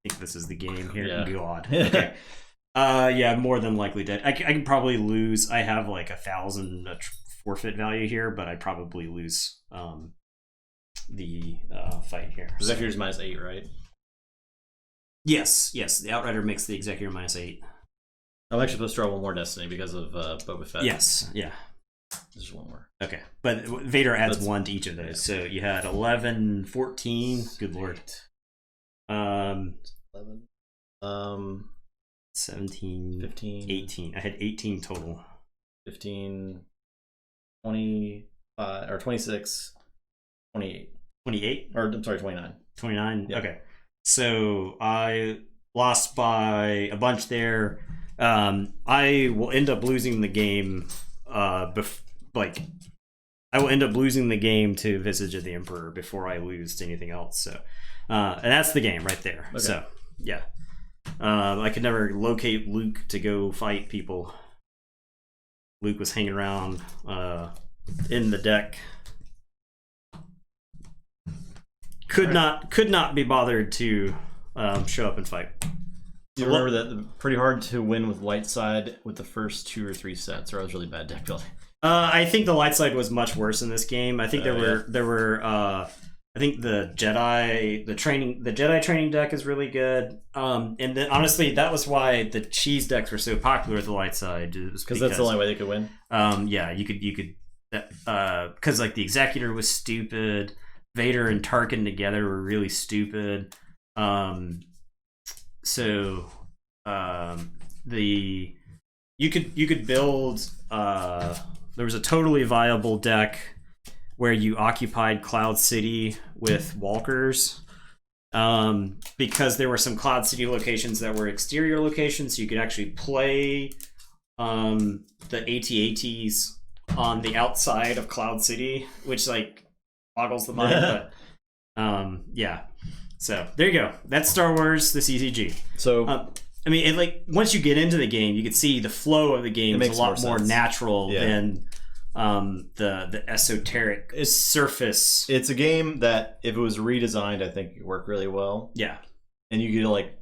think this is the game here. Yeah. God. Okay. Yeah, more than likely dead. I can probably lose. I have like 1,000 forfeit value here, but I'd probably lose the fight here. Executor's -8, right? Yes. The Outrider makes the Executor -8. I'm actually supposed to draw 1 more destiny because of Boba Fett. Yes, yeah. There's 1 more. Okay, but Vader adds 1 to each of those. So you had 11, 14. Good lord. 11. 17, 15, 18. I had 18 total. 15, 25, or 26, 28. 28? Or, I'm sorry, 29. 29? Yeah. Okay. So I lost by a bunch there. I will end up losing the game. I will end up losing the game to Visage of the Emperor before I lose to anything else. So, and that's the game right there. Okay. So, yeah. I could never locate Luke to go fight people. Luke was hanging around in the deck. Could not be bothered to show up and fight. You remember that pretty hard to win with light side with the first 2 or 3 sets, or I was really bad deck building. I think the light side was much worse in this game. I think there were I think the Jedi training deck is really good. And then honestly, that was why the cheese decks were so popular with the light side. Because that's the only way they could win. Yeah, you could because like the Executor was stupid. Vader and Tarkin together were really stupid. So you could build. There was a totally viable deck where you occupied Cloud City with walkers, because there were some Cloud City locations that were exterior locations, so you could actually play the AT-ATs on the outside of Cloud City, which like boggles the mind. But yeah, so there you go. That's Star Wars, the CCG. So I mean, once you get into the game, you can see the flow of the game is a lot more natural than the esoteric surface. It's a game that if it was redesigned, I think it would work really well. Yeah, and you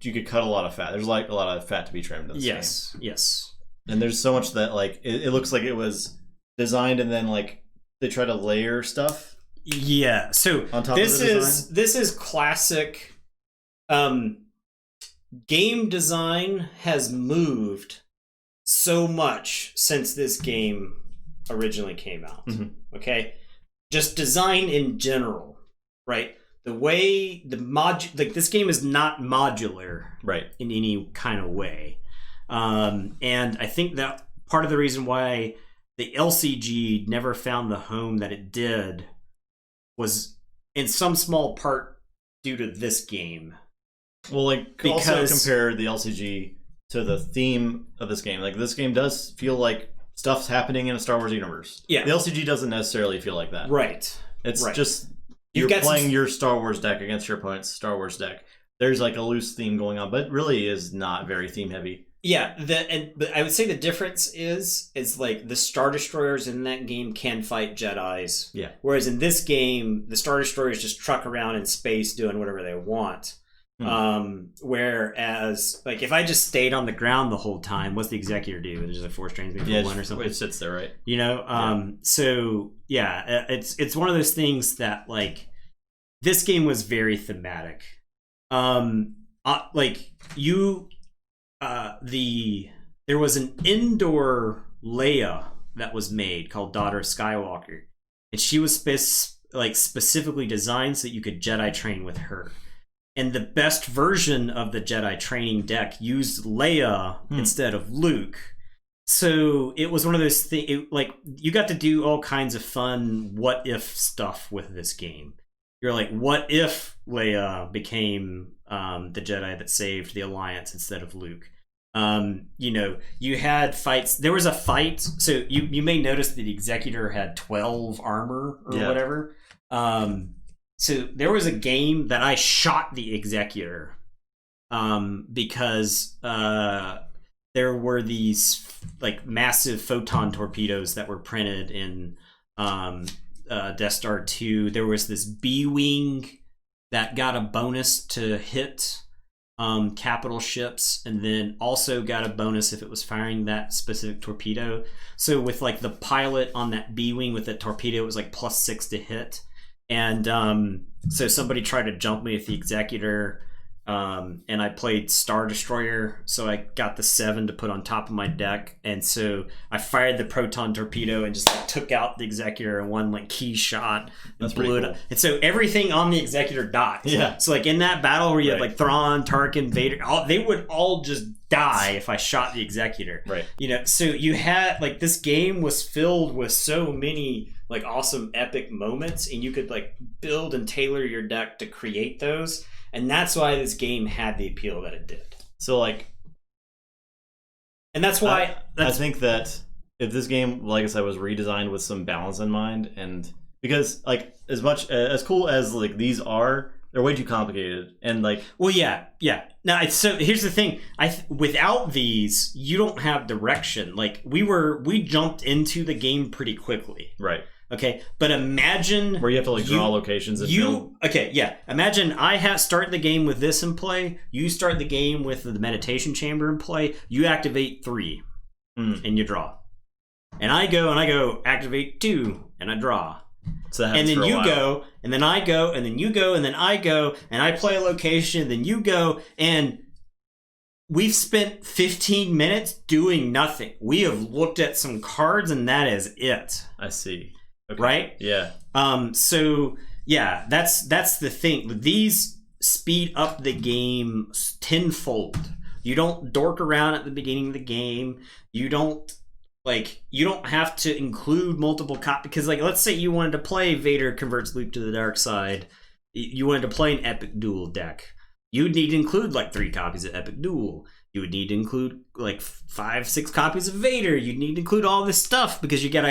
could cut a lot of fat. There's like a lot of fat to be trimmed in this game. Yes. And there's so much that like it looks like it was designed and then like they try to layer stuff. Yeah. So on top this of the design. This is classic. Game design has moved so much since this game originally came out. Mm-hmm. Okay, just design in general, right? The way this game is not modular, right, in any kind of way, and I think that part of the reason why the LCG never found the home that it did was in some small part due to this game. Well, like, also compare the LCG to the theme of this game. Like, this game does feel like stuff's happening in a Star Wars universe. Yeah. The LCG doesn't necessarily feel like that. Right. It's just you're playing your Star Wars deck against your opponent's Star Wars deck. There's like a loose theme going on, but it really is not very theme heavy. Yeah, but I would say the difference is like the Star Destroyers in that game can fight Jedis. Yeah. Whereas in this game, the Star Destroyers just truck around in space doing whatever they want. Whereas like if I just stayed on the ground the whole time, what's the Executor do? There's just like 4 strains me for 1 or something. It sits there, right? You know? So yeah, it's one of those things that like this game was very thematic. There was an indoor Leia that was made called Daughter of Skywalker, and she was specifically designed so that you could Jedi train with her. And the best version of the Jedi training deck used Leia instead of Luke. So it was one of those things, like, you got to do all kinds of fun what if stuff with this game. You're like, what if Leia became the Jedi that saved the Alliance instead of Luke? You had fights. There was a fight. So you may notice that the Executor had 12 armor or whatever. So there was a game that I shot the Executor because there were these like massive photon torpedoes that were printed in Death Star 2. There was this B-Wing that got a bonus to hit capital ships, and then also got a bonus if it was firing that specific torpedo. So with like the pilot on that B-Wing with that torpedo, it was like +6 to hit. And so somebody tried to jump me with the Executor, and I played Star Destroyer, so I got the 7 to put on top of my deck, and so I fired the proton torpedo and just like took out the Executor in one like key shot and blew it up. And so everything on the Executor died. Yeah. So like in that battle where you had like Thrawn, Tarkin, Vader, they would all just die if I shot the executor. Right. You know, so you had like this game was filled with so many like awesome epic moments, and you could like build and tailor your deck to create those, and that's why this game had the appeal that it did. So like, and that's why I think that if this game, like I said, was redesigned with some balance in mind, and because like as cool as like these are, they're way too complicated, and like, well, yeah. Now, so here's the thing: without these, you don't have direction. Like we jumped into the game pretty quickly, right? Okay, but imagine where you have to like draw locations and build. Okay, yeah. Imagine I start the game with this in play. You start the game with the meditation chamber in play. You activate 3, and you draw. And I go activate 2, and I draw. So and then you go, and then I go, and then you go, and then I go, and I play a location, then you go, and we've spent 15 minutes doing nothing. We have looked at some cards, and that is it. I see. Okay. Right? Yeah. So yeah, that's the thing. These speed up the game tenfold. You don't dork around at the beginning of the game. You don't have to include multiple copies, because like let's say you wanted to play Vader converts Luke to the dark side. You wanted to play an epic duel deck. You would need to include like 3 copies of epic duel. You would need to include like 5-6 copies of Vader. You'd need to include all this stuff because you gotta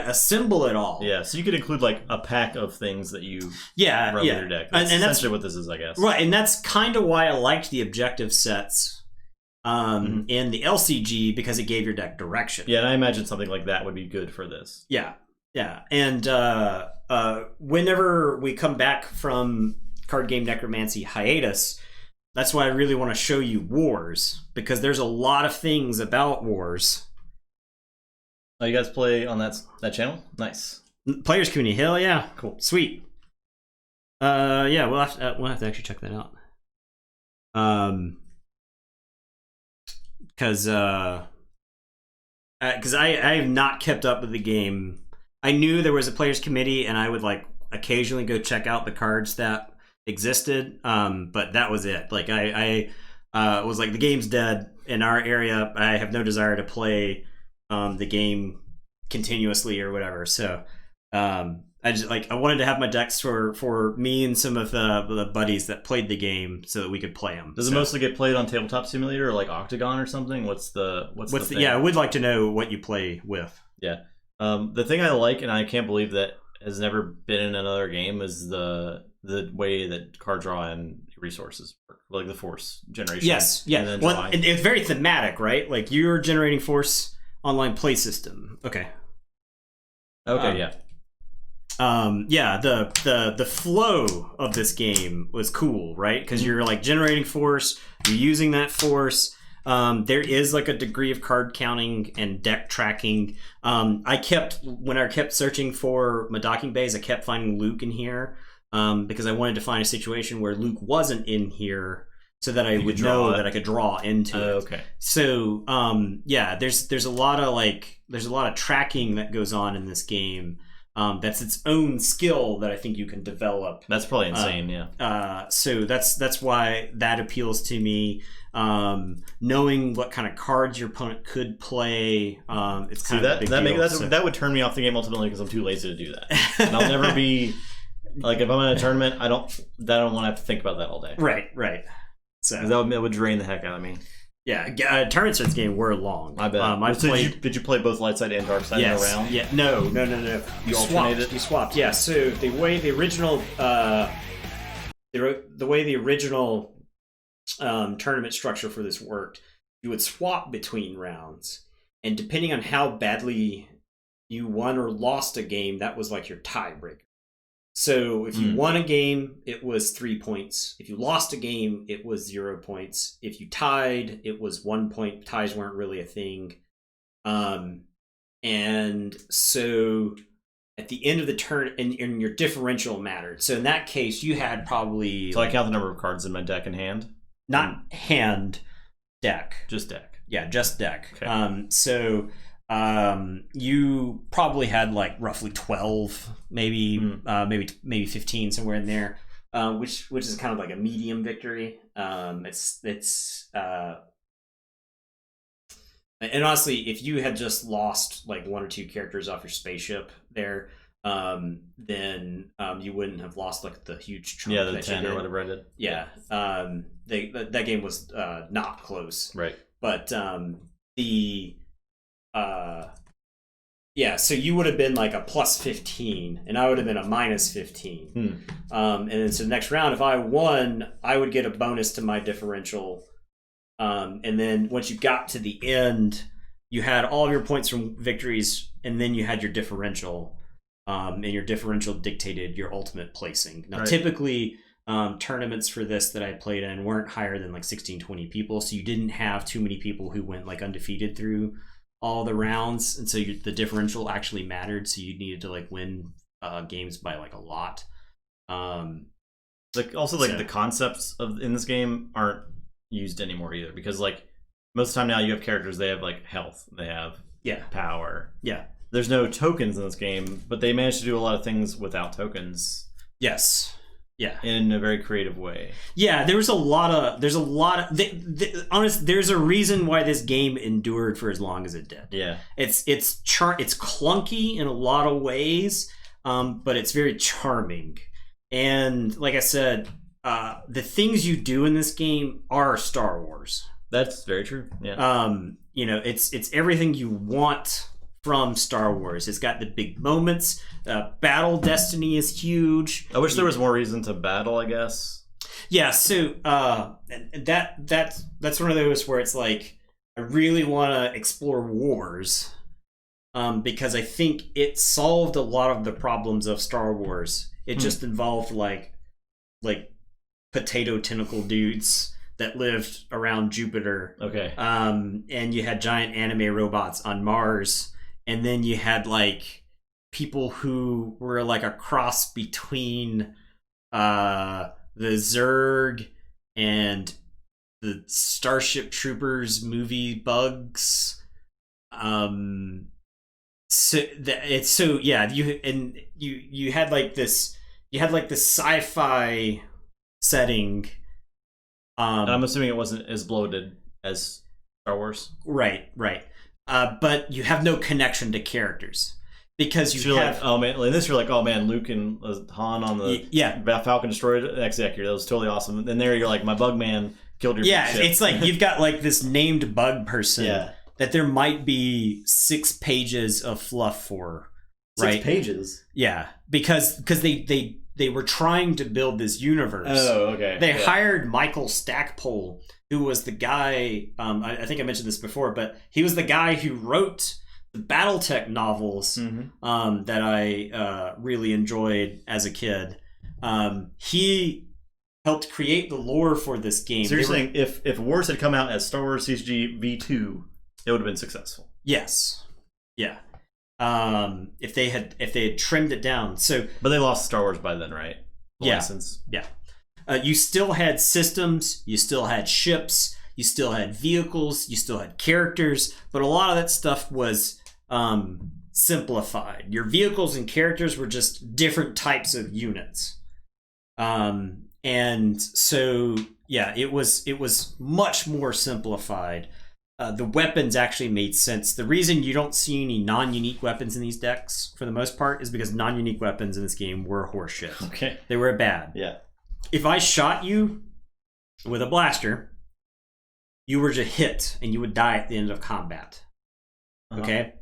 assemble it all. Yeah, so you could include like a pack of things that you run with your deck. That's essentially what this is, I guess. Right, and that's kind of why I liked the objective sets in the LCG, because it gave your deck direction. Yeah, and I imagine something like that would be good for this. Yeah, and whenever we come back from card game Necromancy hiatus, that's why I really want to show you Wars, because there's a lot of things about Wars. Oh, you guys play on that channel? Nice. Players community, hell yeah, cool, sweet. Yeah, we'll have to actually check that out. Because I have not kept up with the game. I knew there was a players committee, and I would like occasionally go check out the cards that existed, but that was it. Like I was like, the game's dead in our area. I have no desire to play the game continuously or whatever. So I just I wanted to have my decks for me and some of the buddies that played the game, so that we could play them. Does it mostly get played on Tabletop Simulator or like Octagon or something? What's the thing? Yeah, I would like to know what you play with. Yeah, the thing I like, and I can't believe that has never been in another game, is the way that card draw and resources work, like the force generation. Yes, yeah. And well, it's very thematic, right? Like you're generating force online play system. Okay, yeah. Yeah, the flow of this game was cool, right? Because you're like generating force, you're using that force. There is like a degree of card counting and deck tracking. When I kept searching for my docking bays, I kept finding Luke in here, because I wanted to find a situation where Luke wasn't in here, so that I would know that I could draw into it. Okay. So yeah, there's a lot of tracking that goes on in this game. That's its own skill that I think you can develop. That's probably insane, yeah. So that's why that appeals to me. Knowing what kind of cards your opponent could play, it's kind of a big deal. That would turn me off the game ultimately, because I'm too lazy to do that. And I'll never be like, if I'm in a tournament, I don't want to have to think about that all day. Right. So that would drain the heck out of me. Yeah, tournaments in this game were long. I bet. Did you play both light side and dark side in a round? Yeah. No. You alternated? You swapped. Yeah. So the way the original tournament structure for this worked, you would swap between rounds, and depending on how badly you won or lost a game, that was like your tiebreaker. So if you won a game, it was 3 points. If you lost a game, it was 0 points. If you tied, it was 1 point. Ties weren't really a thing. And so at the end of the turn, and your differential mattered. So in that case, you had probably... So I count the number of cards in my deck in hand? Not hand, deck. Just deck. Yeah, just deck. Okay. So... you probably had like roughly 12, maybe 15, somewhere in there, which is kind of like a medium victory. It's And honestly, if you had just lost like 1 or 2 characters off your spaceship there, then you wouldn't have lost like the huge chunk. Yeah, the 10 or whatever I did. Yeah, that game was not close. Right. But yeah, so you would have been like a plus 15, and I would have been a minus 15. And then so the next round, if I won, I would get a bonus to my differential. And then once you got to the end, you had all of your points from victories, and then you had your differential. And your differential dictated your ultimate placing. Now, typically, tournaments for this that I played in weren't higher than like 16, 20 people, so you didn't have too many people who went like undefeated through all the rounds, and so the differential actually mattered, so you needed to like win games by like a lot. Like also like the concepts of in this game aren't used anymore either, because like most of the time now you have characters, they have like health, they have power. Yeah. There's no tokens in this game, but they managed to do a lot of things without tokens. Yes. Yeah. In a very creative way. Yeah, there's a lot of honest, there's a reason why this game endured for as long as it did. Yeah. It's clunky in a lot of ways, but it's very charming. And like I said, the things you do in this game are Star Wars. That's very true. Yeah. You know, it's everything you want from Star Wars. It's got the big moments. Battle destiny is huge. I wish there was more reason to battle, I guess. Yeah, so that's one of those where it's like I really want to explore wars, because I think it solved a lot of the problems of Star Wars. It just involved like potato tentacle dudes that lived around Jupiter. Okay. And you had giant anime robots on Mars. And then you had like people who were like a cross between the Zerg and the Starship Troopers movie bugs. You had like this sci-fi setting. I'm assuming it wasn't as bloated as Star Wars. Right. But you have no connection to characters because you have. Like, oh man, in this you're like, oh man, Luke and Han on the Falcon destroyed X-Actor. That was totally awesome. And there you're like, my bug man killed your ship. It's like you've got like this named bug person that there might be 6 pages of fluff for. 6 pages. Yeah, because they were trying to build this universe. Oh, okay. They hired Michael Stackpole, who was the guy, I think I mentioned this before, but he was the guy who wrote the Battletech novels that I really enjoyed as a kid. He helped create the lore for this game. So you're saying if Wars had come out as Star Wars CCG V2, it would have been successful? Yes. Yeah. If they had trimmed it down. But they lost Star Wars by then, right? License. Yeah. You still had systems, you still had ships, you still had vehicles, you still had characters, but a lot of that stuff was simplified. Your vehicles and characters were just different types of units. And so it was much more simplified. The weapons actually made sense. The reason you don't see any non-unique weapons in these decks, for the most part, is because non-unique weapons in this game were horseshit. Okay. They were bad. Yeah. If I shot you with a blaster, you were just hit and you would die at the end of combat. Okay?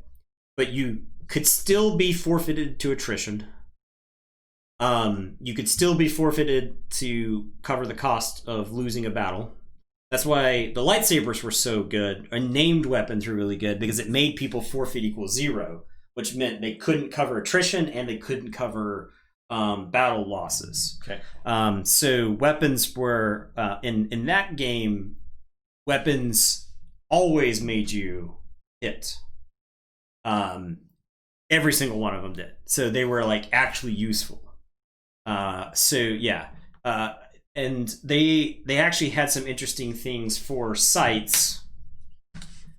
But you could still be forfeited to attrition. You could still be forfeited to cover the cost of losing a battle. That's why the lightsabers were so good, and named weapons were really good, because it made people forfeit equals 0, which meant they couldn't cover attrition and they couldn't cover battle losses. Okay. So weapons were in that game. Weapons always made you hit. Every single one of them did. So they were like actually useful. And they actually had some interesting things for sites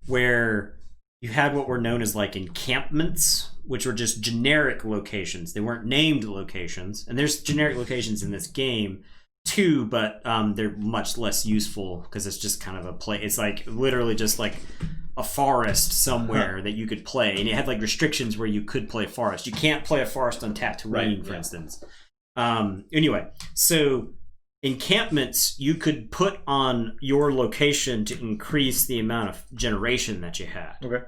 where you had what were known as like encampments, which were just generic locations. They weren't named locations. And there's generic locations in this game too, but they're much less useful because it's just kind of a play. It's like literally just like a forest somewhere that you could play, and it had like restrictions where you could play forest. You can't play a forest on Tatooine, for instance. Anyway, so encampments you could put on your location to increase the amount of generation that you had. Okay.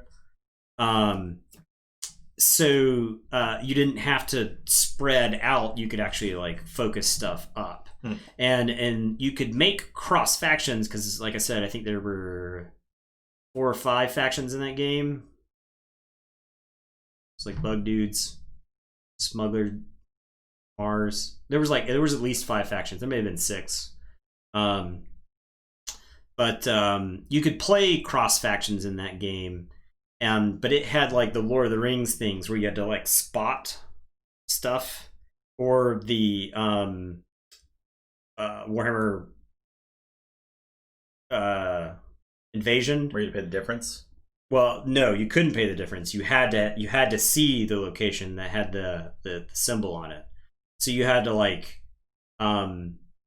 So you didn't have to spread out. You could actually like focus stuff up, and you could make cross factions because, like I said, I think there were 4 or 5 factions in that game. It's like Bug Dudes, Smuggler, Mars. There was at least 5 factions. There may have been 6. But you could play cross factions in that game. But it had like the Lord of the Rings things where you had to like spot stuff, or the Warhammer Invasion, Where you pay the difference. Well, no, you couldn't pay the difference. You had to see the location that had the symbol on it. So you had to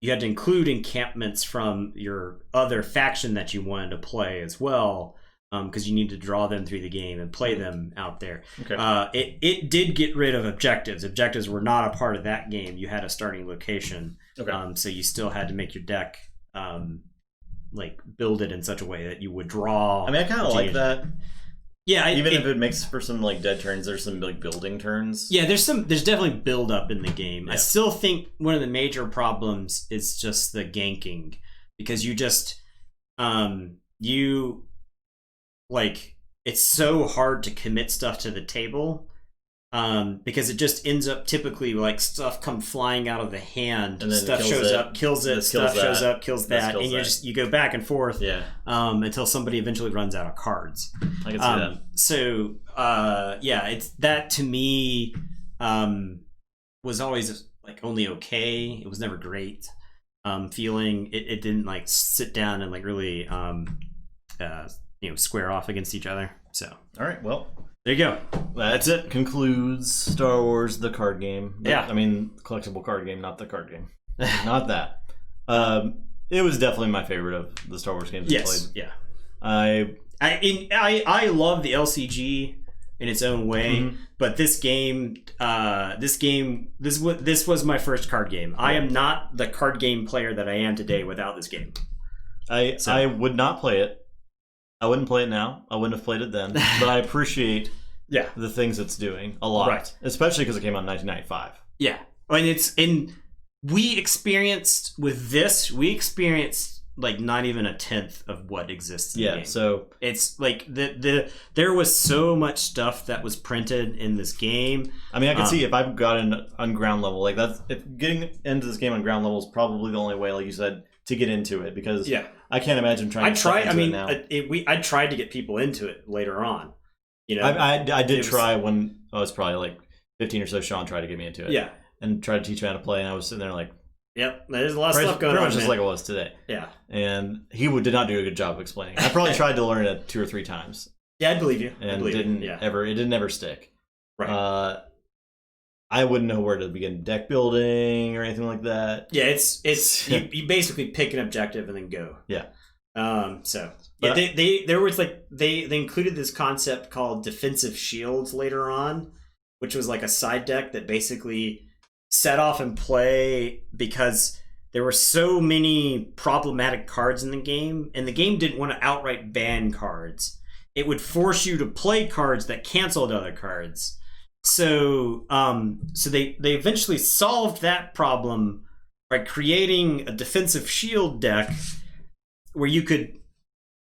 include encampments from your other faction that you wanted to play as well. Because you need to draw them through the game and play them out there. Okay. It did get rid of objectives. Objectives were not a part of that game. You had a starting location. Okay. So you still had to make your deck, build it in such a way that you would draw. I mean, I kind of like that. Yeah, even if it makes for some like dead turns, there's some like building turns. Yeah, there's definitely build up in the game. Yeah. I still think one of the major problems is just the ganking, because you just it's so hard to commit stuff to the table, because it just ends up typically like stuff come flying out of the hand, and then stuff shows up, kills it, stuff shows up, kills that, and you go back and forth, until somebody eventually runs out of cards. I can see that. So it's that to me was always like only okay. It was never great feeling. It didn't like sit down and like really square off against each other. So all right, well, there you go. That's it. Concludes Star Wars the card game. Yeah, I mean collectible card game, not the card game. Not that. It was definitely my favorite of the Star Wars games I played. Yeah. I love the LCG in its own way, but this was my first card game. I am not the card game player that I am today without this game. I would not play it. I wouldn't play it now. I wouldn't have played it then. But I appreciate the things it's doing a lot. Right. Especially because it came out in 1995. Yeah. We experienced like not even a tenth of what exists in the game. So it's like there was so much stuff that was printed in this game. I mean, I can see if I've got in on ground level, like if getting into this game on ground level is probably the only way, like you said, to get into it, because I can't imagine trying. I tried to get people into it later on. I did try when I was probably like 15 or so. Sean tried to get me into it. Yeah, and tried to teach me how to play, and I was sitting there like, yep, there's a lot of stuff going on. Pretty much just like it was today. Yeah, and he did not do a good job of explaining. I probably tried to learn it 2 or 3 times. Yeah, I believe you. And it didn't ever stick. Right. I wouldn't know where to begin deck building or anything like that. Yeah, it's you basically pick an objective and then go. Yeah. They included this concept called defensive shields later on, which was like a side deck that basically set off and play because there were so many problematic cards in the game, and the game didn't want to outright ban cards. It would force you to play cards that canceled other cards. So they eventually solved that problem by creating a defensive shield deck where you could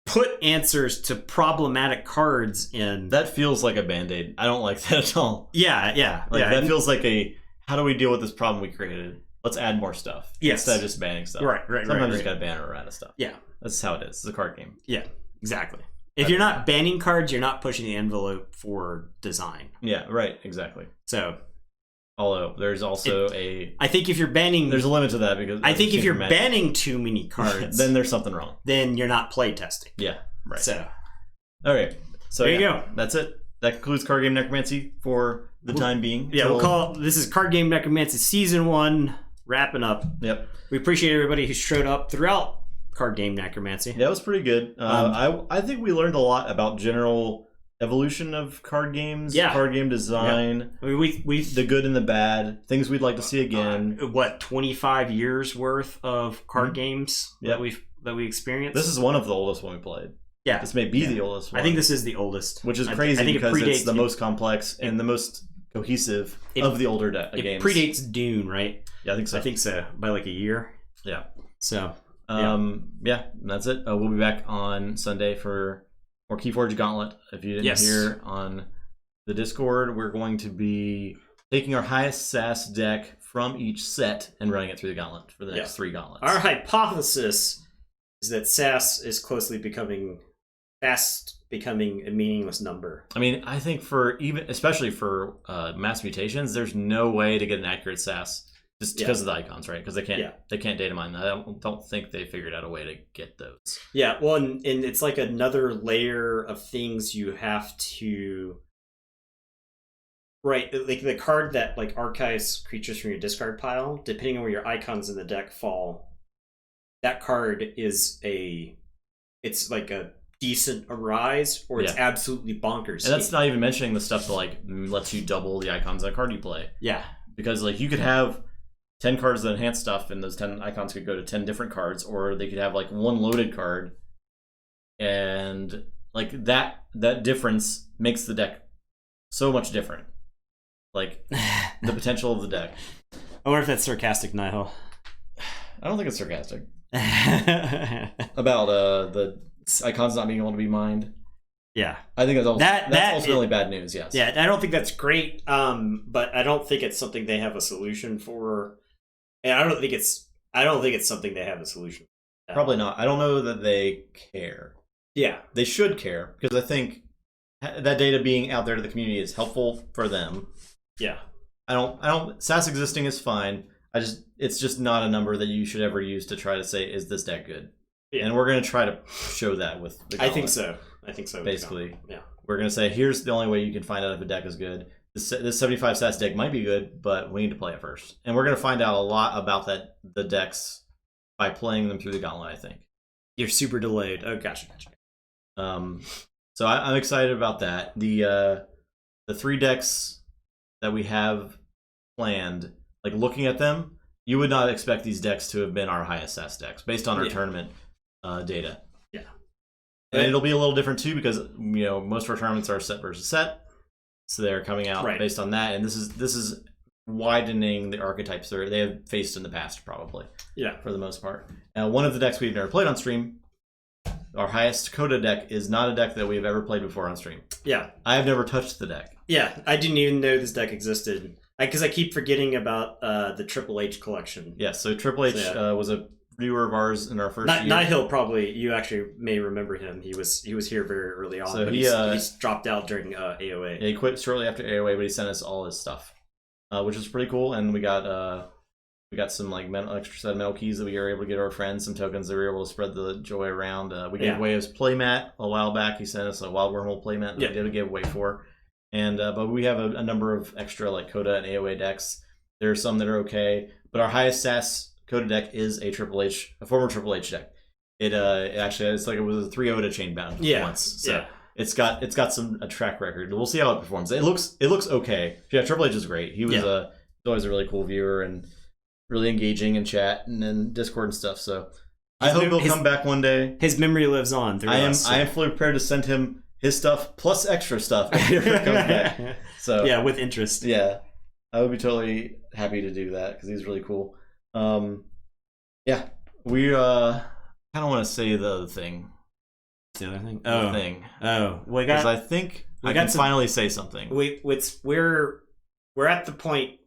put answers to problematic cards in. That feels like a Band-Aid. I don't like that at all. Yeah. That feels like how do we deal with this problem we created? Let's add more stuff. Yes. Instead of just banning stuff. Right. Sometimes you just gotta ban around of stuff. Yeah. That's how it is. It's a card game. Yeah, exactly. If you're not banning cards, you're not pushing the envelope for design. Yeah, right, exactly. So, although there's also I think if you're banning, there's a limit to that, because I think if you're banning too many cards, then there's something wrong. Then you're not play testing. Yeah, right. So, all right. So there you go. That's it. That concludes Card Game Necromancy for the time being. Yeah, this is Card Game Necromancy Season 1 wrapping up. Yep. We appreciate everybody who showed up throughout card game Necromancy. That was pretty good. I think we learned a lot about general evolution of card games, card game design. I mean, we the good and the bad, things we'd like to see again. 25 years worth of card games that we experienced. This is one of the oldest one we played. Yeah, this may be the oldest one. I think this is the oldest, which is crazy I think because it's the most complex and the most cohesive of the older games. It predates Dune, right? Yeah, I think so. I think so, by like a year. Yeah. So, that's it. We'll be back on Sunday for more Keyforge Gauntlet. If you didn't hear on the Discord, we're going to be taking our highest SAS deck from each set and running it through the Gauntlet for the next 3 gauntlets. Our hypothesis is that SAS is fast becoming a meaningless number. I mean, I think especially for mass mutations, there's no way to get an accurate SAS just because of the icons, right? Because they can't data mine that. I don't think they figured out a way to get those. Yeah, well, and it's like another layer of things you have to. Right, like the card that like archives creatures from your discard pile, depending on where your icons in the deck fall, that card is it's like a decent arise, or it's absolutely bonkers. And that's not even mentioning the stuff that like lets you double the icons on a card you play. Yeah, because like you could have 10 cards that enhance stuff, and those 10 icons could go to 10 different cards, or they could have like one loaded card, and like that difference makes the deck so much different. Like the potential of the deck. I wonder if that's sarcastic, Nihil. I don't think it's sarcastic. About the icons not being able to be mined. Yeah, I think that's also really bad news. Yes. Yeah, I don't think that's great. But I don't think it's something they have a solution for. And I don't think it's something they have a solution for. Probably not. I don't know that they care. Yeah, they should care, because I think that data being out there to the community is helpful for them. Yeah. I don't SAS existing is fine. It's just not a number that you should ever use to try to say, is this deck good? Yeah. And we're going to try to show that with the Gauntlet. I think so. Basically. Yeah. We're going to say, here's the only way you can find out if a deck is good. This 75 SAS deck might be good, but we need to play it first. And we're going to find out a lot about the decks by playing them through the Gauntlet, I think. You're super delayed. Oh, gotcha. So I'm excited about that. The 3 decks that we have planned, like looking at them, you would not expect these decks to have been our highest SAS decks based on our tournament data. Yeah, and it'll be a little different too, because most of our tournaments are set versus set, so they're coming out based on that. And this is widening the archetypes they have faced in the past, probably. Yeah, for the most part. Now, one of the decks we've never played on stream, our highest Coda deck, is not a deck that we've ever played before on stream. Yeah, I have never touched the deck. Yeah, I didn't even know this deck existed. Because I keep forgetting about the Triple H collection. Yeah, so Triple H was a viewer of ours in our first year. Nihil, probably, you actually may remember him. He was here very early on, so he's dropped out during AOA. Yeah, he quit shortly after AOA, but he sent us all his stuff, which is pretty cool. And we got some like extra set of metal keys that we were able to get our friends, some tokens that we were able to spread the joy around. We gave away his playmat a while back. He sent us a Wild Wormhole playmat that we did a giveaway for. And but we have a number of extra like Coda and AOA decks. There are some that are okay, but our highest SAS Coda deck is a former Triple H deck. It actually it's like it was a 3 Oda chain bound once. So it's got a track record. We'll see how it performs. It looks okay. Yeah, Triple H is great. He was always a really cool viewer and really engaging in chat and then Discord and stuff. So I hope he'll come back one day. His memory lives on. I am fully prepared to send him his stuff plus extra stuff if he ever comes back. So yeah, with interest. Yeah, I would be totally happy to do that because he's really cool. Yeah, we kind of want to say the other thing. The other thing. Because I think I can finally say something. We're at the point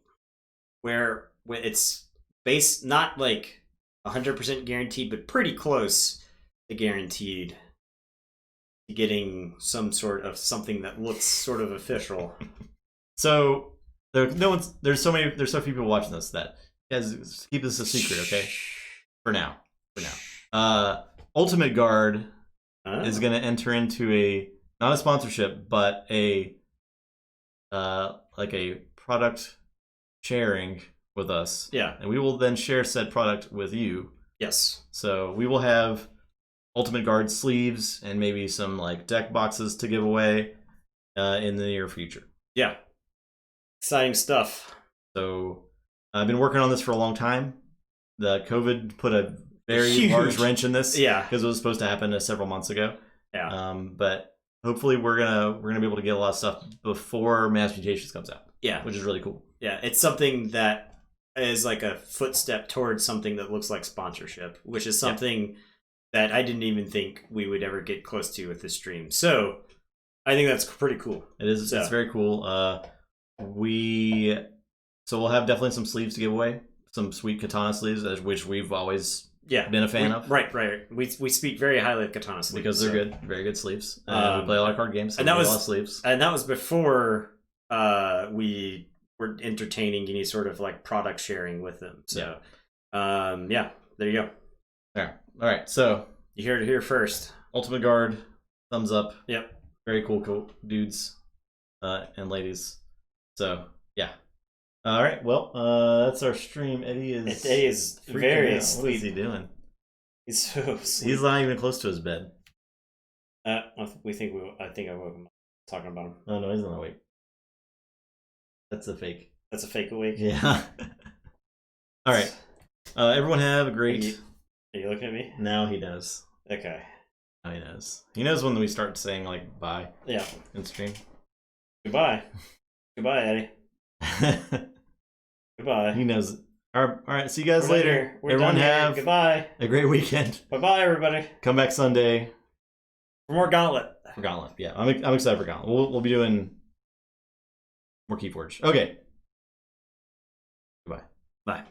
where it's based not like 100% guaranteed, but pretty close to guaranteed. Getting some sort of something that looks sort of official. So there's so few people watching this that keep this a secret, okay? For now. Ultimate Guard is going to enter into not a sponsorship, but a product sharing with us. Yeah, and we will then share said product with you. Yes. So we will have Ultimate Guard sleeves and maybe some like deck boxes to give away in the near future. Yeah. Exciting stuff. So I've been working on this for a long time. The COVID put a very large wrench in this. Yeah. Because it was supposed to happen several months ago. Yeah. But hopefully we're gonna be able to get a lot of stuff before Mass Mutations comes out. Yeah. Which is really cool. Yeah. It's something that is like a footstep towards something that looks like sponsorship, which is something that I didn't even think we would ever get close to with this stream. So I think that's pretty cool. It is. So. It's very cool. We'll have definitely some sleeves to give away. Some sweet katana sleeves, which we've always been a fan of. Right. We speak very highly of katana sleeves. Because they're good. Very good sleeves. We play a lot of card games, so and that was, a lot of sleeves. And that was before we were entertaining any sort of like product sharing with them. So, there you go. All right. So you heard it here first. Ultimate Guard, thumbs up. Yep. Very cool dudes and ladies. So yeah. All right. Well, that's our stream. Eddie is very out. asleep. What is he doing? He's so asleep. He's not even close to his bed. I think I woke him up talking about him. Oh no, he's not awake. That's a fake. That's a fake awake. Yeah. All right. Everyone have a great. Are you looking at me? Now he does. Okay. Now he knows. He knows when we start saying like bye. Yeah. In stream. Goodbye. Goodbye, Eddie. Goodbye. He knows. All right. See you guys later. Everyone have goodbye. A great weekend. Bye, everybody. Come back Sunday for more Gauntlet. For Gauntlet. Yeah, I'm excited for Gauntlet. We'll be doing more Keyforge. Okay. Goodbye. Bye.